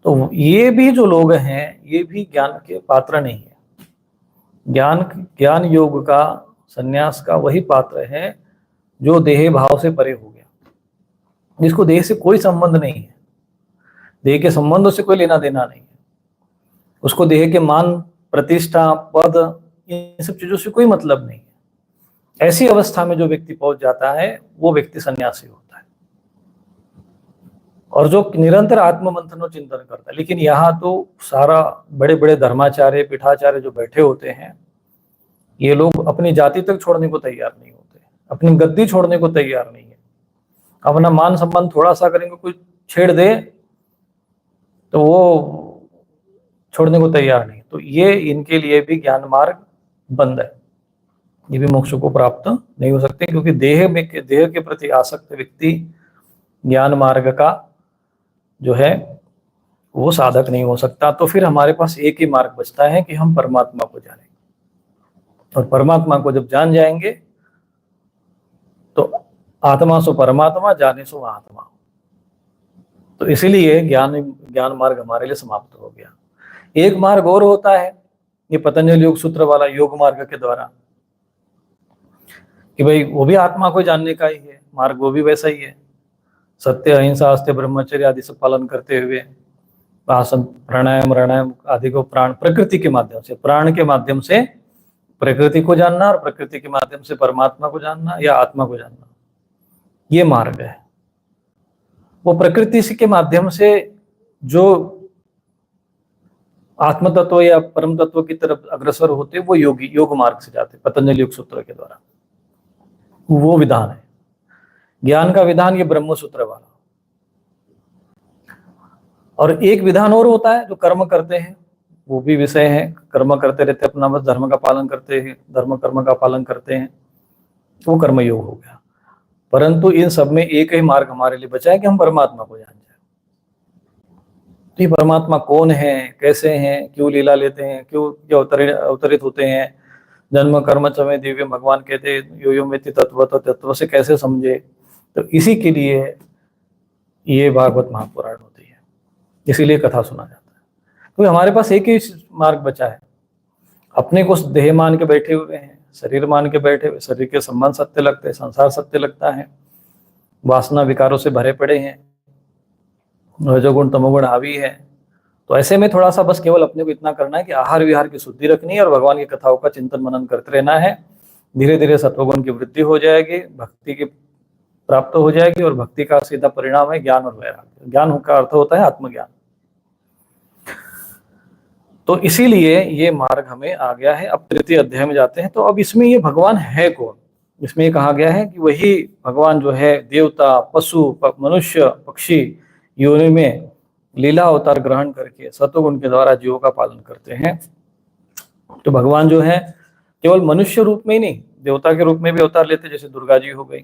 तो ये भी जो लोग हैं, ये भी ज्ञान के पात्र नहीं है। ज्ञान योग का, सन्यास का वही पात्र है जो देह भाव से परे हो गया, जिसको देह से कोई संबंध नहीं है, देह के संबंधों से कोई लेना देना नहीं है, उसको देह के मान प्रतिष्ठा पद इन सब चीजों से कोई मतलब नहीं है। ऐसी अवस्था में जो व्यक्ति पहुंच जाता है वो व्यक्ति सन्यासी होता है, और जो निरंतर आत्ममंथन और चिंतन करता है। लेकिन यहाँ तो सारा बड़े बड़े धर्माचार्य पीठाचार्य जो बैठे होते हैं, ये लोग अपनी जाति तक छोड़ने को तैयार नहीं होते, अपनी गद्दी छोड़ने को तैयार नहीं है। अपना मान सम्मान थोड़ा सा करेंगे, कोई छेड़ दे तो वो छोड़ने को तैयार नहीं। तो ये इनके लिए भी ज्ञान मार्ग बंद है, ये भी मोक्ष को प्राप्त नहीं हो सकते, क्योंकि देह के प्रति आसक्त व्यक्ति ज्ञान मार्ग का जो है वो साधक नहीं हो सकता। तो फिर हमारे पास एक ही मार्ग बचता है कि हम परमात्मा को जानें, और परमात्मा को जब जान जाएंगे तो आत्मा सो परमात्मा, जाने सो आत्मा। तो इसीलिए ज्ञान मार्ग हमारे लिए समाप्त हो गया। एक मार्ग और होता है, ये पतंजलि योग सूत्र वाला योग मार्ग के द्वारा, कि भाई वो भी आत्मा को जानने का ही है मार्ग, वो भी वैसा ही है। सत्य अहिंसा अस्त्य ब्रह्मचर्य आदि सब पालन करते हुए आसन प्राणायाम आदि को प्रकृति के माध्यम से, प्राण के माध्यम से प्रकृति को जानना, और प्रकृति के माध्यम से परमात्मा को जानना या आत्मा को जानना, ये मार्ग है। वो प्रकृति के माध्यम से जो आत्म तत्व या परम तत्व की तरफ अग्रसर होते, वो योग मार्ग से जाते पतंजलि योग सूत्र के द्वारा। वो विधान है ज्ञान का विधान, ये ब्रह्म सूत्र वाला। और एक विधान और होता है जो कर्म करते हैं, वो भी विषय है, कर्म करते रहते अपना, बस धर्म का पालन करते हैं, धर्म कर्म का पालन करते हैं, वो कर्म योग हो गया। परंतु इन सब में एक ही मार्ग हमारे लिए बचा है कि हम परमात्मा को जान जाए। तो ये परमात्मा कौन है, कैसे हैं, क्यों लीला लेते हैं, क्यों अवतरित होते हैं, जन्म कर्म च मे दिव्य, भगवान कहते यो यो वेत्ति तत्व, तो तत्व से कैसे समझे। तो इसी के लिए ये भागवत महापुराण होती है, इसीलिए कथा सुना जाता है। क्योंकि हमारे पास एक ही मार्ग बचा है, अपने को देह मान के बैठे हुए हैं, शरीर मान के बैठे हुए, शरीर के संबंध सत्य लगते हैं, संसार सत्य लगता है, वासना विकारों से भरे पड़े हैं, रजोगुण तमोगुण हावी है। तो ऐसे में थोड़ा सा बस केवल अपने को इतना करना है कि आहार विहार की शुद्धि रखनी है और भगवान की कथाओं का चिंतन मनन करते रहना है। धीरे धीरे सत्वगुण की वृद्धि हो जाएगी, भक्ति की प्राप्त हो जाएगी, और भक्ति का सीधा परिणाम है ज्ञान और वैराग्य। ज्ञान का अर्थ होता है आत्मज्ञान। तो इसीलिए ये मार्ग हमें आ गया है। अब तृतीय अध्याय में जाते हैं। तो अब इसमें ये भगवान है कौन? इसमें ये कहा गया है कि वही भगवान जो है देवता, पशु, मनुष्य, पक्षी योनि में लीला अवतार ग्रहण करके सत्वगुण के द्वारा जीवों का पालन करते हैं। तो भगवान जो है केवल मनुष्य रूप में ही नहीं, देवता के रूप में भी अवतार लेते, जैसे दुर्गा जी हो गई।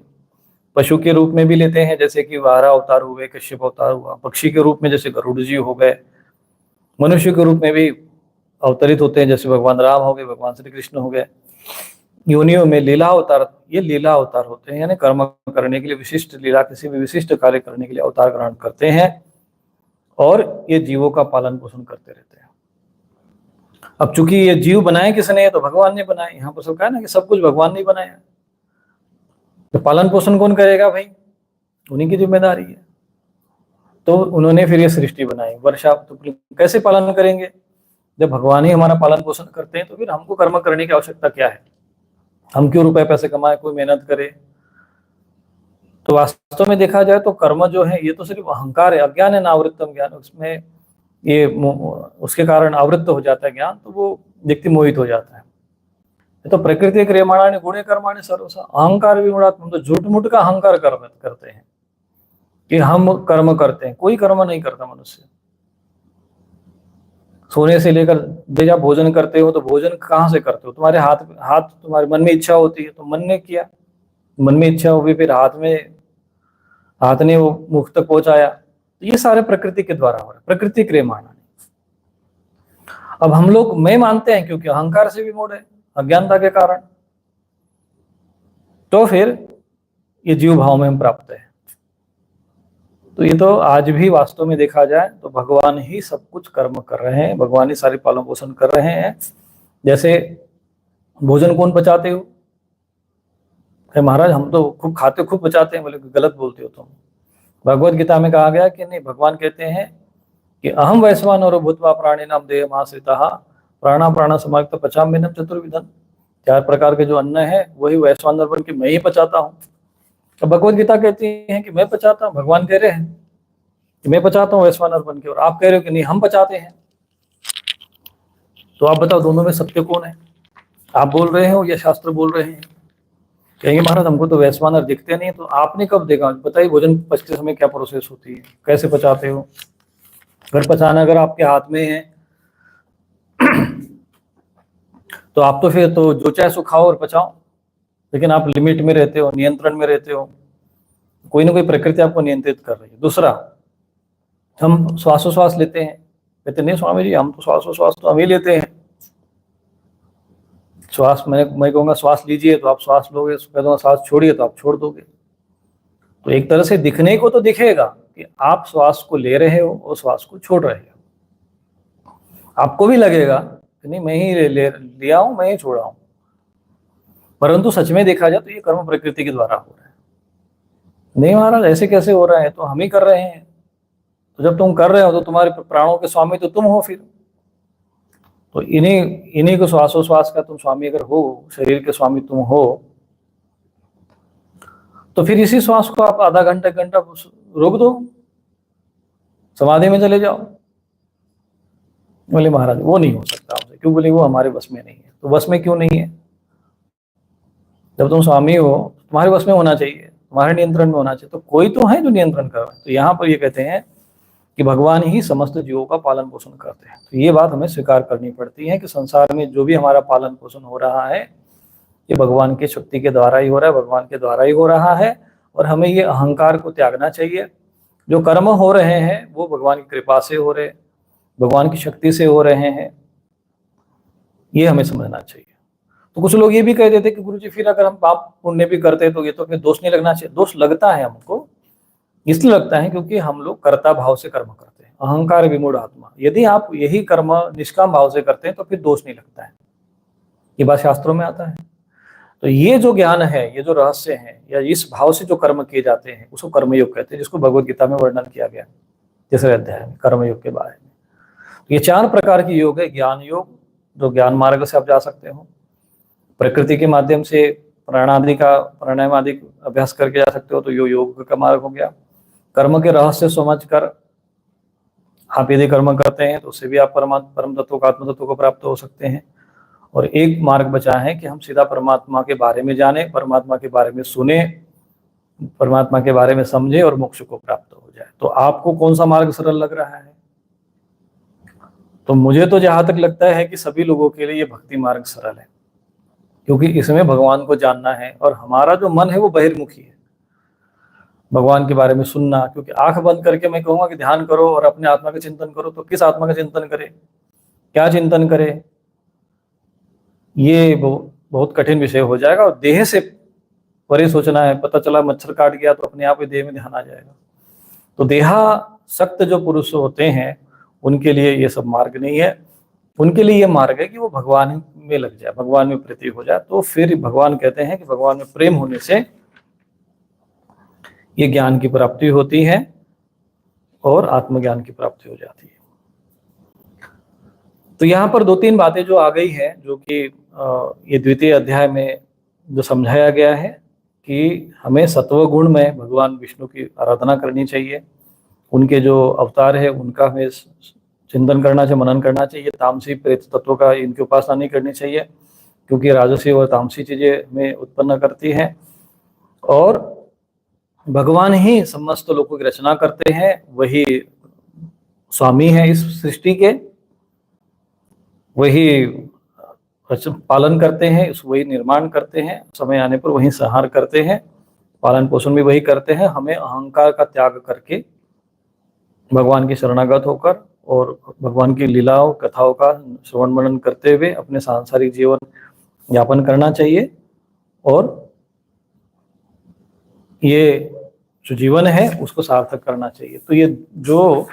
पशु के रूप में भी लेते हैं, जैसे कि वारा अवतार हुए, कश्यप अवतार हुआ। पक्षी के रूप में जैसे गरुड़ जी हो गए। मनुष्य के रूप में भी अवतरित होते हैं, जैसे भगवान राम हो गए, भगवान श्री कृष्ण हो गए। योनियों में लीला अवतार, ये लीला अवतार होते हैं, यानी कर्म करने के लिए, विशिष्ट लीला, किसी भी विशिष्ट कार्य करने के लिए अवतार ग्रहण करते हैं, और ये जीवों का पालन पोषण करते रहते हैं। अब चूंकि ये जीव बनाए किसने? तो भगवान ने बनाए। यहाँ पर सब कहा ना कि सब कुछ भगवान ने बनाया, तो पालन पोषण कौन करेगा भाई? उन्हीं की जिम्मेदारी है। तो उन्होंने फिर ये सृष्टि बनाई, वर्षा। तो कैसे पालन करेंगे जब भगवान ही हमारा पालन पोषण करते हैं? तो फिर हमको कर्म करने की आवश्यकता क्या है? हम क्यों रुपए पैसे कमाए, कोई मेहनत करे? तो वास्तव में देखा जाए तो कर्म जो है ये तो सिर्फ अहंकार है, अज्ञान है, नावृत्तम ज्ञान। उसमें ये उसके कारण आवृत्त हो जाता है ज्ञान, तो वो व्यक्ति मोहित हो जाता है। तो प्रकृति क्रियमाणानि गुणे कर्माणि सर्वशः अहंकार विमूढ़ात्, हम तो झूठ मूठ का अहंकार करते हैं कि हम कर्म करते हैं। कोई कर्म नहीं करता मनुष्य। सोने से लेकर जब आप भोजन करते हो, तो भोजन कहाँ से करते हो? तुम्हारे हाथ तुम्हारे मन में इच्छा होती है, तो मन ने किया, मन में इच्छा हुई, फिर हाथ ने वो मुख तक पहुंचाया। तो ये सारे प्रकृति के द्वारा हो रहा है, प्रकृति क्रियमाणानि। अब हम लोग मैं मानते हैं, क्योंकि अहंकार से विमूढ़ है, अज्ञानता के कारण। तो फिर ये जीव भाव में हम प्राप्त है। तो ये तो आज भी वास्तव में देखा जाए तो भगवान ही सब कुछ कर्म कर रहे हैं, भगवान ही सारे पालन पोषण कर रहे हैं। जैसे भोजन कौन पचाते हो? महाराज हम तो खूब खाते, खूब पचाते हैं। बोले गलत बोलते हो तुम। भगवत गीता में कहा गया कि नहीं, भगवान कहते हैं कि अहम वैश्वानरो भूत्वा प्राणिनां देहमाश्रितः प्राणा प्राण समायुक्त पचाम्यन्नं चतुर्विधम्। 4 प्रकार के जो अन्न है वही वैश्वानर बन के मैं ही पचाता हूँ। तो भगवत गीता कहती है कि मैं पचाता हूँ, भगवान कह रहे हैं कि मैं पचाता हूँ वैश्वानर बन के, और आप कह रहे हो कि नहीं हम पचाते हैं। तो आप बताओ दोनों में सत्य कौन है? आप बोल रहे हो या शास्त्र बोल रहे हैं? कहेंगे महाराज हमको तो वैश्वानर दिखते नहीं। तो आपने कब देखा? बताइए भोजन पचते समय क्या प्रोसेस होती है, कैसे पचाते हो? अगर पचाना अगर आपके हाथ में है तो आप तो फिर तो जो चाहे सो खाओ और पचाओ। लेकिन आप लिमिट में रहते हो, नियंत्रण में रहते हो, कोई ना कोई प्रकृति आपको नियंत्रित कर रही है। दूसरा, हम श्वासोश्वास लेते हैं, कहते नहीं स्वामी जी हम तो श्वासोश्वास तो हम ही लेते हैं। श्वास मैं कहूँगा श्वास लीजिए तो आप श्वास लोगे, कह दूँगा श्वास छोड़िए तो आप छोड़ दोगे। तो एक तरह से दिखने को तो दिखेगा कि आप श्वास को ले रहे हो और श्वास को छोड़ रहे हो। आपको भी लगेगा कि नहीं मैं ही लिया हूं, मैं ही छोड़ा हूं। परंतु सच में देखा जाए तो ये कर्म प्रकृति के द्वारा हो रहा है। नहीं महाराज ऐसे कैसे हो रहा है? तो हम ही कर रहे हैं। तो जब तुम कर रहे हो तो तुम्हारे प्राणों के स्वामी तो तुम हो। फिर तो इन्हीं को श्वासोश्वास का तुम स्वामी अगर हो, शरीर के स्वामी तुम हो, तो फिर इसी श्वास को आप आधा घंटा, 1 घंटा रोक दो, समाधि में चले जाओ। बोले महाराज वो नहीं हो सकता हमसे। क्यों? बोले वो हमारे बस में नहीं है। तो बस में क्यों नहीं है? जब तुम स्वामी हो तुम्हारे बस में होना चाहिए, तुम्हारे नियंत्रण में होना चाहिए। तो कोई तो है जो नियंत्रण कर रहा है। तो यहाँ पर ये कहते हैं कि भगवान ही समस्त जीवों का पालन पोषण करते हैं। तो ये बात हमें स्वीकार करनी पड़ती है कि संसार में जो भी हमारा पालन पोषण हो रहा है ये भगवान की शक्ति के द्वारा ही हो रहा है, भगवान के द्वारा ही हो रहा है। और हमें ये अहंकार को त्यागना चाहिए। जो कर्म हो रहे हैं वो भगवान की कृपा से हो रहे, भगवान की शक्ति से हो रहे हैं, ये हमें समझना चाहिए। तो कुछ लोग ये भी कह देते कि गुरुजी फिर अगर हम पाप पुण्य भी करते हैं तो ये तो फिर दोष नहीं लगना चाहिए। दोष लगता है हमको, इसलिए लगता है क्योंकि हम लोग कर्ता भाव से कर्म करते हैं, अहंकार विमूढ़ आत्मा। यदि आप यही कर्म निष्काम भाव से करते हैं तो फिर दोष नहीं लगता है, ये बात शास्त्रों में आता है। तो ये जो ज्ञान है, ये जो रहस्य है, या इस भाव से जो कर्म किए जाते हैं उसको कर्मयोग कहते हैं, जिसको भगवत गीता में वर्णन किया गया तीसरे अध्याय में कर्मयोग के बारे में। तो ये 4 प्रकार की योग है। ज्ञान योग, जो ज्ञान मार्ग से आप जा सकते हो, प्रकृति के माध्यम से प्राणायाम आदि अभ्यास करके जा सकते हो, तो यो योग का मार्ग हो गया। कर्म के रहस्य समझकर आप यदि कर्म करते हैं तो उससे भी आप परम तत्व को, आत्म तत्व को प्राप्त हो सकते हैं। और एक मार्ग बचा है कि हम सीधा परमात्मा के बारे में जाने, परमात्मा के बारे में सुने, परमात्मा के बारे में समझे और मोक्ष को प्राप्त हो जाए। तो आपको कौन सा मार्ग सरल लग रहा है? तो मुझे तो जहां तक लगता है कि सभी लोगों के लिए ये भक्ति मार्ग सरल है, क्योंकि इसमें भगवान को जानना है और हमारा जो मन है वो बहिर्मुखी है, भगवान के बारे में सुनना। क्योंकि आंख बंद करके मैं कहूंगा कि ध्यान करो और अपने आत्मा का चिंतन करो, तो किस आत्मा का चिंतन करे, क्या चिंतन करे, ये बहुत कठिन विषय हो जाएगा। और देह से परे सोचना है, पता चला मच्छर काट गया तो अपने आप ही देह में ध्यान आ जाएगा। तो देहासक्त जो पुरुष होते हैं उनके लिए ये सब मार्ग नहीं है। उनके लिए ये मार्ग है कि वो भगवान में लग जाए, भगवान में प्रीति हो जाए। तो फिर भगवान कहते हैं कि भगवान में प्रेम होने से ये ज्ञान की प्राप्ति होती है और आत्मज्ञान की प्राप्ति हो जाती है। तो यहाँ पर 2-3 बातें जो आ गई है, जो कि ये द्वितीय अध्याय में जो समझाया गया है कि हमें सत्व गुण में भगवान विष्णु की आराधना करनी चाहिए, उनके जो अवतार है उनका हमें चिंतन करना चाहिए, मनन करना चाहिए। तामसी प्रेत तत्वों का इनकी उपासना नहीं करनी चाहिए, क्योंकि राजसी और तामसी चीजें हमें उत्पन्न करती हैं। और भगवान ही समस्त लोगों की रचना करते हैं, वही स्वामी है इस सृष्टि के, वही पालन करते हैं, वही निर्माण करते हैं, समय आने पर वही संहार करते हैं, पालन पोषण भी वही करते हैं। हमें अहंकार का त्याग करके भगवान की शरणागत होकर और भगवान की लीलाओं कथाओं का श्रवण मनन करते हुए अपने सांसारिक जीवन यापन करना चाहिए। और ये जो जीवन है उसको सार्थक करना चाहिए। तो ये जो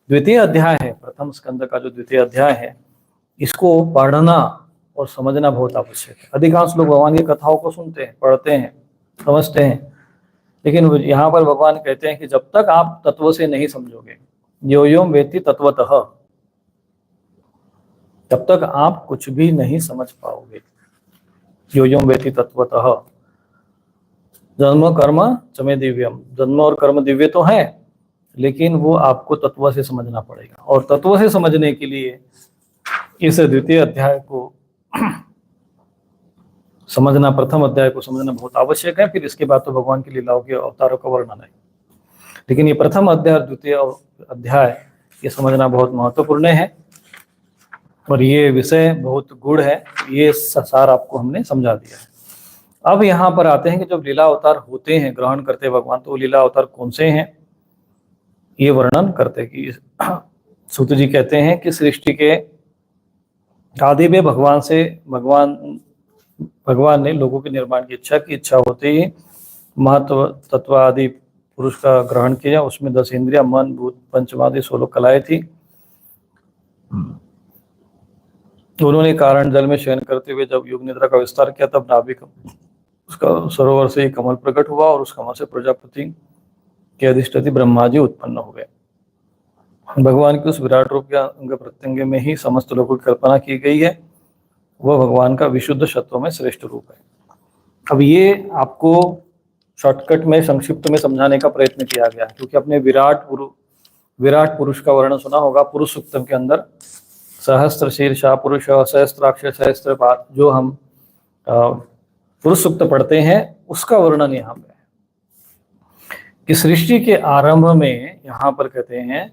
द्वितीय अध्याय है, प्रथम स्कंद का जो द्वितीय अध्याय है, इसको पढ़ना और समझना बहुत आवश्यक है। अधिकांश लोग भगवान की कथाओं को सुनते हैं, पढ़ते हैं, समझते हैं, लेकिन यहाँ पर भगवान कहते हैं कि जब तक आप तत्व से नहीं समझोगे, यो योम वेत्ति तत्वतः, तब तक आप कुछ भी नहीं समझ पाओगे। यो योम वेत्ति तत्वतः, जन्म कर्म चमे दिव्यम, जन्म और कर्म दिव्य तो हैं, लेकिन वो आपको तत्व से समझना पड़ेगा। और तत्व से समझने के लिए इस द्वितीय अध्याय को समझना, प्रथम अध्याय को समझना बहुत आवश्यक है। फिर इसके बाद तो भगवान की लीलाओं के अवतारों का वर्णन है, लेकिन ये प्रथम अध्याय द्वितीय अध्याय ये समझना बहुत महत्वपूर्ण है। और ये विषय बहुत गूढ़ है, ये सार आपको हमने समझा दिया है। अब यहाँ पर आते हैं कि जब लीला अवतार होते हैं, ग्रहण करते हैं भगवान, तो लीला अवतार कौन से हैं ये वर्णन करते हैं। कि सूत जी कहते हैं कि सृष्टि के आदि में भगवान ने लोगों के निर्माण की इच्छा होते ही महत्व तत्व आदि पुरुष का ग्रहण किया। उसमें 10 इंद्रिया, मन, भूत, पंचमादि 16 कलाएं थी। उन्होंने कारण जल में शयन करते हुए जब योग निद्रा का विस्तार किया, तब नाभिक उसका सरोवर से एक कमल प्रकट हुआ और उस कमल से प्रजापति के अधिष्ठित ब्रह्मा जी उत्पन्न हो गए। भगवान के उस विराट रूप के अंग प्रत्यंग में ही समस्त लोगों की कल्पना की गई है। वह भगवान का विशुद्ध सत्व में श्रेष्ठ रूप है। अब ये आपको शॉर्टकट में, संक्षिप्त में समझाने का प्रयत्न किया गया, क्योंकि आपने विराट पुरुष का वर्णन सुना होगा पुरुष सूक्तम के अंदर। सहस्त्र शीर्षा पुरुष, सहस्त्राक्ष, सहस्त्रपाद, जो हम पुरुष सूक्त पढ़ते हैं उसका वर्णन यहाँ पे है। कि सृष्टि के आरंभ में यहाँ पर कहते हैं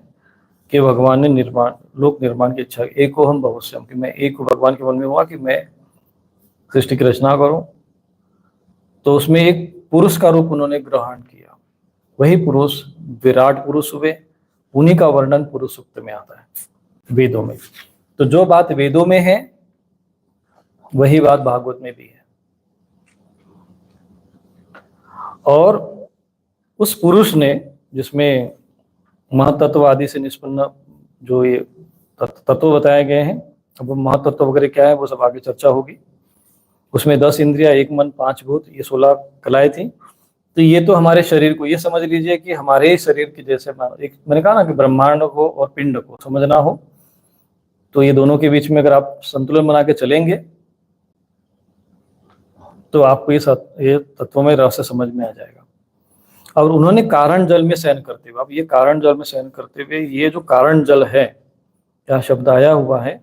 कि भगवान ने लोक निर्माण की इच्छा, एको हम बहुश्यम, कि मैं एक भगवान के मन में हुआ कि मैं सृष्टि की रचना करूं। तो उसमें एक पुरुष का रूप उन्होंने ग्रहण किया, वही पुरुष विराट पुरुष हुए। उन्हीं का वर्णन पुरुष सूक्त में आता है वेदों में। तो जो बात वेदों में है वही बात भागवत में भी है। और उस पुरुष ने, जिसमें महतत्ववादी से निष्पन्न जो ये तत्व बताए गए हैं, अब वो महतत्व वगैरह क्या है वो सब आगे चर्चा होगी। उसमें 10 इंद्रिया, 1 मन, 5 भूत, ये 16 कलाएं थी। तो ये तो हमारे शरीर को, ये समझ लीजिए कि हमारे शरीर के जैसे, एक मैंने कहा ना कि ब्रह्मांड को और पिंड को समझना हो तो ये दोनों के बीच में अगर आप संतुलन बना के चलेंगे तो आपको ये तत्वों में रहस्य समझ में आ जाएगा। और उन्होंने कारण जल में शयन करते हुए, अब ये कारण जल में शयन करते हुए, ये जो कारण जल है, क्या शब्द आया हुआ है,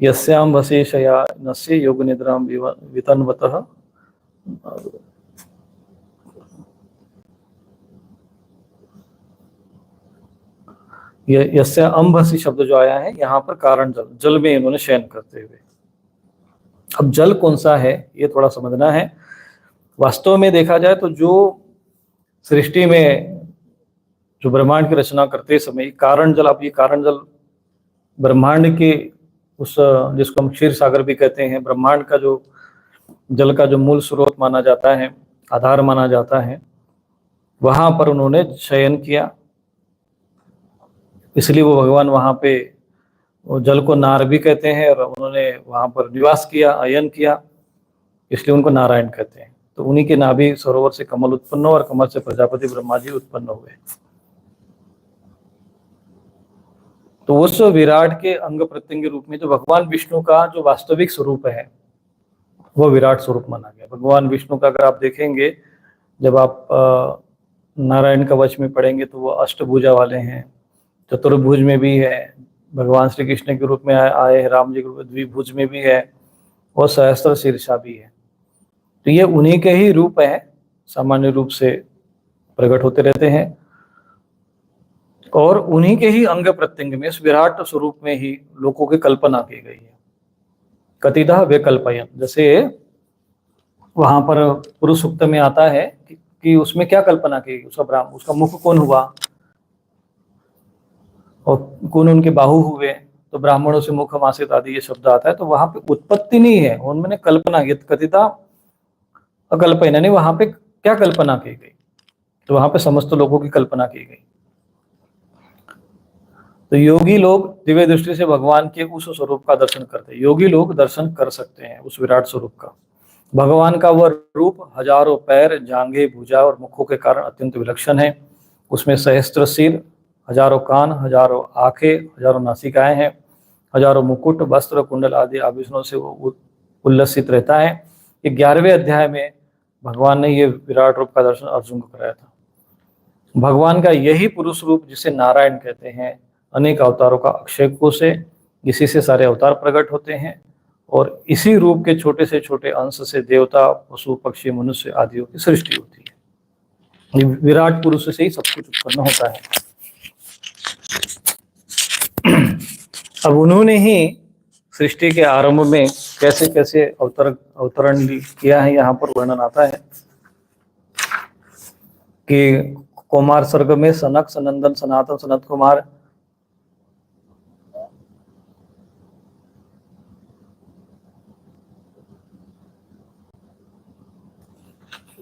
यस्याम वशेषया नस्य योग निद्राम वितन्वतः, यस्य अम्भसी शब्द जो आया है यहाँ पर, कारण जल, जल में इन्होंने शयन करते हुए। अब जल कौन सा है ये थोड़ा समझना है। वास्तव में देखा जाए तो जो सृष्टि में, जो ब्रह्मांड की रचना करते समय कारण जल, अब ये कारण जल ब्रह्मांड के उस, जिसको हम क्षीर सागर भी कहते हैं, ब्रह्मांड का जो जल का जो मूल स्रोत माना जाता है, आधार माना जाता है, वहां पर उन्होंने शयन किया। इसलिए वो भगवान वहां पे, वो जल को नार भी कहते हैं, और उन्होंने वहां पर निवास किया, अयन किया, इसलिए उनको नारायण कहते हैं। तो उन्हीं के नाभि सरोवर से कमल उत्पन्न हुआ और कमल से प्रजापति ब्रह्मा जी उत्पन्न हुए। तो उस विराट के अंग प्रत्यंग रूप में जो भगवान विष्णु का जो वास्तविक स्वरूप है वो विराट स्वरूप माना गया। भगवान विष्णु का अगर आप देखेंगे, जब आप नारायण कवच में पढ़ेंगे तो वो अष्टभुजा वाले हैं, चतुर्भुज में भी है, भगवान श्री कृष्ण के रूप में आए हैं, राम जी के रूप में द्विभुज में भी है, और सहस्त्र शीर्षा भी है। तो ये उन्हीं के ही रूप है, सामान्य रूप से प्रकट होते रहते हैं, और उन्हीं के ही अंग प्रत्यंग में, इस विराट स्वरूप में ही लोगों की कल्पना की गई है। कतिधा वे कल्पयन, जैसे वहां पर पुरुष सूक्त में आता है कि उसमें क्या कल्पना की, उसका मुख कौन हुआ और कौन उनके बाहु हुए, तो ब्राह्मणों से मुख मासित आदि ये शब्द आता है। तो वहां पे उत्पत्ति नहीं है, उन्होंने कल्पना की, कथिता अकल्पयन, यानी वहां पे क्या कल्पना की गई, तो वहां पे समस्त लोगों की कल्पना की गई। तो योगी लोग दिव्य दृष्टि से भगवान के उस स्वरूप का दर्शन करते हैं। योगी लोग दर्शन कर सकते हैं उस विराट स्वरूप का। भगवान का वह रूप हजारों पैर, जांघें, भुजा और मुखों के कारण अत्यंत विलक्षण है। उसमें सहस्त्र सिर, हजारों कान, हजारों आंखें, हजारों नासिकाएं हैं, हजारों मुकुट, वस्त्र, कुंडल आदि आभूषणों से वो उल्लसित रहता है। ये 11वें अध्याय में भगवान ने ये विराट रूप का दर्शन अर्जुन को कराया था। भगवान का यही पुरुष रूप, जिसे नारायण कहते हैं, अनेक अवतारों का अक्षय कोश है। इसी से सारे अवतार प्रकट होते हैं, और इसी रूप के छोटे से छोटे अंश से देवता, पशु, पक्षी, मनुष्य आदियों की सृष्टि होती है। विराट पुरुष से ही सब कुछ उत्पन्न होता है। अब उन्होंने ही सृष्टि के आरंभ में कैसे कैसे अवतरण किया है, यहाँ पर वर्णन आता है कि कुमार सर्ग में सनक, सनंदन, सनातन, सनत कुमार,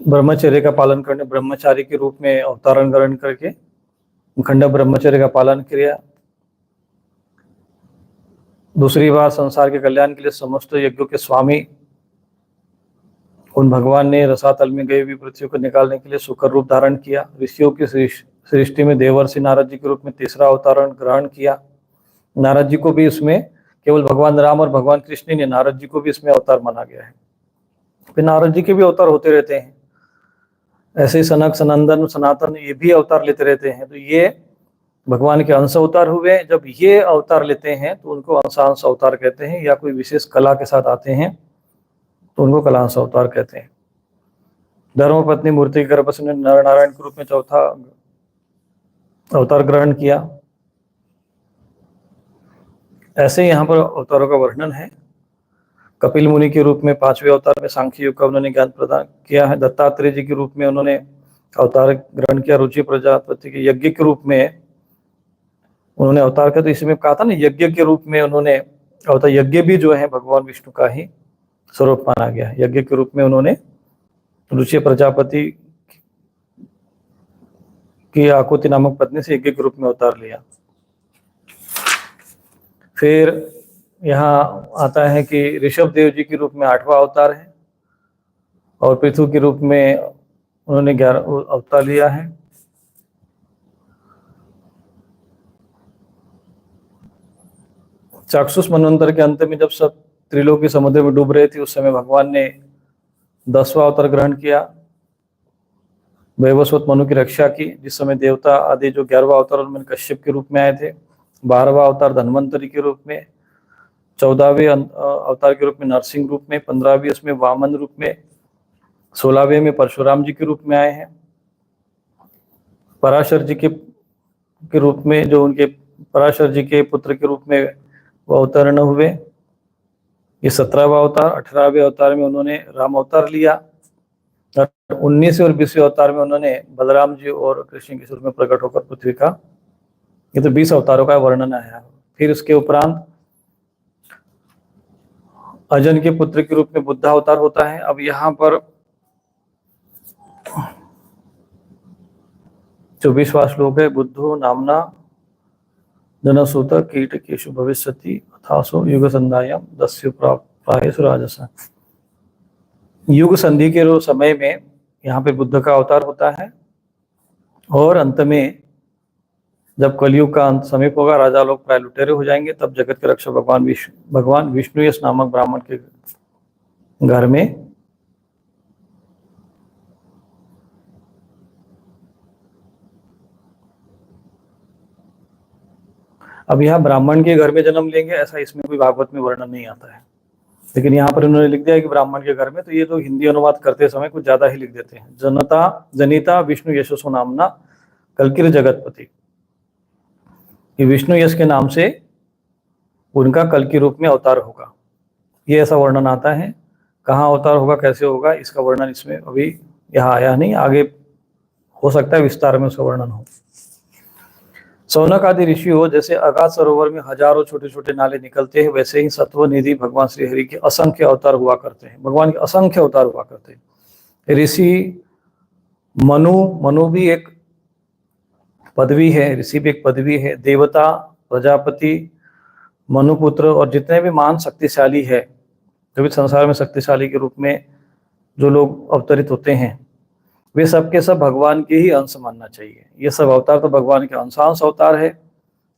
ब्रह्मचर्य का पालन करने, ब्रह्मचारी के रूप में अवतारण ग्रहण करके खंड ब्रह्मचर्य का पालन किया। दूसरी बार संसार के कल्याण के लिए समस्त यज्ञों के स्वामी उन भगवान ने रसातल में गई हुई पृथ्वी को निकालने के लिए शुक्र रूप धारण किया। ऋषियों की सृष्टि में देवर्षि नारद जी के रूप में तीसरा अवतारण ग्रहण किया। नारद जी को भी इसमें, केवल भगवान राम और भगवान कृष्ण ने, नारद जी को भी इसमें अवतार माना गया है। फिर नारद जी के भी अवतार होते रहते हैं। ऐसे ही सनक, सनंदन, सनातन, ये भी अवतार लेते रहते हैं। तो ये भगवान के अंश अवतार हुए। जब ये अवतार लेते हैं तो उनको अंशांश अवतार कहते हैं, या कोई विशेष कला के साथ आते हैं तो उनको कलांश अवतार कहते हैं। धर्मपत्नी मूर्ति के गर्भ से नर नारायण के रूप में चौथा अवतार ग्रहण किया। ऐसे यहाँ पर अवतारों का वर्णन है। कपिल मुनि के रूप में 5वें अवतार में सांख्य योग का उन्होंने ज्ञान प्रदान किया है। दत्तात्रेय जी के रूप में उन्होंने अवतार ग्रहण किया। रुचि प्रजापति के यज्ञ के रूप में उन्होंने अवतार किया। तो इसमें कहा था ना, यज्ञ के रूप में उन्होंने अवतार यज्ञ भी जो है भगवान विष्णु का ही स्वरूप माना गया है। यज्ञ के रूप में उन्होंने रुचि प्रजापति की आकुति नामक पत्नी से यज्ञ के रूप में अवतार लिया। फिर यहाँ आता है कि ऋषभ देव जी के रूप में 8वां अवतार है और पृथु के रूप में उन्होंने 11 अवतार लिया है। चाक्षुष मनवंतर के अंत में जब सब त्रिलोकी समुद्र में डूब रहे थे, उस समय भगवान ने 10वां अवतार ग्रहण किया, वैवस्वत मनु की रक्षा की। जिस समय देवता आदि जो 11वां अवतार उनमें कश्यप के रूप में आए थे, 12वां अवतार धन्वंतरी के रूप में, 14वें अवतार के रूप में नरसिंह रूप में, 15वीं उसमें वामन रूप में, 16वें में परशुराम जी के रूप में आए हैं। पराशर जी के रूप में, जो उनके पराशर जी के पुत्र के रूप में वो अवतरण हुए, ये 17वां अवतार। 18वें अवतार में उन्होंने राम अवतार लिया। 19वें और 20वें अवतार में उन्होंने बलराम जी और कृष्ण के स्वरूप में प्रकट होकर पृथ्वी का, ये तो 20 अवतारों का वर्णन है। फिर उसके उपरांत अजन के पुत्र के रूप में बुद्ध अवतार होता है। अब यहाँ पर 24वां श्लोक है, बुद्धो नामना जनसूत कीटकेषु भविष्यति अथासो युग संध्यायाम दस्यु प्रायेषु राजसा। युग संधि के समय में यहाँ पे बुद्ध का अवतार होता है और अंत में जब कलयुग का अंत समीप होगा, राजा लोग प्राय लुटेरे हो जाएंगे, तब जगत के रक्षक भगवान विष्णु यश नामक ब्राह्मण के घर में अब यहाँ ब्राह्मण के घर में जन्म लेंगे, ऐसा इसमें कोई भागवत में वर्णन नहीं आता है, लेकिन यहाँ पर उन्होंने लिख दिया कि ब्राह्मण के घर में। तो ये तो हिंदी अनुवाद करते समय कुछ ज्यादा ही लिख देते हैं। जनिता विष्णु यशस्व नामना कल्किर जगतपति, कि विष्णु यश के नाम से उनका कल के रूप में अवतार होगा, ये ऐसा वर्णन आता है। कहाँ अवतार होगा, कैसे होगा, इसका वर्णन इसमें अभी यहाँ आया नहीं, आगे हो सकता है विस्तार में उसका वर्णन हो। सौनक आदि ऋषि हो, जैसे अगाध सरोवर में हजारों छोटे छोटे नाले निकलते हैं, वैसे ही सत्व निधि भगवान श्री हरि के असंख्य अवतार हुआ करते हैं। भगवान के असंख्य अवतार हुआ करते हैं। ऋषि मनु भी एक पदवी है, ऋषि भी एक पदवी है। देवता, प्रजापति, मनुपुत्र और जितने भी महान शक्तिशाली है, जो भी संसार में शक्तिशाली के रूप में जो लोग अवतरित होते हैं, वे सब के सब भगवान के ही अंश मानना चाहिए। ये सब अवतार तो भगवान के अंशांश अवतार है,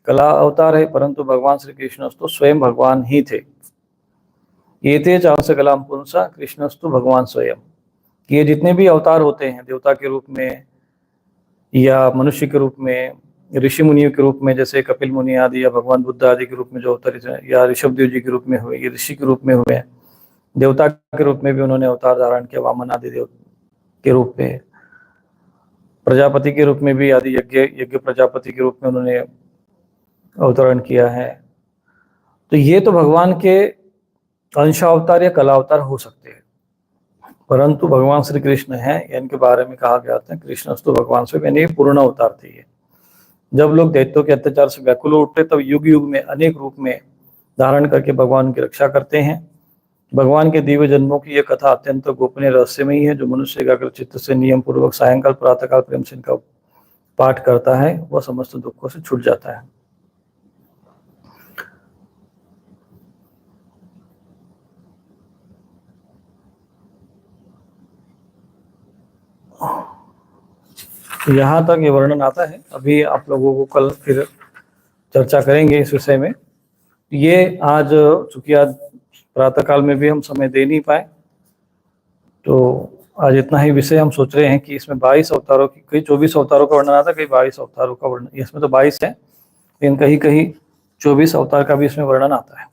कला अवतार है, परंतु भगवान श्री कृष्णस्तु स्वयं भगवान ही थे। एते चांस कलाम पुंसा कृष्णस्तु भगवान स्वयं। ये जितने भी अवतार होते हैं, देवता के रूप में या मनुष्य के रूप में, ऋषि मुनियों के रूप में, जैसे कपिल मुनि आदि, या भगवान बुद्ध आदि के रूप में जो अवतरित हैं, या ऋषभ देव जी के रूप में हुए, ये ऋषि के रूप में हुए, देवता के रूप में भी उन्होंने अवतार धारण किया, वामन आदि देव के रूप में, प्रजापति के रूप में भी आदि यज्ञ प्रजापति के रूप में उन्होंने अवतरण किया है। तो ये तो भगवान के अंशावतार या कला अवतार हो सकते हैं, परंतु भगवान श्री कृष्ण हैं, इनके बारे में कहा गया था कृष्णस्तु भगवान से, यानी पूर्ण अवतार थे ये। जब लोग दैत्यों के अत्याचार से व्याकुल उठते, तब युग युग में अनेक रूप में धारण करके भगवान की रक्षा करते हैं। भगवान के दिव्य जन्मों की यह कथा अत्यंत गोपनीय रहस्यमयी है। जो मनुष्य एकाग्र चित्त से नियम पूर्वक सायंकाल प्रातःकाल प्रेम से इनका पाठ करता है, वह समस्त दुखों से छूट जाता है। यहाँ तक ये वर्णन आता है। अभी आप लोगों को कल फिर चर्चा करेंगे इस विषय में। ये आज चूंकि आज प्रातःकाल में भी हम समय दे नहीं पाए, तो आज इतना ही विषय हम सोच रहे हैं कि इसमें 22 अवतारों की, कहीं 24 अवतारों का वर्णन आता है, कहीं 22 अवतारों का वर्णन, इसमें तो 22 है, लेकिन कहीं कहीं 24 अवतार का भी इसमें वर्णन आता है।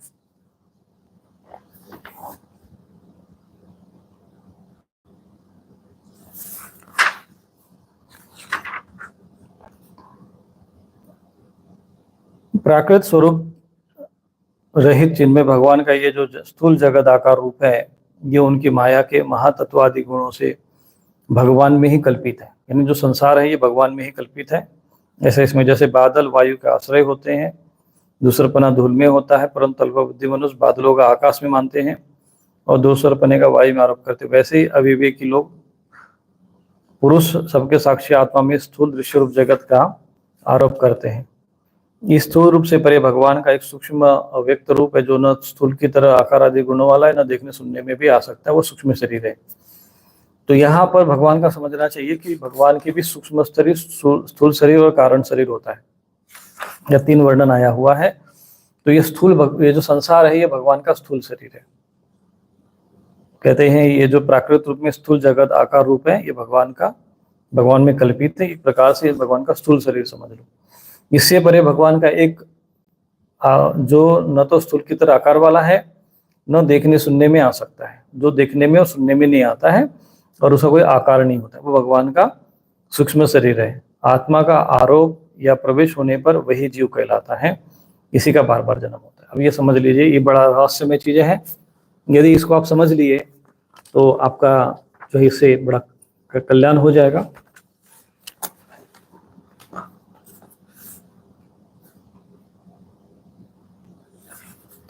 प्राकृत स्वरूप रहित जिनमें भगवान का ये जो स्थूल जगत आकार रूप है, ये उनकी माया के महातत्वादि गुणों से भगवान में ही कल्पित है। यानी जो संसार है ये भगवान में ही कल्पित है। ऐसे इसमें जैसे बादल वायु के आश्रय होते हैं, दूसरपना धूल में होता है, परंतु अल्पबुद्धि मनुष्य बादलों का आकाश में मानते हैं और दूसरपने का वायु में आरोप करते हैं। वैसे ही अविवेकी लोग पुरुष सबके साक्षी आत्मा में स्थूल दृश्य रूप जगत का आरोप करते हैं। इस स्थूल रूप से परे भगवान का एक सूक्ष्म अव्यक्त रूप है, जो न स्थूल की तरह आकार आदि गुणों वाला है, न देखने सुनने में भी आ सकता है, वो सूक्ष्म शरीर है। तो यहाँ पर भगवान का समझना चाहिए कि भगवान की भी सूक्ष्म शरीर, स्थूल शरीर और कारण शरीर होता है। यह तीन वर्णन आया हुआ है। तो ये जो संसार है, ये भगवान का स्थूल शरीर है। कहते हैं ये जो प्राकृत रूप में स्थूल जगत आकार रूप है, ये भगवान में कल्पित है। एक प्रकार से भगवान का स्थूल शरीर समझ लो। इससे परे भगवान का एक जो न तो स्थूल की तरह आकार वाला है, न देखने सुनने में आ सकता है, जो देखने में और सुनने में नहीं आता है और उसका कोई आकार नहीं होता, वो भगवान का सूक्ष्म शरीर है। आत्मा का आरोप या प्रवेश होने पर वही जीव कहलाता है, इसी का बार बार जन्म होता है। अब ये समझ लीजिए, ये बड़ा रहस्यमय चीजें हैं। यदि इसको आप समझ लिए तो आपका जो है इससे बड़ा कल्याण हो जाएगा।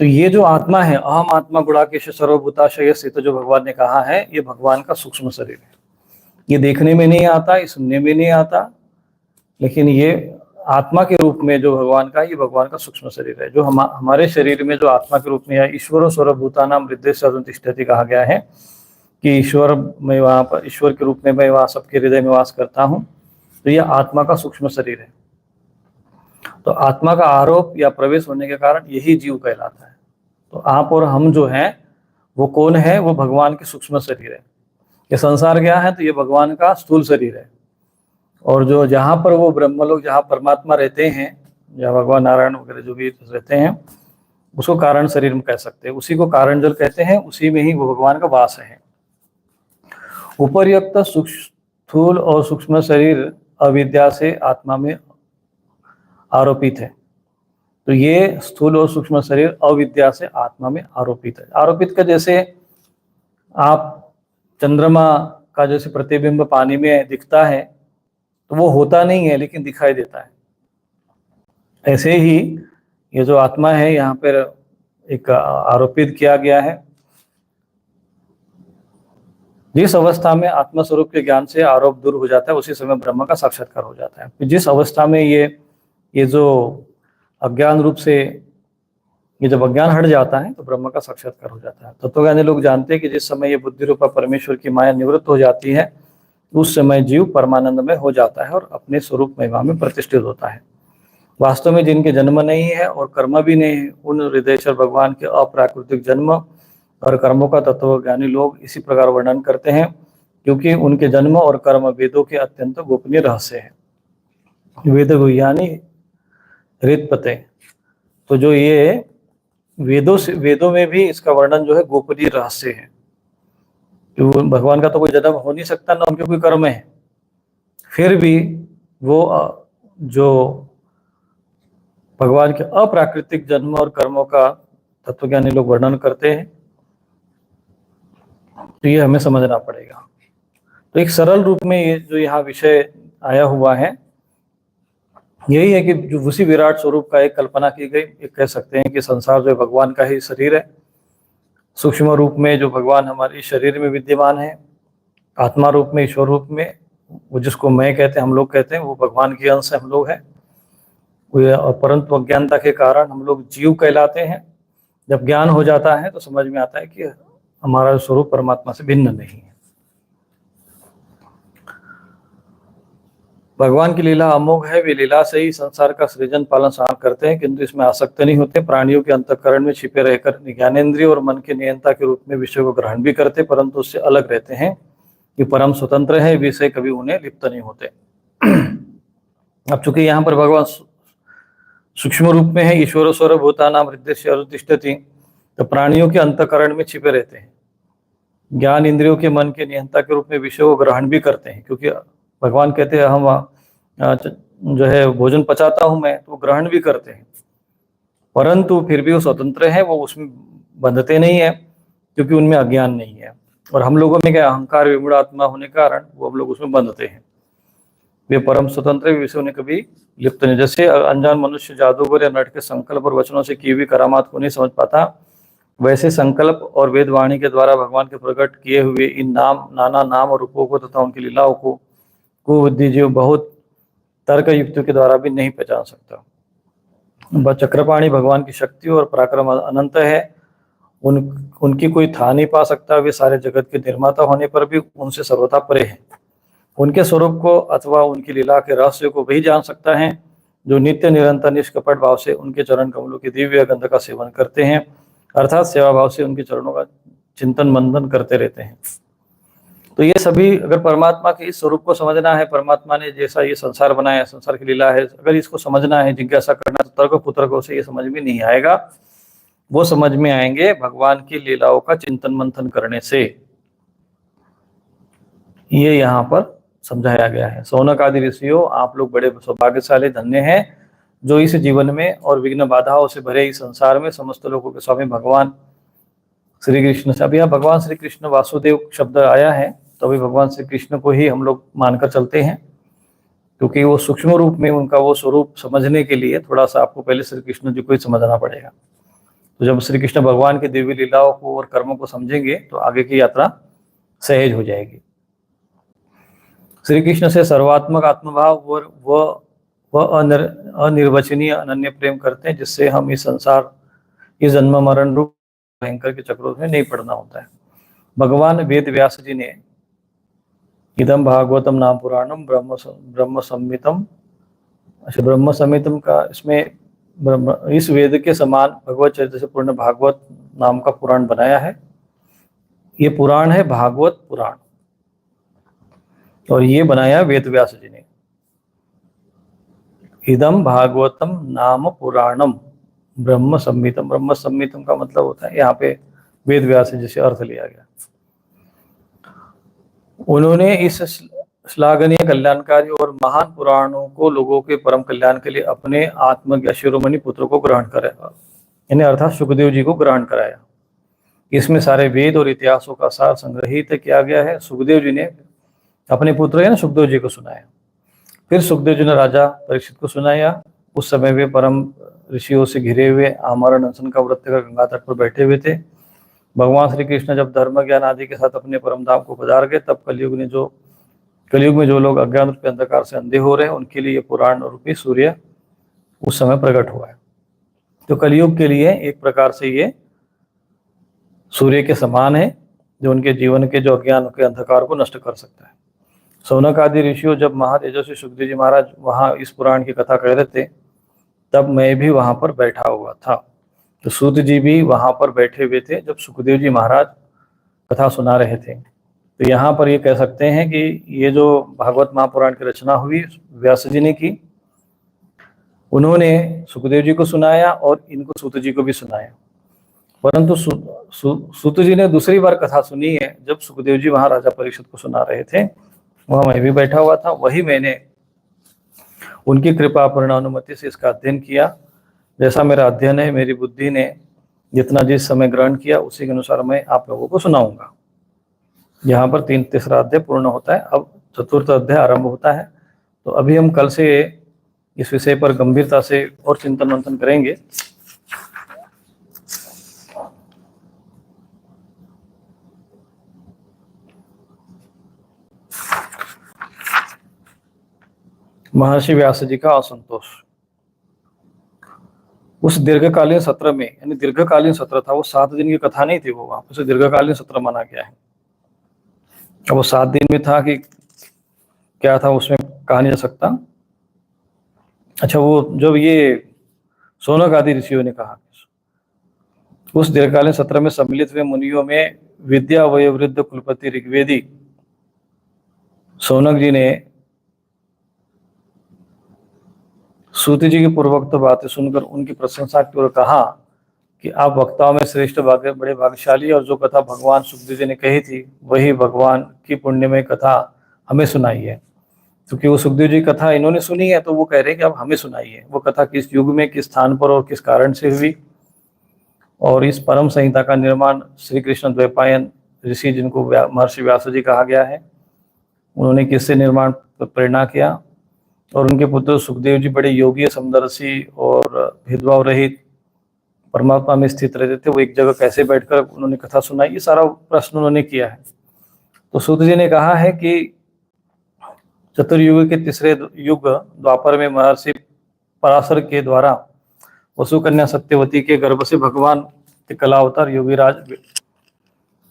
तो ये जो आत्मा है, अहम आत्मा गुणाकेश सर्वभूताशय स्थित, जो भगवान ने कहा है, ये भगवान का सूक्ष्म शरीर है। ये देखने में नहीं आता, ये सुनने में नहीं आता, लेकिन ये आत्मा के रूप में जो भगवान का, ये भगवान का सूक्ष्म शरीर है। जो हमारे शरीर में जो आत्मा के रूप में है, ईश्वर सर्वभूतानां हृदय तिष्ठति कहा गया है कि ईश्वर में, वहां पर ईश्वर के रूप में मैं वहां सबके हृदय में वास करता हूँ। तो यह आत्मा का सूक्ष्म शरीर है। तो आत्मा का आरोप या प्रवेश होने के कारण यही जीव कहलाता है। तो आप और हम जो हैं वो कौन है? वो भगवान के सूक्ष्म शरीर है। ये संसार क्या है? तो ये भगवान का स्थूल शरीर है। और जो जहाँ पर वो ब्रह्म लोग, जहाँ परमात्मा रहते हैं, जहाँ भगवान नारायण वगैरह जो भी रहते हैं, उसको कारण शरीर में कह सकते हैं। उसी को कारण जल कहते हैं, उसी में ही वो भगवान का वास है। उपर्युक्त स्थूल और सूक्ष्म शरीर अविद्या से आत्मा में आरोपित है। तो ये स्थूल और सूक्ष्म शरीर अविद्या से आत्मा में आरोपित है। आरोपित का जैसे आप चंद्रमा का जैसे प्रतिबिंब पानी में दिखता है, तो वो होता नहीं है लेकिन दिखाई देता है। ऐसे ही ये जो आत्मा है, यहाँ पर एक आरोपित किया गया है। जिस अवस्था में आत्मा स्वरूप के ज्ञान से आरोप दूर हो जाता है, उसी समय ब्रह्म का साक्षात्कार हो जाता है। जिस अवस्था में ये जो अज्ञान रूप से ये जब अज्ञान हट जाता है, तो ब्रह्म का साक्षात्कार हो जाता है। तत्वज्ञानी लोग जानते हैं कि जिस समय ये बुद्धि रूपा परमेश्वर की माया निवृत्त हो जाती है, उस समय जीव परमानंद में हो जाता है और अपने स्वरूप महिमा में प्रतिष्ठित होता है। वास्तव में जिनके जन्म नहीं है और कर्म भी नहीं है, उन हृदयेश्वर भगवान के अप्राकृतिक जन्म और कर्मों का तत्वज्ञानी लोग इसी प्रकार वर्णन करते हैं, क्योंकि उनके जन्म और कर्म वेदों के अत्यंत गोपनीय रहस्य है। वेद यानी हृदपते, तो जो ये वेदों में भी इसका वर्णन जो है गोपनीय रहस्य है। तो भगवान का तो कोई जन्म हो नहीं सकता, ना उनके कोई कर्म है, फिर भी वो जो भगवान के अप्राकृतिक जन्म और कर्मों का तत्वज्ञानी लोग वर्णन करते हैं, तो ये हमें समझना पड़ेगा। तो एक सरल रूप में ये जो यहाँ विषय आया हुआ है, यही है कि जो उसी विराट स्वरूप का एक कल्पना की गई। एक कह सकते हैं कि संसार जो भगवान का ही शरीर है। सूक्ष्म रूप में जो भगवान हमारे शरीर में विद्यमान है, आत्मा रूप में, ईश्वर रूप में, वो जिसको मैं कहते हैं, हम लोग कहते हैं, वो भगवान के अंश हम लोग हैं। परंतु अज्ञानता के कारण हम लोग जीव कहलाते हैं। जब ज्ञान हो जाता है तो समझ में आता है कि हमारा स्वरूप परमात्मा से भिन्न नहीं है। भगवान की लीला अमोघ है। वे लीला से ही संसार का सृजन पालन संहार करते हैं, किंतु इसमें आसक्त नहीं होते। प्राणियों के अंतःकरण में छिपे रहकर ज्ञानेंद्रिय और मन के नियंता के रूप में विषय को ग्रहण भी करते, परंतु उससे अलग रहते हैं कि परम स्वतंत्र है, विषय कभी उन्हें लिप्त नहीं होते। अब चूंकि यहाँ पर भगवान सूक्ष्म रूप में है, ईश्वर सर्वभूतानां हृदय तिष्ठति, तो प्राणियों के अंतःकरण में छिपे रहते हैं। ज्ञान इंद्रियों के मन के नियंता के रूप में विषय को ग्रहण भी करते हैं, क्योंकि भगवान कहते हैं हम जो है भोजन पचाता हूं मैं, तो ग्रहण भी करते हैं, परंतु फिर भी वो स्वतंत्र है, वो उसमें बंधते नहीं है, क्योंकि उनमें अज्ञान नहीं है। और हम लोगों में क्या, अहंकार विमूढ़ आत्मा होने के कारण वो हम लोग उसमें बंधते हैं। वे परम स्वतंत्र विषय उन्हें कभी लिप्त नहीं। जैसे अनजान मनुष्य जादूगर या नट के संकल्प और वचनों से की हुई करामात को नहीं समझ पाता, वैसे संकल्प और वेदवाणी के द्वारा भगवान के प्रकट किए हुए इन नाना नाम और रूपों को तथा उनकी लीलाओं को कुबुद्धि जीव बहुत तर्क युक्तियों के द्वारा भी नहीं पहचान सकता। बस चक्रपाणी भगवान की शक्ति और पराक्रम अनंत है, उनकी कोई था नहीं पा सकता। वे सारे जगत के निर्माता होने पर भी उनसे सर्वथा परे हैं। उनके स्वरूप को अथवा उनकी लीला के रहस्य को वही जान सकता है जो नित्य निरंतर निष्कपट भाव से उनके चरण कमलों की दिव्य गंध का सेवन करते हैं, अर्थात सेवा भाव से उनके चरणों का चिंतन मंथन करते रहते हैं। तो ये सभी, अगर परमात्मा के इस स्वरूप को समझना है, परमात्मा ने जैसा ये संसार बनाया, संसार की लीला है, अगर इसको समझना है, जिज्ञासा करना है, तो तर्क कुतर्कों से ये समझ में नहीं आएगा। वो समझ में आएंगे भगवान की लीलाओं का चिंतन मंथन करने से। ये यहाँ पर समझाया गया है। सौनक आदि ऋषियों, आप लोग बड़े सौभाग्यशाली धन्य हैं जो इस जीवन में और विघ्न बाधाओं से भरे इस संसार में समस्त लोगों के स्वामी भगवान श्री कृष्ण से, अभी यहाँ भगवान श्री कृष्ण वासुदेव शब्द आया है, तो अभी भगवान श्री कृष्ण को ही हम लोग मानकर चलते हैं, क्योंकि वो सूक्ष्म रूप में उनका वो स्वरूप समझने के लिए थोड़ा सा आपको पहले श्री कृष्ण जी को ही समझना पड़ेगा। तो जब श्री कृष्ण भगवान की दिव्य लीलाओं को और कर्मों को समझेंगे तो आगे की यात्रा सहज हो जाएगी। श्री कृष्ण से सर्वात्मक आत्मभाव और वह अनिर्वचनीय अनन्य प्रेम करते हैं, जिससे हम इस संसार, इस जन्म मरण रूप भयंकर के चक्रों में नहीं पड़ना होता है। भगवान वेद व्यास जी ने इदम भागवतम नाम पुराणम ब्रह्म संहितम, अच्छा ब्रह्म संहितम का, इसमें इस वेद के समान भगवत चरित्र से पूर्ण भागवत नाम का पुराण बनाया है। ये पुराण है भागवत पुराण, और ये बनाया वेद व्यास जी ने। इदम भागवतम नाम पुराणम ब्रह्म संहितम, ब्रह्म संहितम का मतलब होता है यहाँ पे वेद व्यास जी से अर्थ लिया गया। उन्होंने इस श्लाघनीय कल्याणकारी और महान पुराणों को लोगों के परम कल्याण के लिए अपने आत्मज्ञ शिरोमणि पुत्र को ग्रहण कराया, यानी अर्थात सुखदेव जी को ग्रहण कराया। इसमें सारे वेद और इतिहासों का सार संग्रहित किया गया है। सुखदेव जी ने अपने पुत्र है ना सुखदेव जी को सुनाया, फिर सुखदेव जी ने राजा परीक्षित को सुनाया। उस समय वे परम ऋषियों से घिरे हुए आमरण अनशन का व्रत कर गंगा तट पर बैठे हुए थे। भगवान श्री कृष्ण जब धर्म ज्ञान आदि के साथ अपने परम धाम को पधार गए, तब कलयुग में जो लोग अज्ञान रूपी अंधकार से अंधे हो रहे हैं, उनके लिए पुराण रूपी सूर्य उस समय प्रकट हुआ है। तो कलयुग के लिए एक प्रकार से ये सूर्य के समान है, जो उनके जीवन के जो अज्ञान के अंधकार को नष्ट कर सकता है। सौनक आदि ऋषियों, जब महातेजस्वी सुखदेव जी महाराज वहाँ इस पुराण की कथा कह रहे थे, तब मैं भी वहां पर बैठा हुआ था। तो सूत जी भी वहां पर बैठे हुए थे जब सुखदेव जी महाराज कथा सुना रहे थे। तो यहाँ पर ये कह सकते हैं कि ये जो भागवत महापुराण की रचना हुई व्यास जी ने की, उन्होंने सुखदेव जी को सुनाया और इनको सूत जी को भी सुनाया। परंतु सूत जी ने दूसरी बार कथा सुनी है जब सुखदेव जी वहां राजा परीक्षित को सुना रहे थे, वहां मैं भी बैठा हुआ था। वही मैंने उनकी कृपा पूर्ण अनुमति से इसका अध्ययन किया। जैसा मेरा अध्ययन है, मेरी बुद्धि ने जितना जिस समय ग्रहण किया, उसी के अनुसार मैं आप लोगों को सुनाऊंगा। यहाँ पर तीसरा अध्याय पूर्ण होता है, अब चतुर्थ अध्याय आरंभ होता है। तो अभी हम कल से इस विषय पर गंभीरता से और चिंतन मंथन करेंगे। महर्षि व्यास जी का असंतोष। उस दीर्घकालीन सत्र में, यानी दीर्घकालीन सत्र था, वो 7 दिन की कथा नहीं थी, वो वहां उसे दीर्घकालीन सत्र माना गया है। अब वो 7 दिन में था कि क्या था उसमें कहा नहीं जा सकता। अच्छा, वो जब ये सौनक आदि ऋषियों ने कहा, उस दीर्घकालीन सत्र में सम्मिलित हुए मुनियों में विद्या वयोवृद्ध कुलपति ऋग्वेदी सौनक जी ने सूत जी की पूर्वोक्त बातें सुनकर उनकी प्रशंसा की और कहा कि आप वक्ताओं में श्रेष्ठ बड़े भाग्यशाली, और जो कथा भगवान सुखदेव जी ने कही थी वही भगवान की पुण्यमय कथा हमें सुनाई है। क्योंकि वो सुखदेव जी की कथा इन्होंने सुनी है, तो वो कह रहे हैं कि अब हमें सुनाइए। वो कथा किस युग में, किस स्थान पर और किस कारण से हुई, और इस परम संहिता का निर्माण श्री कृष्ण द्वैपायन ऋषि, जिनको महर्षि व्यास जी कहा गया है, उन्होंने किससे निर्माण प्रेरणा किया, और उनके पुत्र सुखदेव जी बड़े योगी, समदर्शी और भेदभाव रहित परमात्मा में स्थित रहते थे। वो एक जगह कैसे बैठकर उन्होंने कथा सुनाई, ये सारा प्रश्न उन्होंने किया है। तो सूत जी ने कहा है कि चतुर्युग के तीसरे युग द्वापर में महर्षि पराशर के द्वारा वसु कन्या सत्यवती के गर्भ से भगवान के कला अवतार योगीराज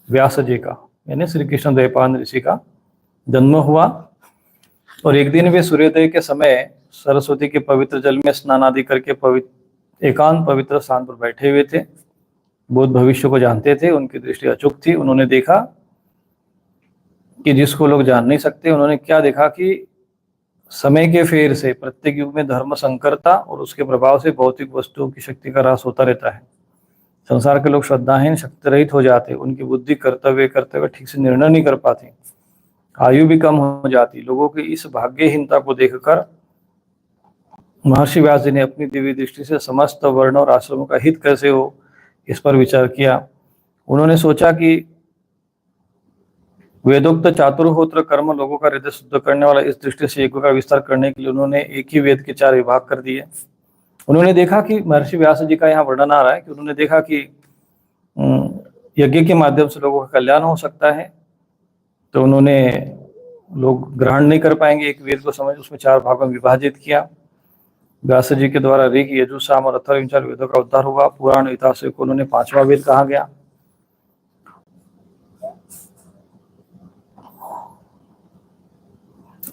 व्यास जी का, यानी श्री कृष्ण द्वैपायन ऋषि का जन्म हुआ। और एक दिन वे सूर्योदय के समय सरस्वती के पवित्र जल में स्नान आदि करके एकांत पवित्र स्थान पर बैठे हुए थे। बुद्ध भविष्य को जानते थे, उनकी दृष्टि अचूक थी। उन्होंने देखा कि जिसको लोग जान नहीं सकते। उन्होंने क्या देखा कि समय के फेर से प्रत्येक युग में धर्म संकरता और उसके प्रभाव से भौतिक वस्तुओं की शक्ति का ह्रास होता रहता है। संसार के लोग श्रद्धाहीन, शक्ति रहित हो जाते, उनकी बुद्धि कर्तव्य ठीक से निर्णय नहीं कर पाती, आयु भी कम हो जाती। लोगों की इस भाग्यहीनता को देखकर महर्षि व्यास जी ने अपनी दिव्य दृष्टि से समस्त वर्ण और आश्रमों का हित कैसे हो, इस पर विचार किया। उन्होंने सोचा कि वेदोक्त चातुर्होत्र कर्म लोगों का हृदय शुद्ध करने वाला, इस दृष्टि से यज्ञ का विस्तार करने के लिए उन्होंने एक ही वेद के 4 विभाग कर दिए। उन्होंने देखा कि महर्षि व्यास जी का यहाँ वर्णन आ रहा है कि उन्होंने देखा कि यज्ञ के माध्यम से लोगों का कल्याण हो सकता है। तो उन्होंने, लोग ग्रहण नहीं कर पाएंगे एक वेद को समझ, उसमें 4 भागों में विभाजित किया। व्यास जी के द्वारा ऋग, यजु, साम और अथर्व, इन 4 वेदों का उद्धार हुआ। पुराण इतिहास को उन्होंने 5वां वेद कहा गया।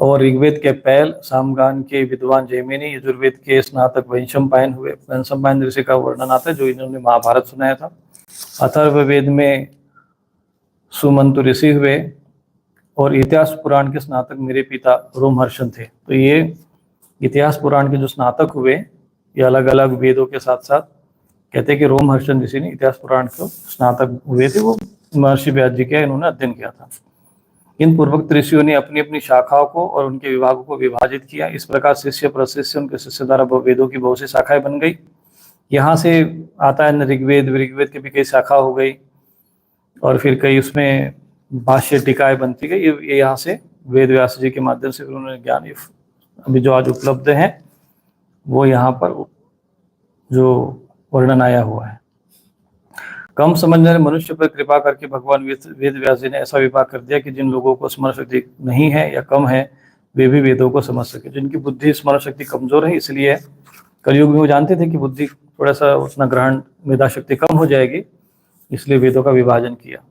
और ऋग्वेद के पैल, सामगान के विद्वान जैमिनी, यजुर्वेद के स्नातक वैशंपायन हुए। वैशंपायन ऋषि का वर्णन आता है जो इन्होंने महाभारत सुनाया था। अथर्ववेद में सुमंतु ऋषि हुए। और इतिहास पुराण के स्नातक मेरे पिता रोमहर्षण थे। तो ये इतिहास पुराण के जो स्नातक हुए, ये अलग अलग वेदों के साथ साथ कहते हैं कि रोमहर्षण ऋषि ने इतिहास पुराण के स्नातक हुए थे, वो महर्षि व्यास जी के इन्होंने अध्ययन किया था। इन पूर्वोक्त ऋषियों ने अपनी अपनी शाखाओं को और उनके विभागों को विभाजित किया। इस प्रकार शिष्य प्रशिष्य, उनके शिष्य द्वारा वेदों की बहुत सी शाखाएं बन गई। यहाँ से आता है ऋग्वेद, ऋग्वेद की भी कई शाखा हो गई और फिर कई उसमें भाष्य टीकाएं बनती गई। ये यहाँ से वेद व्यास जी के माध्यम से उन्होंने ज्ञान अभी जो आज उपलब्ध है वो यहाँ पर जो वर्णन आया हुआ है। कम समझने वाले मनुष्य पर कृपा करके भगवान वेद व्यास जी ने ऐसा विभाग कर दिया कि जिन लोगों को स्मरण शक्ति नहीं है या कम है वे भी वेदों को समझ सके। जिनकी बुद्धि स्मरण शक्ति कमजोर है, इसलिए कलयुग में वो जानते थे कि बुद्धि थोड़ा सा उतना ग्रहण मेधा शक्ति कम हो जाएगी, इसलिए वेदों का विभाजन किया।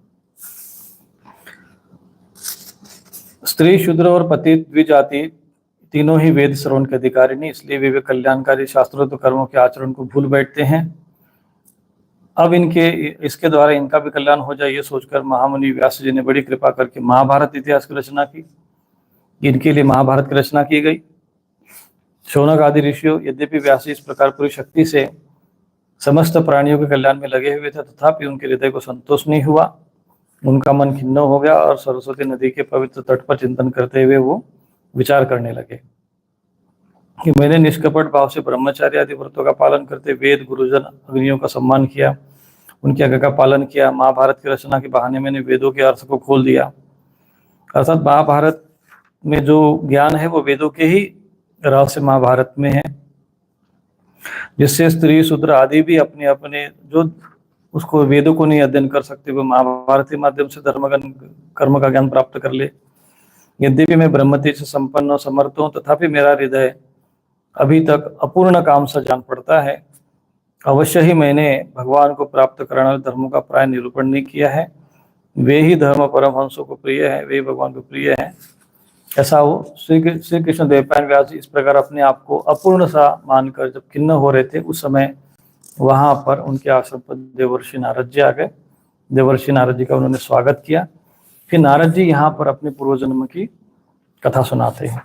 स्त्री, शूद्र और पति द्विजाति तीनों ही वेद श्रवण के अधिकारी नहीं, इसलिए वे कल्याणकारी शास्त्रोक्त कर्मों के आचरण को भूल बैठते हैं। अब इसके द्वारा इनका भी कल्याण हो जाए, ये सोचकर महामुनि व्यास जी ने बड़ी कृपा करके महाभारत इतिहास की रचना की। इनके लिए महाभारत की रचना की गई। शौनक आदि ऋषियों, यद्यपि व्यास जी इस प्रकार पूरी शक्ति से समस्त प्राणियों के कल्याण में लगे हुए थे, तथापि उनके हृदय को संतोष नहीं हुआ। उनका मन खिन्न हो गया और सरस्वती नदी के पवित्र तट पर चिंतन करते हुए वो विचार करने लगे कि मैंने निष्कपट भाव से ब्रह्मचार्य आदि व्रतों का पालन करते वेद, गुरुजन, अग्नियों का सम्मान किया, उनकी आज्ञा का पालन किया। महाभारत की रचना के बहाने मैंने वेदों के अर्थ को खोल दिया। अर्थात महाभारत में जो ज्ञान है वो वेदों के ही रहस्य महाभारत में है, जिससे स्त्री, शूद्र आदि भी अपने अपने जो उसको वेदों को नहीं अध्ययन कर सकते, वो महाभारत के माध्यम से कर्म का ज्ञान प्राप्त कर ले। यद्यपि मैं ब्रह्मतेज से संपन्न और समर्थ हूँ, तथापि मेरा हृदय अभी तक अपूर्ण काम सा जान पड़ता है। अवश्य ही मैंने भगवान को प्राप्त कराने वाले धर्मों का प्राय निरूपण नहीं किया है। वे ही धर्म परमहंसों को प्रिय है, वे भगवान को प्रिय है। ऐसा वो श्री कृष्ण द्वैपायन व्यास जी इस प्रकार अपने आप को अपूर्ण सा मानकर जब खिन्न हो रहे थे, उस समय वहां पर उनके आश्रम पर देवर्षि नारद जी आ गए। देवर्षि नारद जी का उन्होंने स्वागत किया। फिर नारद जी यहाँ पर अपने पूर्व जन्म की कथा सुनाते हैं।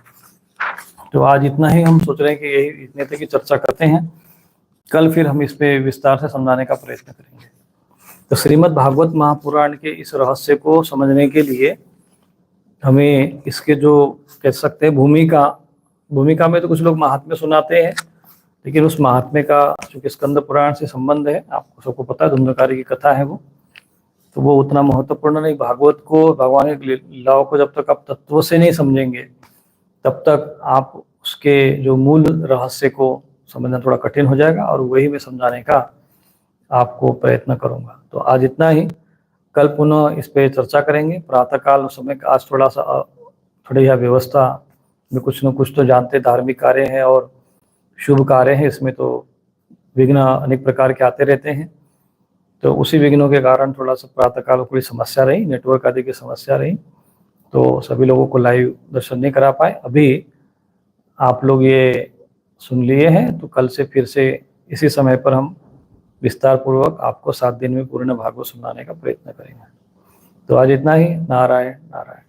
तो आज इतना ही हम सोच रहे हैं कि यही इतने तक की चर्चा करते हैं। कल फिर हम इस पे विस्तार से समझाने का प्रयत्न करेंगे। तो श्रीमद् भागवत महापुराण के इस रहस्य को समझने के लिए हमें इसके जो कह सकते हैं भूमिका में तो कुछ लोग महात्म्य सुनाते हैं, लेकिन उस महात्म्य का चूंकि स्कंद पुराण से संबंध है, आपको सबको पता है, धुंधकारी की कथा है वो, तो वो उतना महत्वपूर्ण नहीं। भागवत को, भगवान की लीलाओं को जब तक आप तत्व से नहीं समझेंगे तब तक आप उसके जो मूल रहस्य को समझना थोड़ा कठिन हो जाएगा, और वही मैं समझाने का आपको प्रयत्न करूंगा। तो आज इतना ही, कल पुनः इस पे चर्चा करेंगे। प्रातःकाल उस समय आज थोड़ा सा थोड़ी यह व्यवस्था में कुछ न कुछ तो जानते, धार्मिक कार्य है और शुभ कार्य है, इसमें तो विघ्न अनेक प्रकार के आते रहते हैं। तो उसी विघ्नों के कारण थोड़ा सा प्रातःकाल कोई समस्या रही, नेटवर्क आदि की समस्या रही, तो सभी लोगों को लाइव दर्शन नहीं करा पाए। अभी आप लोग ये सुन लिए हैं, तो कल से फिर से इसी समय पर हम विस्तार पूर्वक आपको 7 दिन में पूर्ण भागवत सुनाने का प्रयत्न करेंगे। तो आज इतना ही। नारायण नारायण।